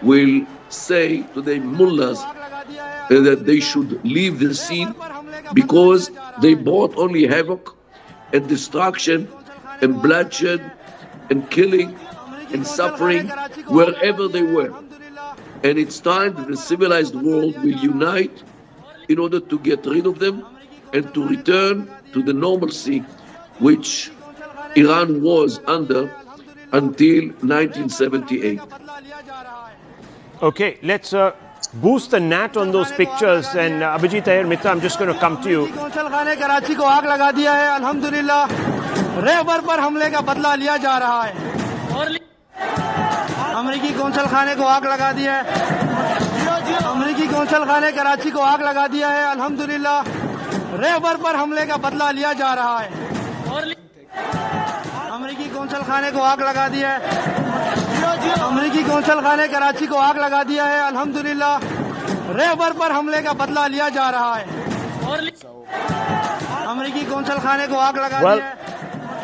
will say to the mullahs that they should leave the scene, because they brought only havoc and destruction and bloodshed and killing and suffering wherever they were. And it's time that the civilized world will unite in order to get rid of them and to return to the normalcy which Iran was under until 1978.
Okay, let's boost the nat on those pictures. And Abhijit Iyer Mitra, I'm just going to come to you.
Karachi को आग लगा दिया है अल्हम्दुलिल्लाह रहबर पर हमले का बदला लिया जा रहा है अमेरिकी कौंसल खाने को आग लगा दिया है अमेरिकी कौंसल खाने कराची को आग लगा दिया है अल्हम्दुलिल्लाह रहबर पर हमले का बदला लिया जा रहा है अमेरिकी कौंसल खाने को आग लगा दिया है अमेरिकी कौंसल खाने कराची को आग लगा दिया है अल्हम्दुलिल्लाह रहबर पर हमले का बदला लिया जा रहा है अमेरिकी कौंसल खाने को आग लगा दिया है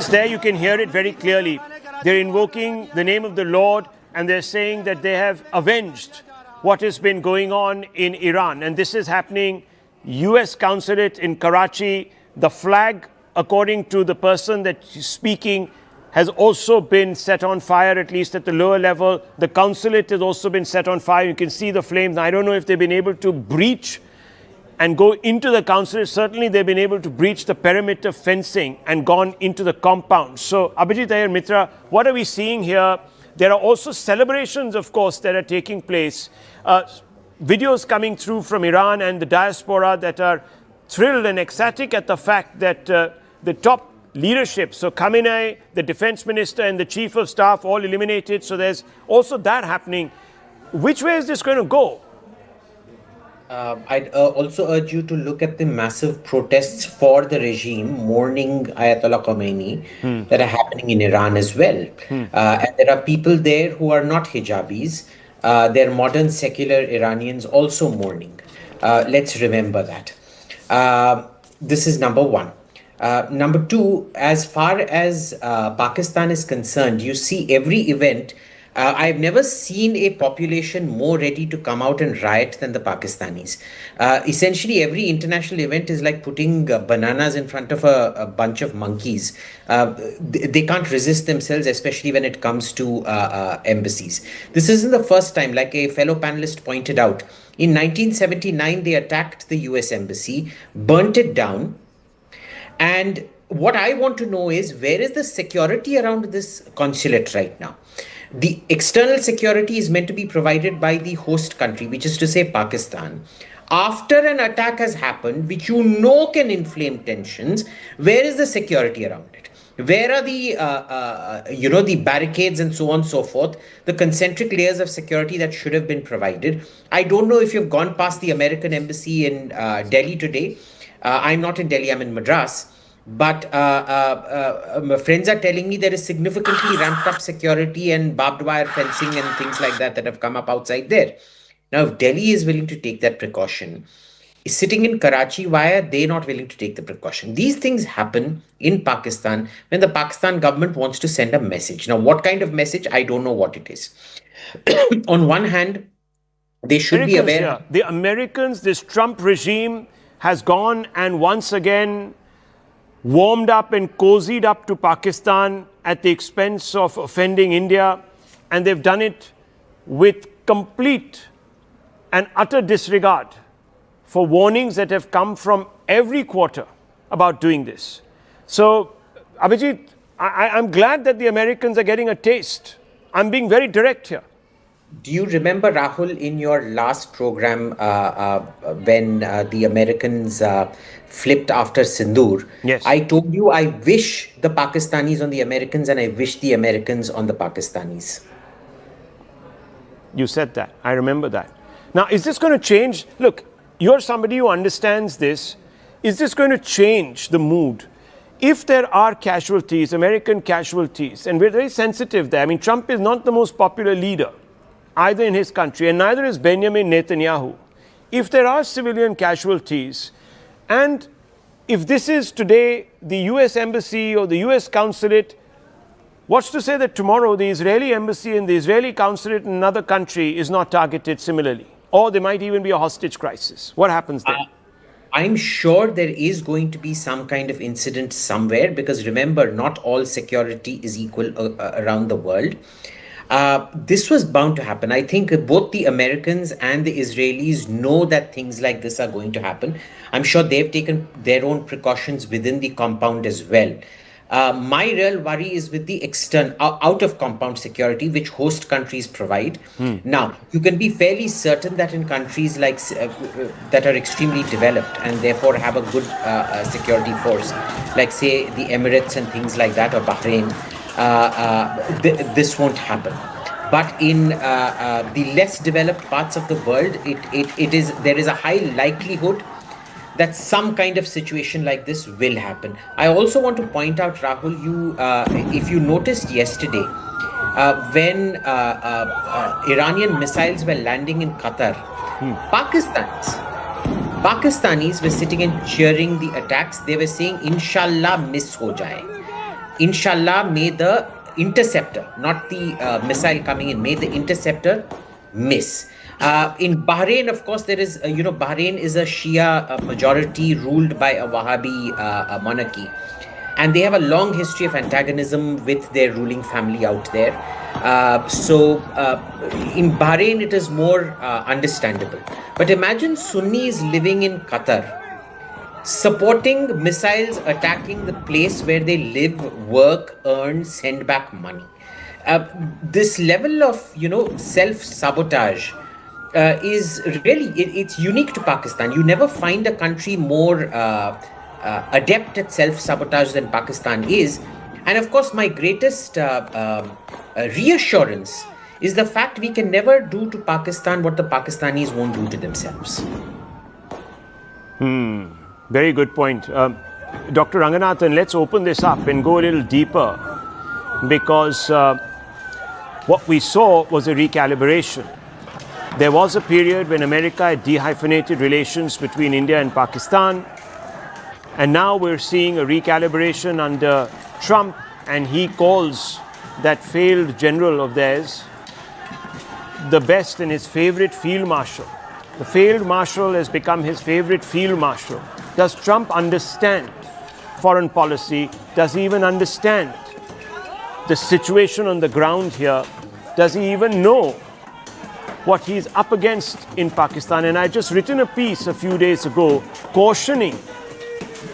There you can hear it very clearly. They're invoking the name of the Lord and they're saying that they have avenged what has been going on in Iran. And this is happening, US consulate in Karachi. The flag, according to the person that's speaking, has also been set on fire, at least at the lower level. The consulate has also been set on fire. You can see the flames. I don't know if they've been able to breach and go into the consulate. Certainly they've been able to breach the perimeter fencing and gone into the compound. So, Abhijit Iyer Mitra, what are we seeing here? There are also celebrations, of course, that are taking place. Videos coming through from Iran and the diaspora that are thrilled and ecstatic at the fact that the top leadership, so Khamenei, the defense minister and the chief of staff all eliminated. So there's also that happening. Which way is this going to go?
I'd also urge you to look at the massive protests for the regime mourning Ayatollah Khamenei that are happening in Iran as well. And there are people there who are not hijabis. They're modern secular Iranians also mourning. Let's remember that. This is number one. Number two, as far as Pakistan is concerned, you see every event. I've never seen a population more ready to come out and riot than the Pakistanis. Essentially, every international event is like putting bananas in front of a bunch of monkeys. They can't resist themselves, especially when it comes to embassies. This isn't the first time, like a fellow panelist pointed out. In 1979, they attacked the US embassy, burnt it down. And what I want to know is, where is the security around this consulate right now? The external security is meant to be provided by the host country, which is to say Pakistan. After an attack has happened, which you know can inflame tensions, where is the security around it? Where are the, the barricades and so on and so forth, the concentric layers of security that should have been provided? I don't know if you've gone past the American embassy in Delhi today. I'm not in Delhi, I'm in Madras. But my friends are telling me there is significantly ramped up security and barbed wire fencing and things like that that have come up outside there. Now, if Delhi is willing to take that precaution, is sitting in Karachi, why are they not willing to take the precaution? These things happen in Pakistan when the Pakistan government wants to send a message. Now, what kind of message? I don't know what it is. On one hand, they should be aware.
Yeah. The Americans, this Trump regime has gone and once again warmed up and cozied up to Pakistan at the expense of offending India, and they've done it with complete and utter disregard for warnings that have come from every quarter about doing this. So, Abhijit, I'm glad that the Americans are getting a taste. I'm being very direct here.
Do you remember, Rahul, in your last program when the Americans flipped after Sindoor?
Yes.
I told you I wish the Pakistanis on the Americans and I wish the Americans on the Pakistanis.
You said that. I remember that. Now, is this going to change? Look, you're somebody who understands this. Is this going to change the mood? If there are casualties, American casualties, and we're very sensitive there. I mean, Trump is not the most popular leader either in his country, and neither is Benjamin Netanyahu. If there are civilian casualties, and if this is today the US embassy or the US consulate, what's to say that tomorrow the Israeli embassy and the Israeli consulate in another country is not targeted similarly? Or there might even be a hostage crisis. What happens then?
I'm sure there is going to be some kind of incident somewhere because remember, not all security is equal around the world. This was bound to happen. I think both the Americans and the Israelis know that things like this are going to happen. I'm sure they've taken their own precautions within the compound as well. My real worry is with the out of compound security, which host countries provide. Now, you can be fairly certain that in countries like that are extremely developed and therefore have a good security force, like say the Emirates and things like that, or Bahrain, this won't happen. But in the less developed parts of the world, there is a high likelihood that some kind of situation like this will happen. I also want to point out, Rahul, if you noticed yesterday, when Iranian missiles were landing in Qatar, Pakistanis were sitting and cheering the attacks. They were saying, Inshallah miss ho jaye. Inshallah, may the interceptor, not the missile coming in, may the interceptor miss. In Bahrain, of course, there is, Bahrain is a Shia majority ruled by a Wahhabi monarchy. And they have a long history of antagonism with their ruling family out there. So in Bahrain, it is more understandable. But imagine Sunnis living in Qatar, supporting missiles attacking the place where they live, work, earn, send back money. This level of, self-sabotage is really, it's unique to Pakistan. You never find a country more adept at self-sabotage than Pakistan is. And of course, my greatest reassurance is the fact we can never do to Pakistan what the Pakistanis won't do to themselves.
Very good point. Dr. Ranganathan, let's open this up and go a little deeper, because what we saw was a recalibration. There was a period when America had dehyphenated relations between India and Pakistan, and now we're seeing a recalibration under Trump, and he calls that failed general of theirs the best and his favorite field marshal. The failed marshal has become his favorite field marshal. Does Trump understand foreign policy? Does he even understand the situation on the ground here? Does he even know what he's up against in Pakistan? And I just written a piece a few days ago cautioning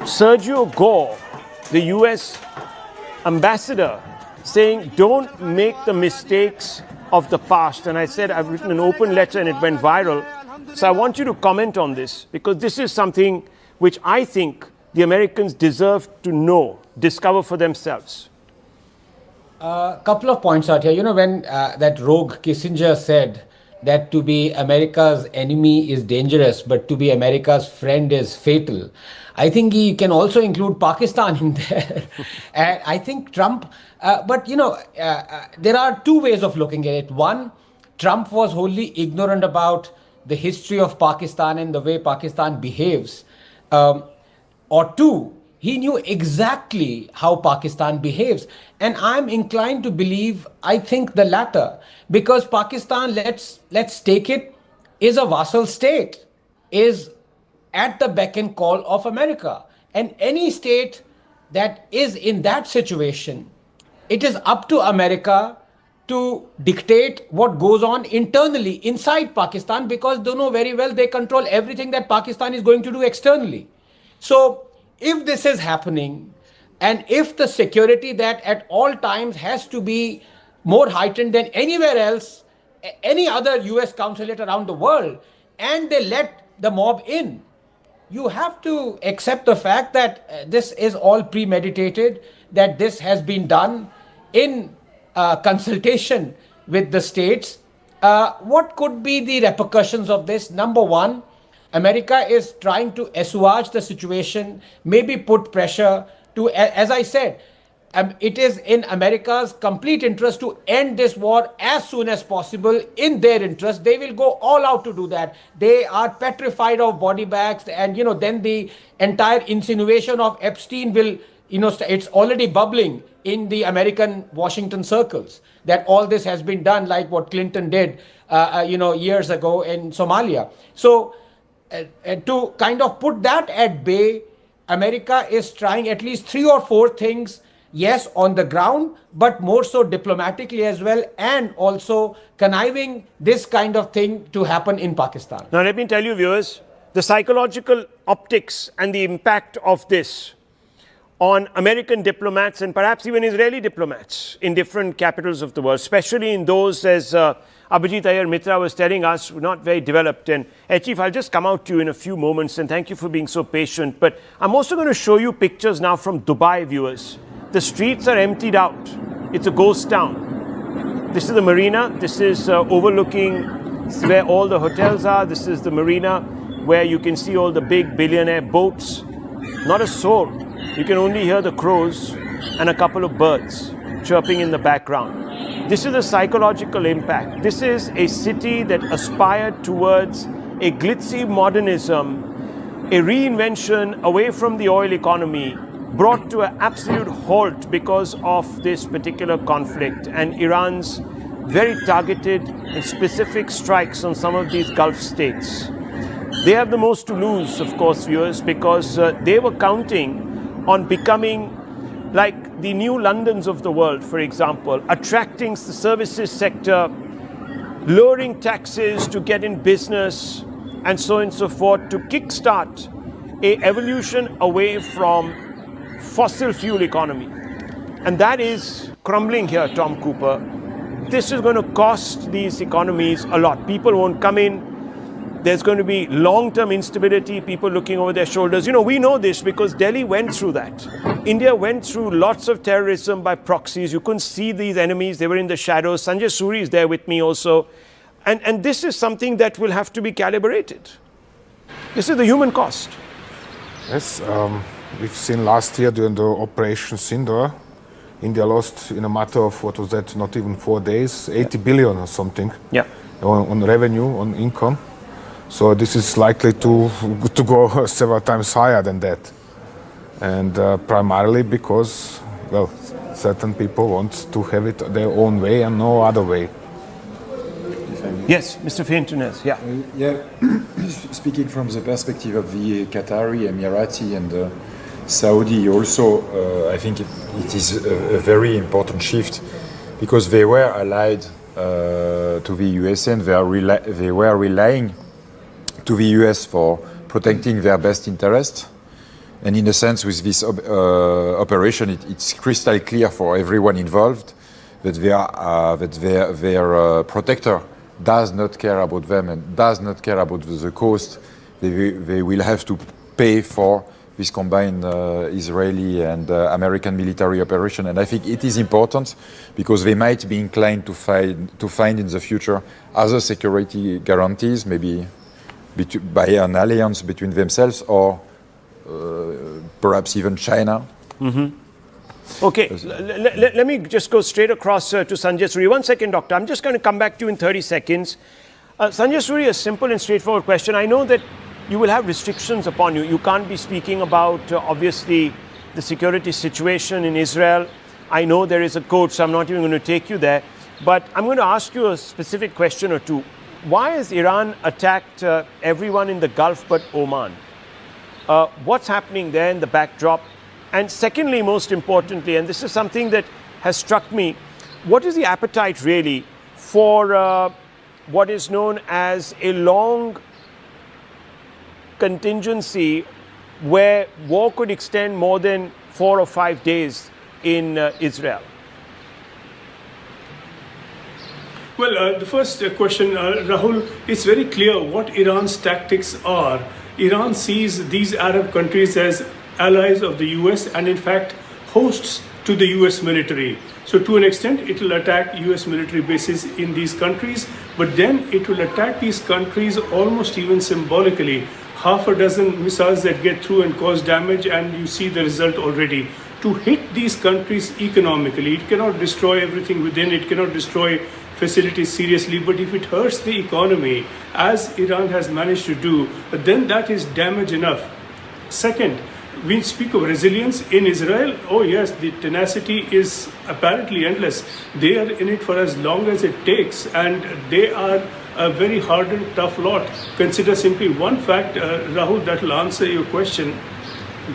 Sergio Gore, the US ambassador, saying don't make the mistakes of the past. And I said I've written an open letter and it went viral. So I want you to comment on this, because this is something which I think the Americans deserve to know, discover for themselves.
A couple of points out here. When that rogue Kissinger said that to be America's enemy is dangerous, but to be America's friend is fatal, I think he can also include Pakistan in there. And I think Trump, there are two ways of looking at it. One, Trump was wholly ignorant about the history of Pakistan and the way Pakistan behaves. Or two, he knew exactly how Pakistan behaves. And I'm inclined to believe, I think the latter, because Pakistan, let's take it, is a vassal state, is at the beck and call of America. And any state that is in that situation, it is up to America to dictate what goes on internally inside Pakistan, because they know very well they control everything that Pakistan is going to do externally. So if this is happening, and if the security that at all times has to be more heightened than anywhere else, any other US consulate around the world, and they let the mob in, you have to accept the fact that this is all premeditated, that this has been done in consultation with the states. What could be the repercussions of this? Number one, America is trying to assuage the situation, maybe put pressure to, as I said, it is in America's complete interest to end this war as soon as possible. In their interest, they will go all out to do that. They are petrified of body bags, and then the entire insinuation of Epstein will, it's already bubbling in the American Washington circles that all this has been done, like what Clinton did, years ago in Somalia. So to kind of put that at bay, America is trying at least 3 or 4 things, yes, on the ground, but more so diplomatically as well, and also conniving this kind of thing to happen in Pakistan.
Now, let me tell you, viewers, the psychological optics and the impact of this on American diplomats and perhaps even Israeli diplomats in different capitals of the world, especially in those, as Abhijit Iyer Mitra was telling us, not very developed. And Chief, I'll just come out to you in a few moments, and thank you for being so patient. But I'm also going to show you pictures now from Dubai, viewers. The streets are emptied out. It's a ghost town. This is the marina. This is overlooking where all the hotels are. This is the marina where you can see all the big billionaire boats. Not a soul. You can only hear the crows and a couple of birds chirping in the background. This is a psychological impact. This is a city that aspired towards a glitzy modernism, a reinvention away from the oil economy, brought to an absolute halt because of this particular conflict and Iran's very targeted and specific strikes on some of these Gulf states. They have the most to lose, of course, viewers, because they were counting on becoming like the new Londons of the world, for example, attracting the services sector, lowering taxes to get in business, and so on and so forth, to kickstart an evolution away from fossil fuel economy. And that is crumbling here, Tom Cooper. This is going to cost these economies a lot. People won't come in. There's going to be long-term instability, people looking over their shoulders. You know, we know this because Delhi went through that. India went through lots of terrorism by proxies. You couldn't see these enemies. They were in the shadows. Sanjay Suri is there with me also. And this is something that will have to be calibrated. This is the human cost.
Yes, we've seen last year during the Operation Sindor, India lost in a matter of, what was that, not even 4 days, 80 billion or something on revenue, on income. So this is likely to go several times higher than that. And primarily because, well, certain people want to have it their own way and no other way.
Yes, Mr. Fintunez,
Speaking from the perspective of the Qatari, Emirati and Saudi also, I think it is a very important shift because they were allied to the US and they were relying to the US for protecting their best interest. And in a sense, with this operation, it's crystal clear for everyone involved that their protector does not care about them and does not care about the cost. They will have to pay for this combined Israeli and American military operation. And I think it is important because they might be inclined to find in the future other security guarantees, maybe by an alliance between themselves or perhaps even China.
Okay, let me just go straight across to Sanjay Suri. 1 second, Doctor. I'm just going to come back to you in 30 seconds. Sanjay Suri, a simple and straightforward question. I know that you will have restrictions upon you. You can't be speaking about, obviously, the security situation in Israel. I know there is a code, so I'm not even going to take you there. But I'm going to ask you a specific question or two. Why has Iran attacked everyone in the Gulf but Oman? What's happening there in the backdrop? And secondly, most importantly, and this is something that has struck me, what is the appetite really for what is known as a long contingency where war could extend more than 4 or 5 days in Israel?
Well, the first question, Rahul, it's very clear what Iran's tactics are. Iran sees these Arab countries as allies of the US and in fact hosts to the US military. So to an extent it will attack US military bases in these countries, but then it will attack these countries almost even symbolically. Half a dozen missiles that get through and cause damage, and you see the result already. To hit these countries economically, it cannot destroy everything within, it cannot destroy facilities seriously, but if it hurts the economy, as Iran has managed to do, then that is damage enough. Second, we speak of resilience in Israel. Oh yes, the tenacity is apparently endless. They are in it for as long as it takes, and they are a very hardened, tough lot. Consider simply one fact, Rahul, that will answer your question.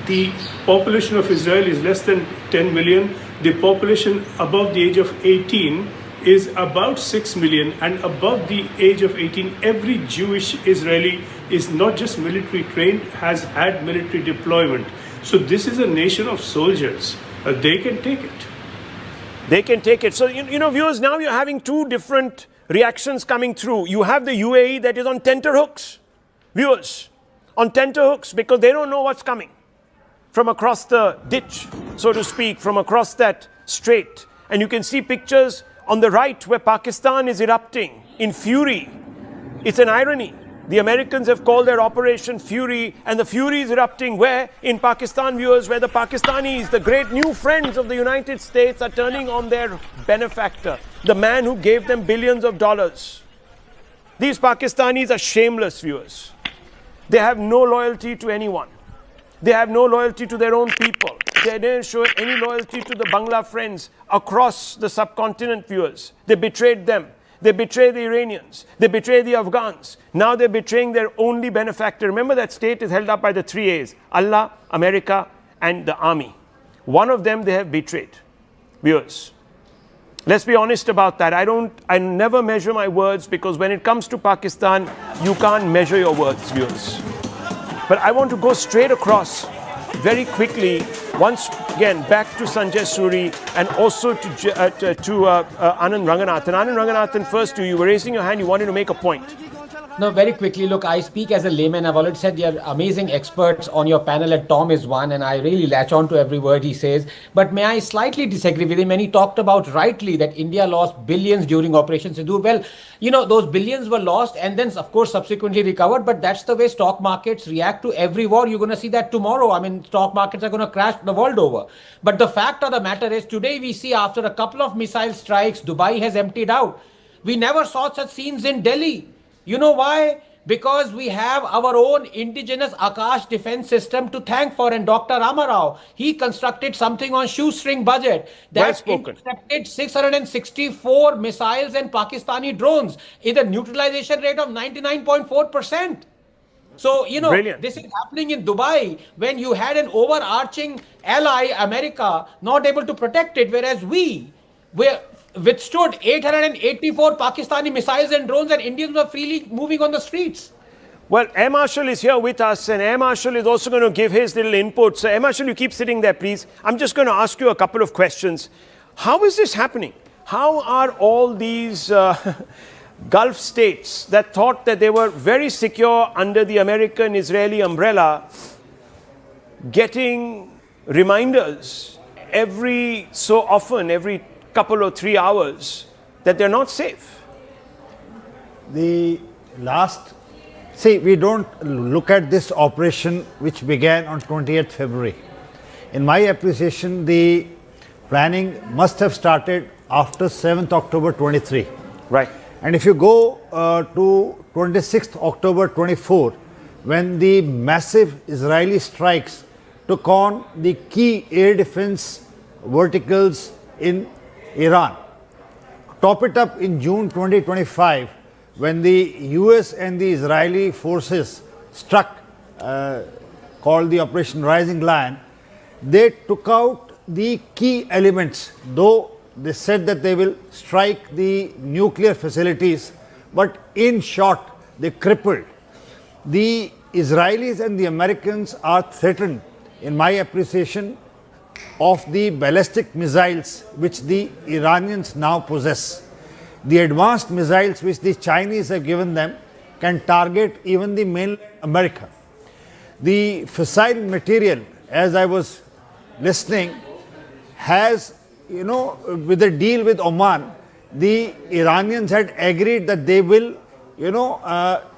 The population of Israel is less than 10 million. The population above the age of 18 is about 6 million, and above the age of 18, every Jewish Israeli is not just military trained, has had military deployment. So this is a nation of soldiers. They can take it.
They can take it. So, viewers, now you're having two different reactions coming through. You have the UAE that is on tenterhooks, viewers, on tenterhooks, because they don't know what's coming from across the ditch, so to speak, from across that strait. And you can see pictures on the right where Pakistan is erupting in fury. It's an irony. The Americans have called their Operation Fury, and the fury is erupting where? In Pakistan, viewers, where the Pakistanis, the great new friends of the United States, are turning on their benefactor, the man who gave them billions of dollars. These Pakistanis are shameless, viewers. They have no loyalty to anyone. They have no loyalty to their own people. They didn't show any loyalty to the Bangla friends across the subcontinent, viewers. They betrayed them. They betrayed the Iranians. They betrayed the Afghans. Now they're betraying their only benefactor. Remember, that state is held up by the three A's: Allah, America, and the army. One of them they have betrayed. Viewers, let's be honest about that. I never measure my words, because when it comes to Pakistan, you can't measure your words, viewers. But I want to go straight across very quickly, once again, back to Sanjay Suri and also to Anand Ranganathan. Anand Ranganathan, first you were raising your hand, you wanted to make a point.
No, very quickly, look, I speak as a layman. I've already said you're amazing experts on your panel, and Tom is one, and I really latch on to every word he says. But may I slightly disagree with him when he talked about rightly that India lost billions during Operation Sindoor. Well, those billions were lost and then, of course, subsequently recovered. But that's the way stock markets react to every war. You're going to see that tomorrow. I mean, stock markets are going to crash the world over. But the fact of the matter is, today we see after a couple of missile strikes, Dubai has emptied out. We never saw such scenes in Delhi. You know why? Because we have our own indigenous Akash defense system to thank for. And Dr. Ramarao, he constructed something on shoestring budget that intercepted 664 missiles and Pakistani drones in a neutralization rate of 99.4%. So,
Brilliant.
This is happening in Dubai when you had an overarching ally, America, not able to protect it, whereas we withstood 884 Pakistani missiles and drones, and Indians were freely moving on the streets.
Well, Air Marshal is here with us, and Air Marshal is also going to give his little input. So, Air Marshal, you keep sitting there, please. I'm just going to ask you a couple of questions. How is this happening? How are all these Gulf states that thought that they were very secure under the American-Israeli umbrella getting reminders every so often, every couple or 3 hours, that they're not safe?
We don't look at this operation which began on 28th February. In my appreciation, the planning must have started after 7th October 23.
Right.
And if you go to 26th October 24, when the massive Israeli strikes took on the key air defense verticals in Iran. Top it up in June 2025, when the US and the Israeli forces struck, called the Operation Rising Lion. They took out the key elements, though they said that they will strike the nuclear facilities, but in short, they crippled. The Israelis and the Americans are threatened, in my appreciation, of the ballistic missiles which the Iranians now possess. The advanced missiles which the Chinese have given them can target even the mainland America. The fissile material, as I was listening, has, with the deal with Oman, the Iranians had agreed that they will,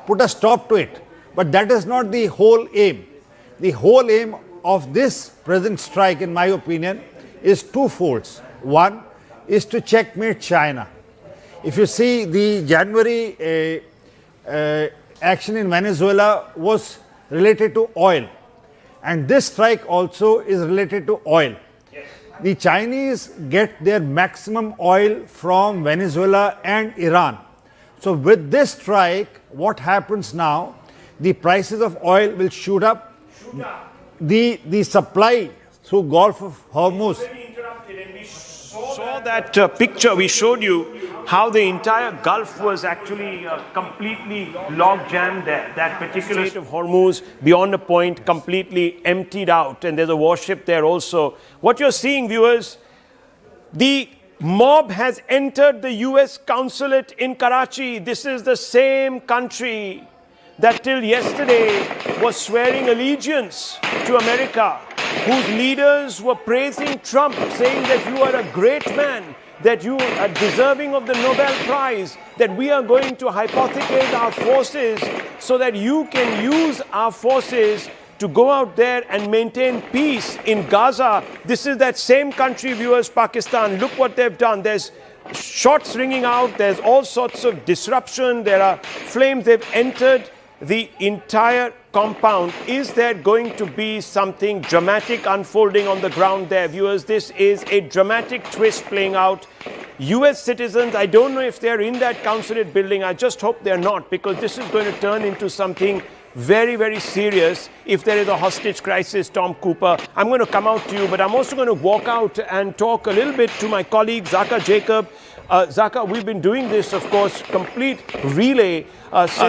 put a stop to it. But that is not the whole aim. The whole aim of this present strike, in my opinion, is twofold. One is to checkmate China. If you see, the January action in Venezuela was related to oil, and this strike also is related to oil. The Chinese get their maximum oil from Venezuela and Iran. So with this strike, what happens now? The prices of oil will shoot up. The supply through Gulf of Hormuz.
Saw that picture we showed you, how the entire Gulf was actually completely log jammed there. That particular state of Hormuz, beyond a point, completely emptied out, and there's a warship there also. What you're seeing, viewers, the mob has entered the US consulate in Karachi. This is the same country that till yesterday was swearing allegiance to America, whose leaders were praising Trump, saying that you are a great man, that you are deserving of the Nobel Prize, that we are going to hypothecate our forces so that you can use our forces to go out there and maintain peace in Gaza. This is that same country, viewers, Pakistan. Look what they've done. There's shots ringing out. There's all sorts of disruption. There are flames. They've entered the entire compound. Is there going to be something dramatic unfolding on the ground there, viewers? This is a dramatic twist playing out. US citizens, I don't know if they're in that consulate building. I just hope they're not, because this is going to turn into something very, very serious if there is a hostage crisis, Tom Cooper. I'm going to come out to you, but I'm also going to walk out and talk a little bit to my colleague, Zaka Jacob. Zaka, we've been doing this, of course, complete relay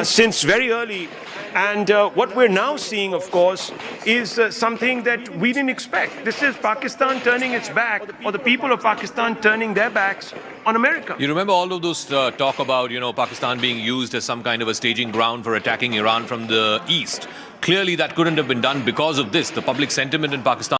since very early. And what we're now seeing, of course, is something that we didn't expect. This is Pakistan turning its back, or the people of Pakistan turning their backs on America.
You remember all of those talk about, Pakistan being used as some kind of a staging ground for attacking Iran from the east. Clearly, that couldn't have been done because of this. The public sentiment in Pakistan